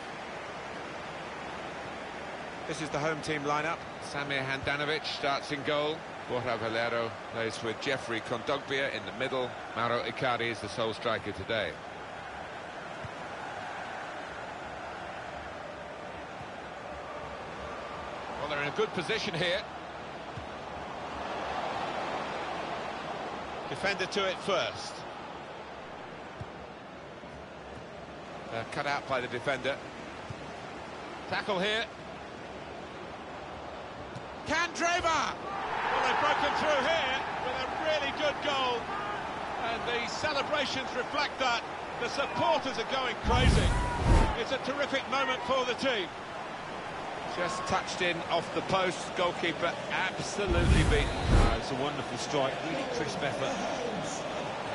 This is the home team lineup. Samir Handanovic starts in goal. Borja Valero plays with Jeffrey Kondogbia in the middle. Mauro Icardi is the sole striker today. Well, they're in a good position here. Defender to it first. Cut out by the defender. Tackle here. Candreva! Well, they've broken through here with a really good goal. And the celebrations reflect that. The supporters are going crazy. It's a terrific moment for the team. Just touched in off the post. Goalkeeper absolutely beaten. It's a wonderful strike, really crisp effort.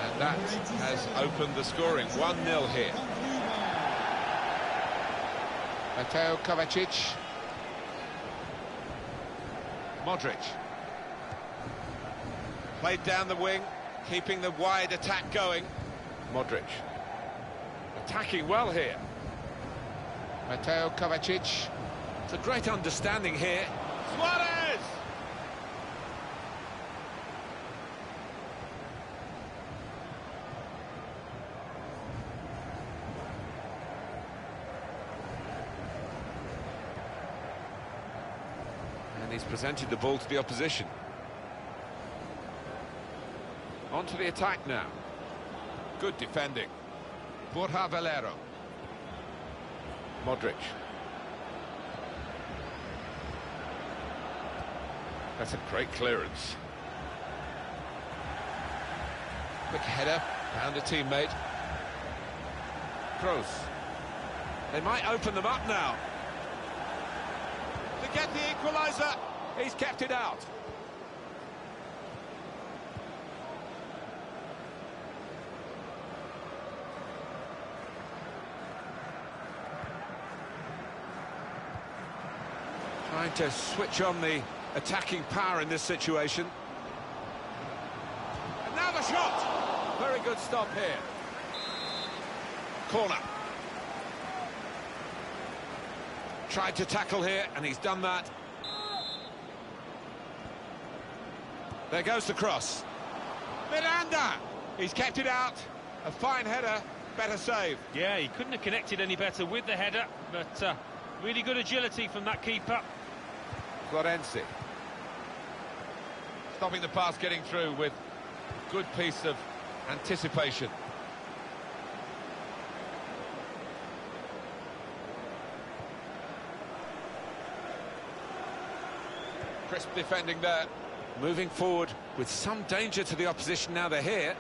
And that has opened the scoring. 1-0 here. Mateo Kovacic. Modric. Played down the wing, keeping the wide attack going. Modric. Attacking well here. Mateo Kovacic. It's a great understanding here. Suarez! And he's presented the ball to the opposition. On to the attack now. Good defending. Borja Valero. Modric. That's a great clearance. Quick header, round a teammate. Kroos. They might open them up now. To get the equaliser. He's kept it out. Trying to switch on the attacking power in this situation. And now the shot. Very good stop here. Corner. Tried to tackle here, and he's done that. There goes the cross. Miranda. He's kept it out. A fine header. Better save. Yeah, he couldn't have connected any better with the header, but really good agility from that keeper. Florenzi. Stopping the pass getting through with a good piece of anticipation. Crisp defending there. Moving forward with some danger to the opposition now they're here.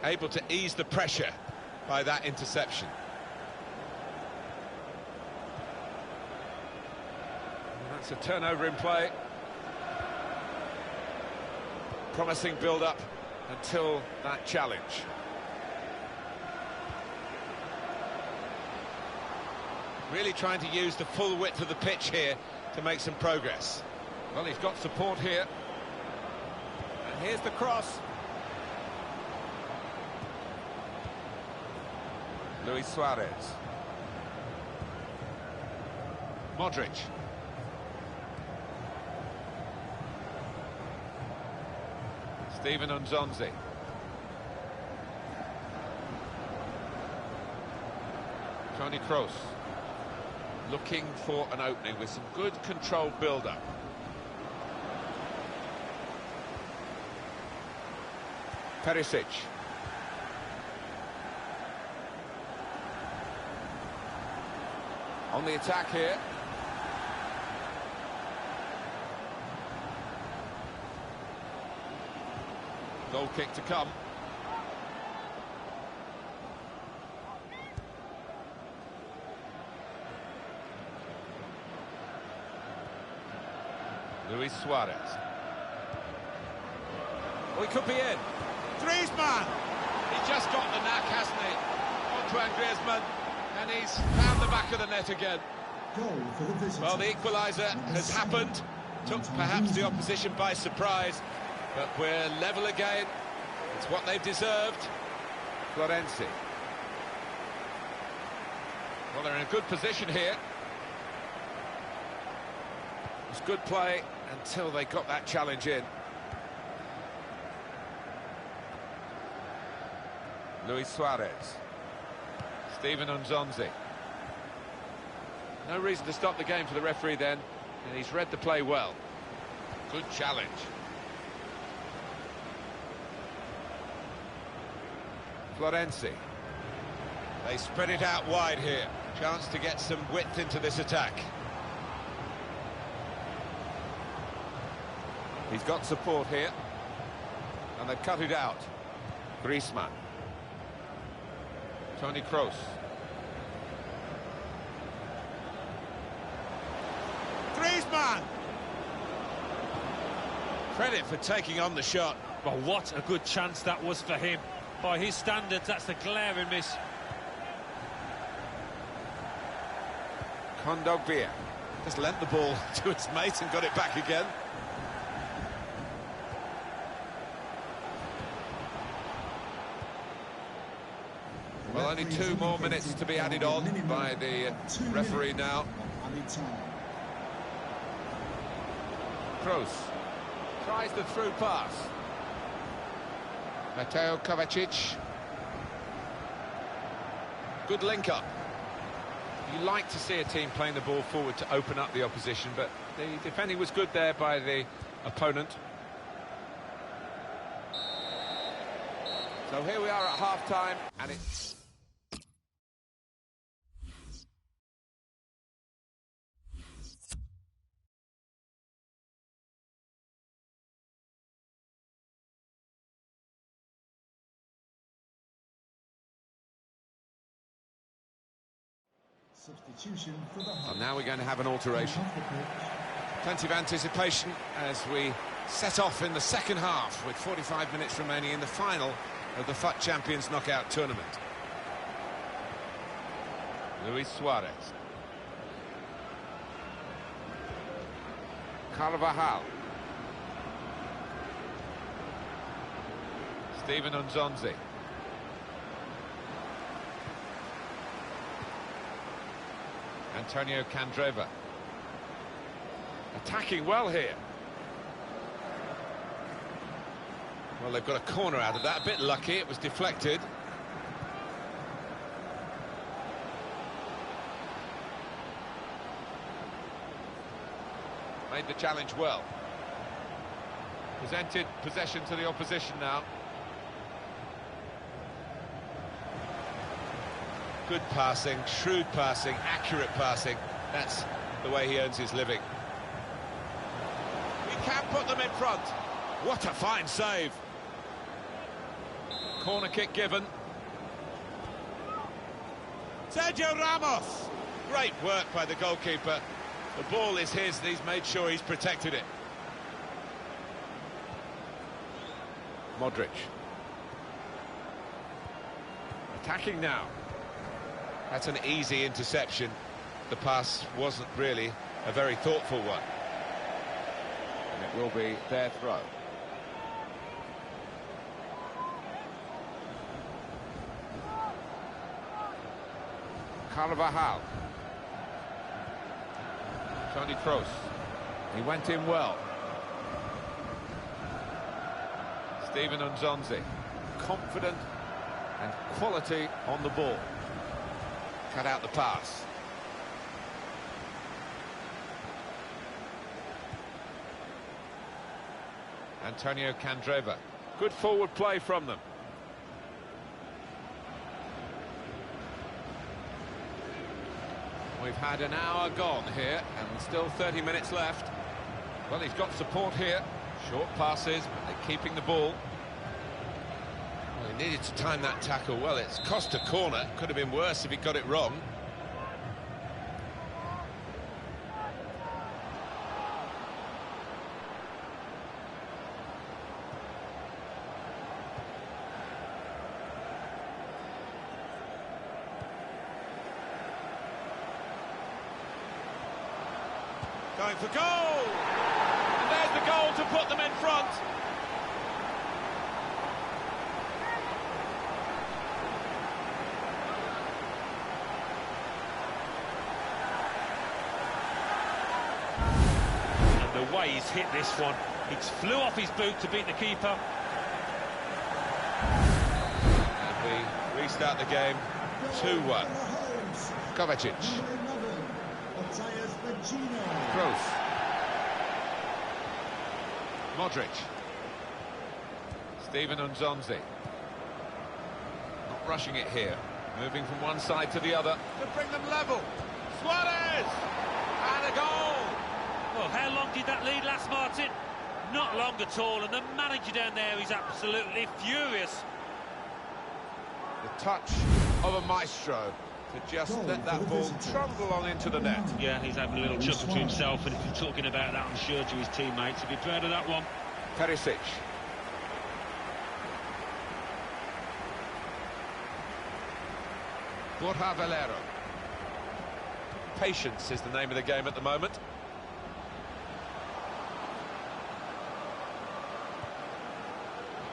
Able to ease the pressure by that interception. And that's a turnover in play. Promising build-up until that challenge. Really trying to use the full width of the pitch here to make some progress. Well, he's got support here. And here's the cross. Luis Suarez. Modric. Steven Nzonzi. Toni Kroos. Looking for an opening with some good controlled build-up. Perisic. On the attack here. Goal kick to come. Luis Suarez. Oh, he could be in. Griezmann! He's just got the knack, hasn't he? Antoine Griezmann. And he's found the back of the net again. Goal for the visitors. Well, the equaliser has happened. Took perhaps the opposition by surprise, but we're level again. It's what they've deserved. Florenzi. Well, they're in a good position here. It was good play until they got that challenge in. Luis Suarez. Steven Nzonzi. No reason to stop the game for the referee then, and he's read the play well. Good challenge. Florenzi. They spread it out wide here. Chance to get some width into this attack. He's got support here, and they've cut it out. Griezmann. Toni Kroos. Griezmann! Credit for taking on the shot. Well, what a good chance that was for him. By his standards, that's a glaring miss. Kondogbia. Just lent the ball to his mate and got it back again. Well, only 2 more minutes to be added on by the referee now. Kroos tries the through pass. Mateo Kovacic. Good link-up. You like to see a team playing the ball forward to open up the opposition, but the defending was good there by the opponent. So here we are at half-time, and it's... Substitution for the And now we're going to have an alteration. Plenty of anticipation as we set off in the second half with 45 minutes remaining in the final of the FUT Champions Knockout Tournament. Luis Suarez. Carvajal. Steven Nzonzi. Antonio Candreva. Attacking well here. Well, they've got a corner out of that. A bit lucky, it was deflected. Made the challenge well. Presented possession to the opposition now. Good passing, shrewd passing, accurate passing. That's the way he earns his living. We can put them in front. What a fine save. Corner kick given. Sergio Ramos. Great work by the goalkeeper. The ball is his, and he's made sure he's protected it. Modric. Attacking now. That's an easy interception. The pass wasn't really a very thoughtful one. And it will be their throw. Carvajal. Toni Kroos. He went in well. Steven Nzonzi. Confident and quality on the ball. Cut out the pass. Antonio Candreva. Good forward play from them. We've had an hour gone here and still 30 minutes left. Well, he's got support here. Short passes, but they're keeping the ball. Well, he needed to time that tackle well. It's cost a corner. Could have been worse if he got it wrong. Going for goal! And there's the goal to put them in front. And the way he's hit this one, it flew off his boot to beat the keeper. And we restart the game 2-1. Kovacic. Kroos. Modric. Steven Nzonzi. Not rushing it here. Moving from one side to the other to bring them level. Suarez! And a goal! Well, how long did that lead last, Martin? Not long at all, and the manager down there is absolutely furious. The touch of a maestro to just let that ball trundle on into the net. Yeah, he's having a little chuckle to himself, and if he's talking about that, I'm sure to his teammates, he'd be proud of that one. Perisic. Borja Valero. Patience is the name of the game at the moment.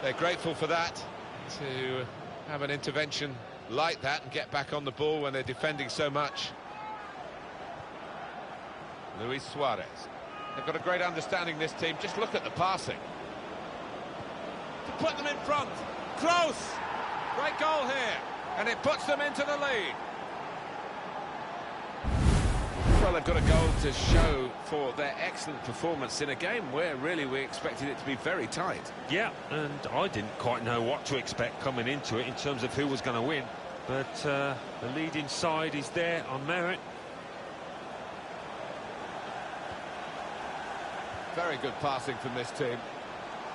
They're grateful for that, to have an intervention like that and get back on the ball when they're defending so much. Luis Suarez. They've got a great understanding, this team. Just look at the passing. To put them in front. Close! Great goal here. And it puts them into the lead. Well, they've got a goal to show for their excellent performance in a game where really we expected it to be very tight. Yeah, and I didn't quite know what to expect coming into it in terms of who was going to win. But the leading side is there on merit. Very good passing from this team.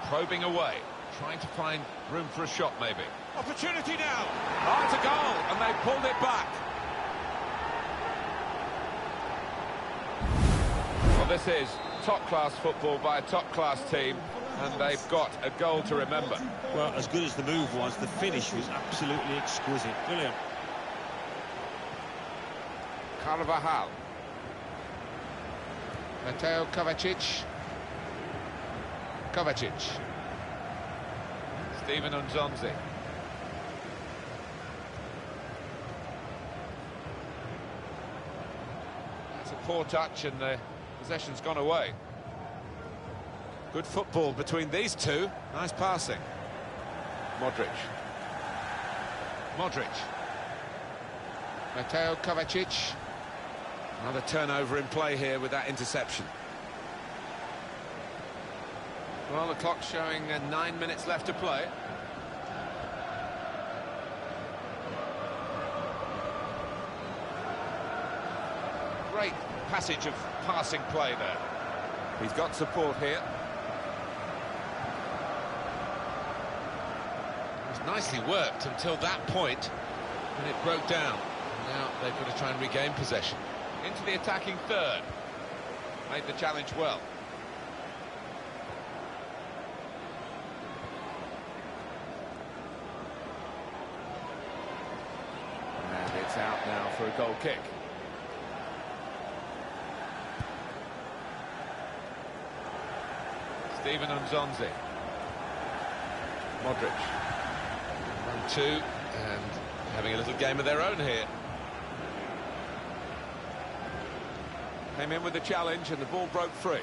Probing away, trying to find room for a shot maybe. Opportunity now! Oh, it's a goal, and they pulled it back. Well, this is top-class football by a top-class team, and they've got a goal to remember. Well, as good as the move was, the finish was absolutely exquisite. Brilliant. Carvajal. Mateo Kovacic. Kovacic. Steven Nzonzi. That's a poor touch and the possession's gone away. Good football between these two. Nice passing. Modric. Modric. Mateo Kovacic. Another turnover in play here with that interception. Well, the clock's showing 9 minutes left to play. Great passage of passing play there. He's got support here. It was nicely worked until that point when it broke down. Now they've got to try and regain possession. Into the attacking third. Made the challenge well. And it's out now for a goal kick. Steven Nzonzi. Modric. 1-2, and having a little game of their own here. Came in with the challenge and the ball broke free.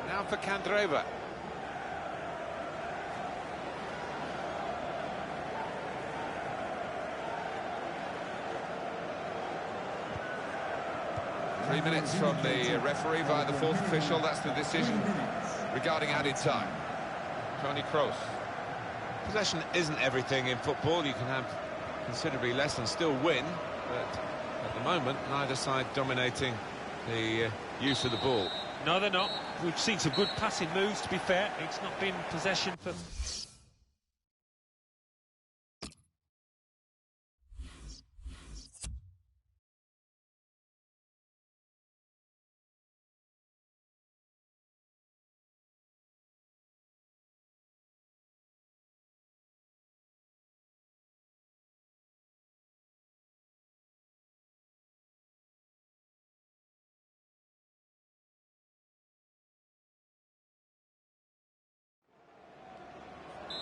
Now for Candreva. Three minutes from the referee via the fourth official. That's the decision regarding added time. Toni Kroos. Possession isn't everything in football. You can have considerably less and still win, but at the moment neither side dominating the use of the ball. No, they're not. We've seen some good passing moves, to be fair. It's not been possession for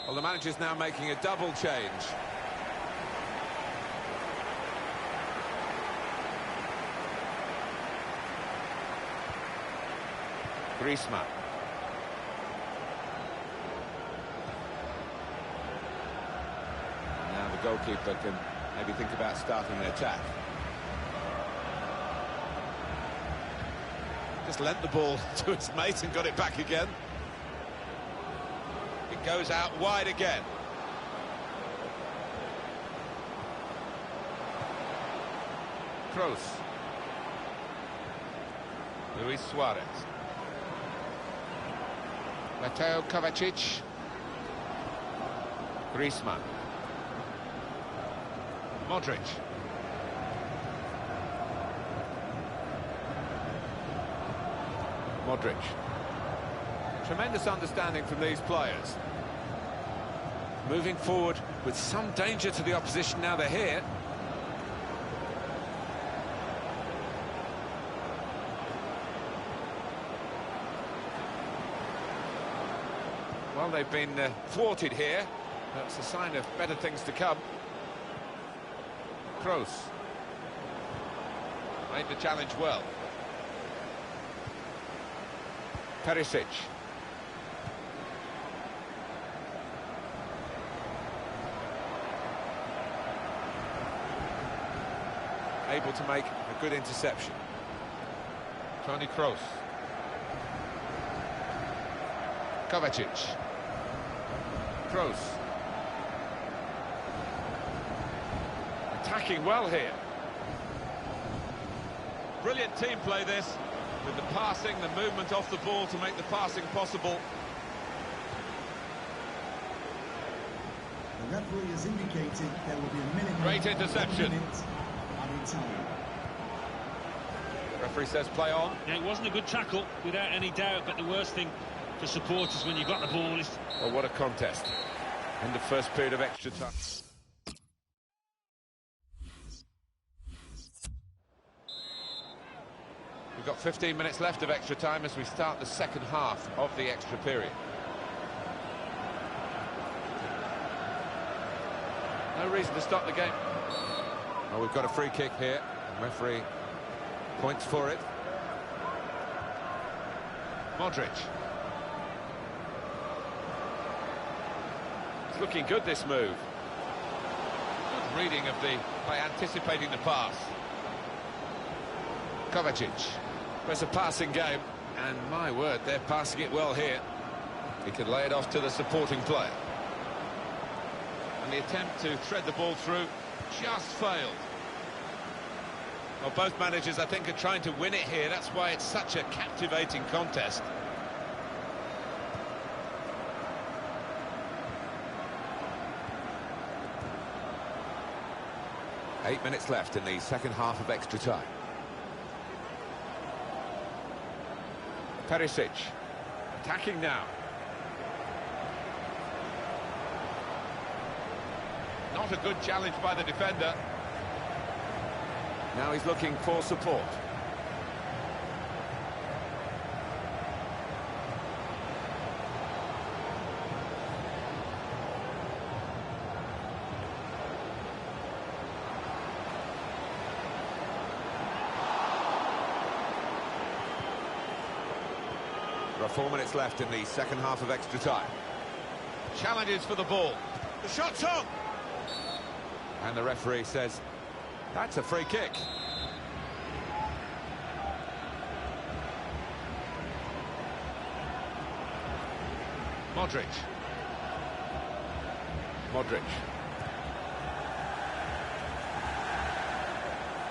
Well, the manager's now making a double change. Griezmann. Now the goalkeeper can maybe think about starting an attack. Just lent the ball to his mate and got it back again. It goes out wide again. Kroos. Luis Suarez. Mateo Kovacic. Griezmann. Modric. Modric. Tremendous understanding from these players. Moving forward with some danger to the opposition now they're here. Well, they've been thwarted here. That's a sign of better things to come. Kroos. Made the challenge well. Perisic. Able to make a good interception. Toni Kroos. Kovacic. Kroos. Attacking well here. Brilliant team play this, with the passing, the movement off the ball to make the passing possible. The referee has indicated there will be a minimum Great interception. of 1 minute added time. Referee says play on. Yeah, it wasn't a good tackle, without any doubt, but the worst thing for supporters when you've got the ball is... Well, what a contest. In the first period of extra time. We've got 15 minutes left of extra time as we start the second half of the extra period. No reason to stop the game. Well, we've got a free kick here. The referee points for it. Modric. It's looking good, this move. Good reading of by anticipating the pass. Kovacic. It's a passing game, and my word, they're passing it well here. He can lay it off to the supporting player. And the attempt to thread the ball through just failed. Well, both managers, I think, are trying to win it here. That's why it's such a captivating contest. Eight minutes left in the second half of extra time. Perisic, attacking now. Not a good challenge by the defender. Now he's looking for support. There are 4 minutes left in the second half of extra time. Challenges for the ball. The shot's on! And the referee says, that's a free kick. Modric. Modric.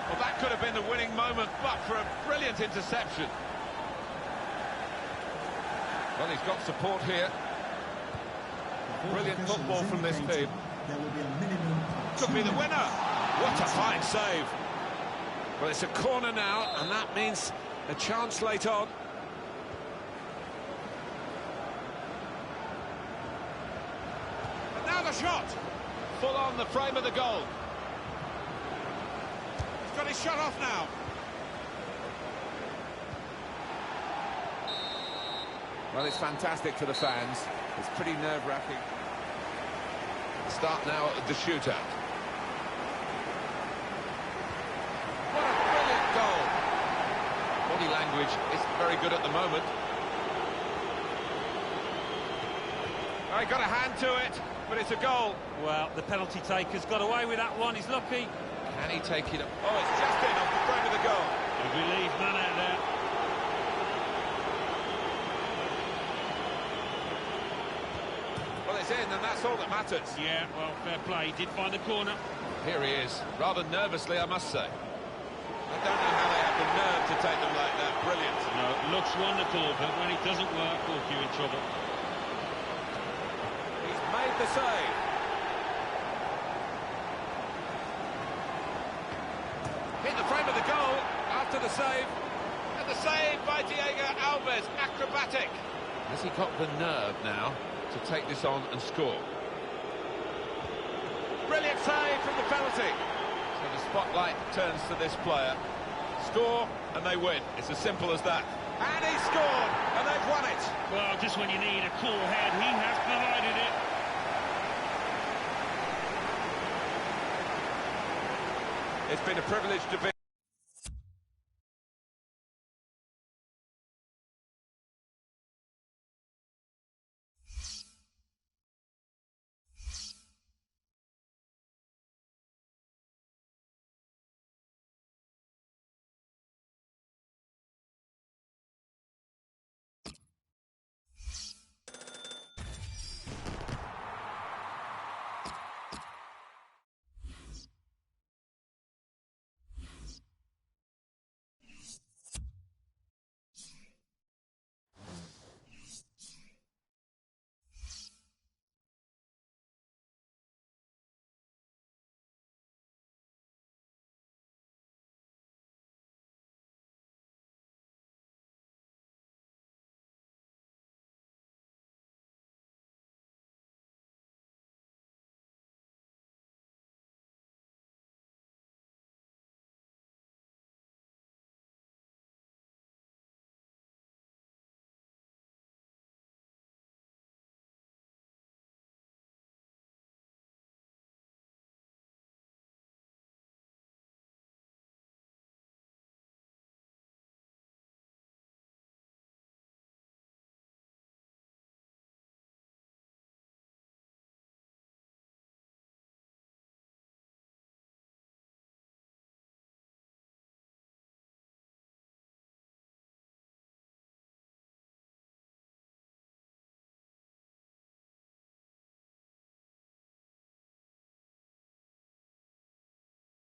Well, that could have been the winning moment, but for a brilliant interception. Well, he's got support here. Brilliant football from this team. There will be a minimum of Could be the winner. What a fine save. Well, it's a corner now, and that means a chance late on. And now the shot. Full on the frame of the goal. He's got his shot off now. Well, it's fantastic for the fans. It's pretty nerve-wracking. Start now of the shootout. What a brilliant goal. Body language is very good at the moment. Oh, he got a hand to it, but it's a goal. Well, the penalty taker's got away with that one. He's lucky. Can he take it up? Oh, it's just in off the front of the goal. He'll be leave none out there. Well, it's in, and that's all that matters. Yeah, well, fair play. He did find the corner. Here he is, rather nervously, I must say. I don't know how they have the nerve to take them like that. Brilliant. No, it looks wonderful, but when it doesn't work, look, you're in trouble. He's made the save. Hit the frame of the goal after the save. And the save by Diego Alves, acrobatic. Has he got the nerve now to take this on and score? Brilliant save from the penalty. So the spotlight turns to this player. Score and they win. It's as simple as that. And he scored and they've won it. Well, just when you need a cool head, he has provided it. It's been a privilege to be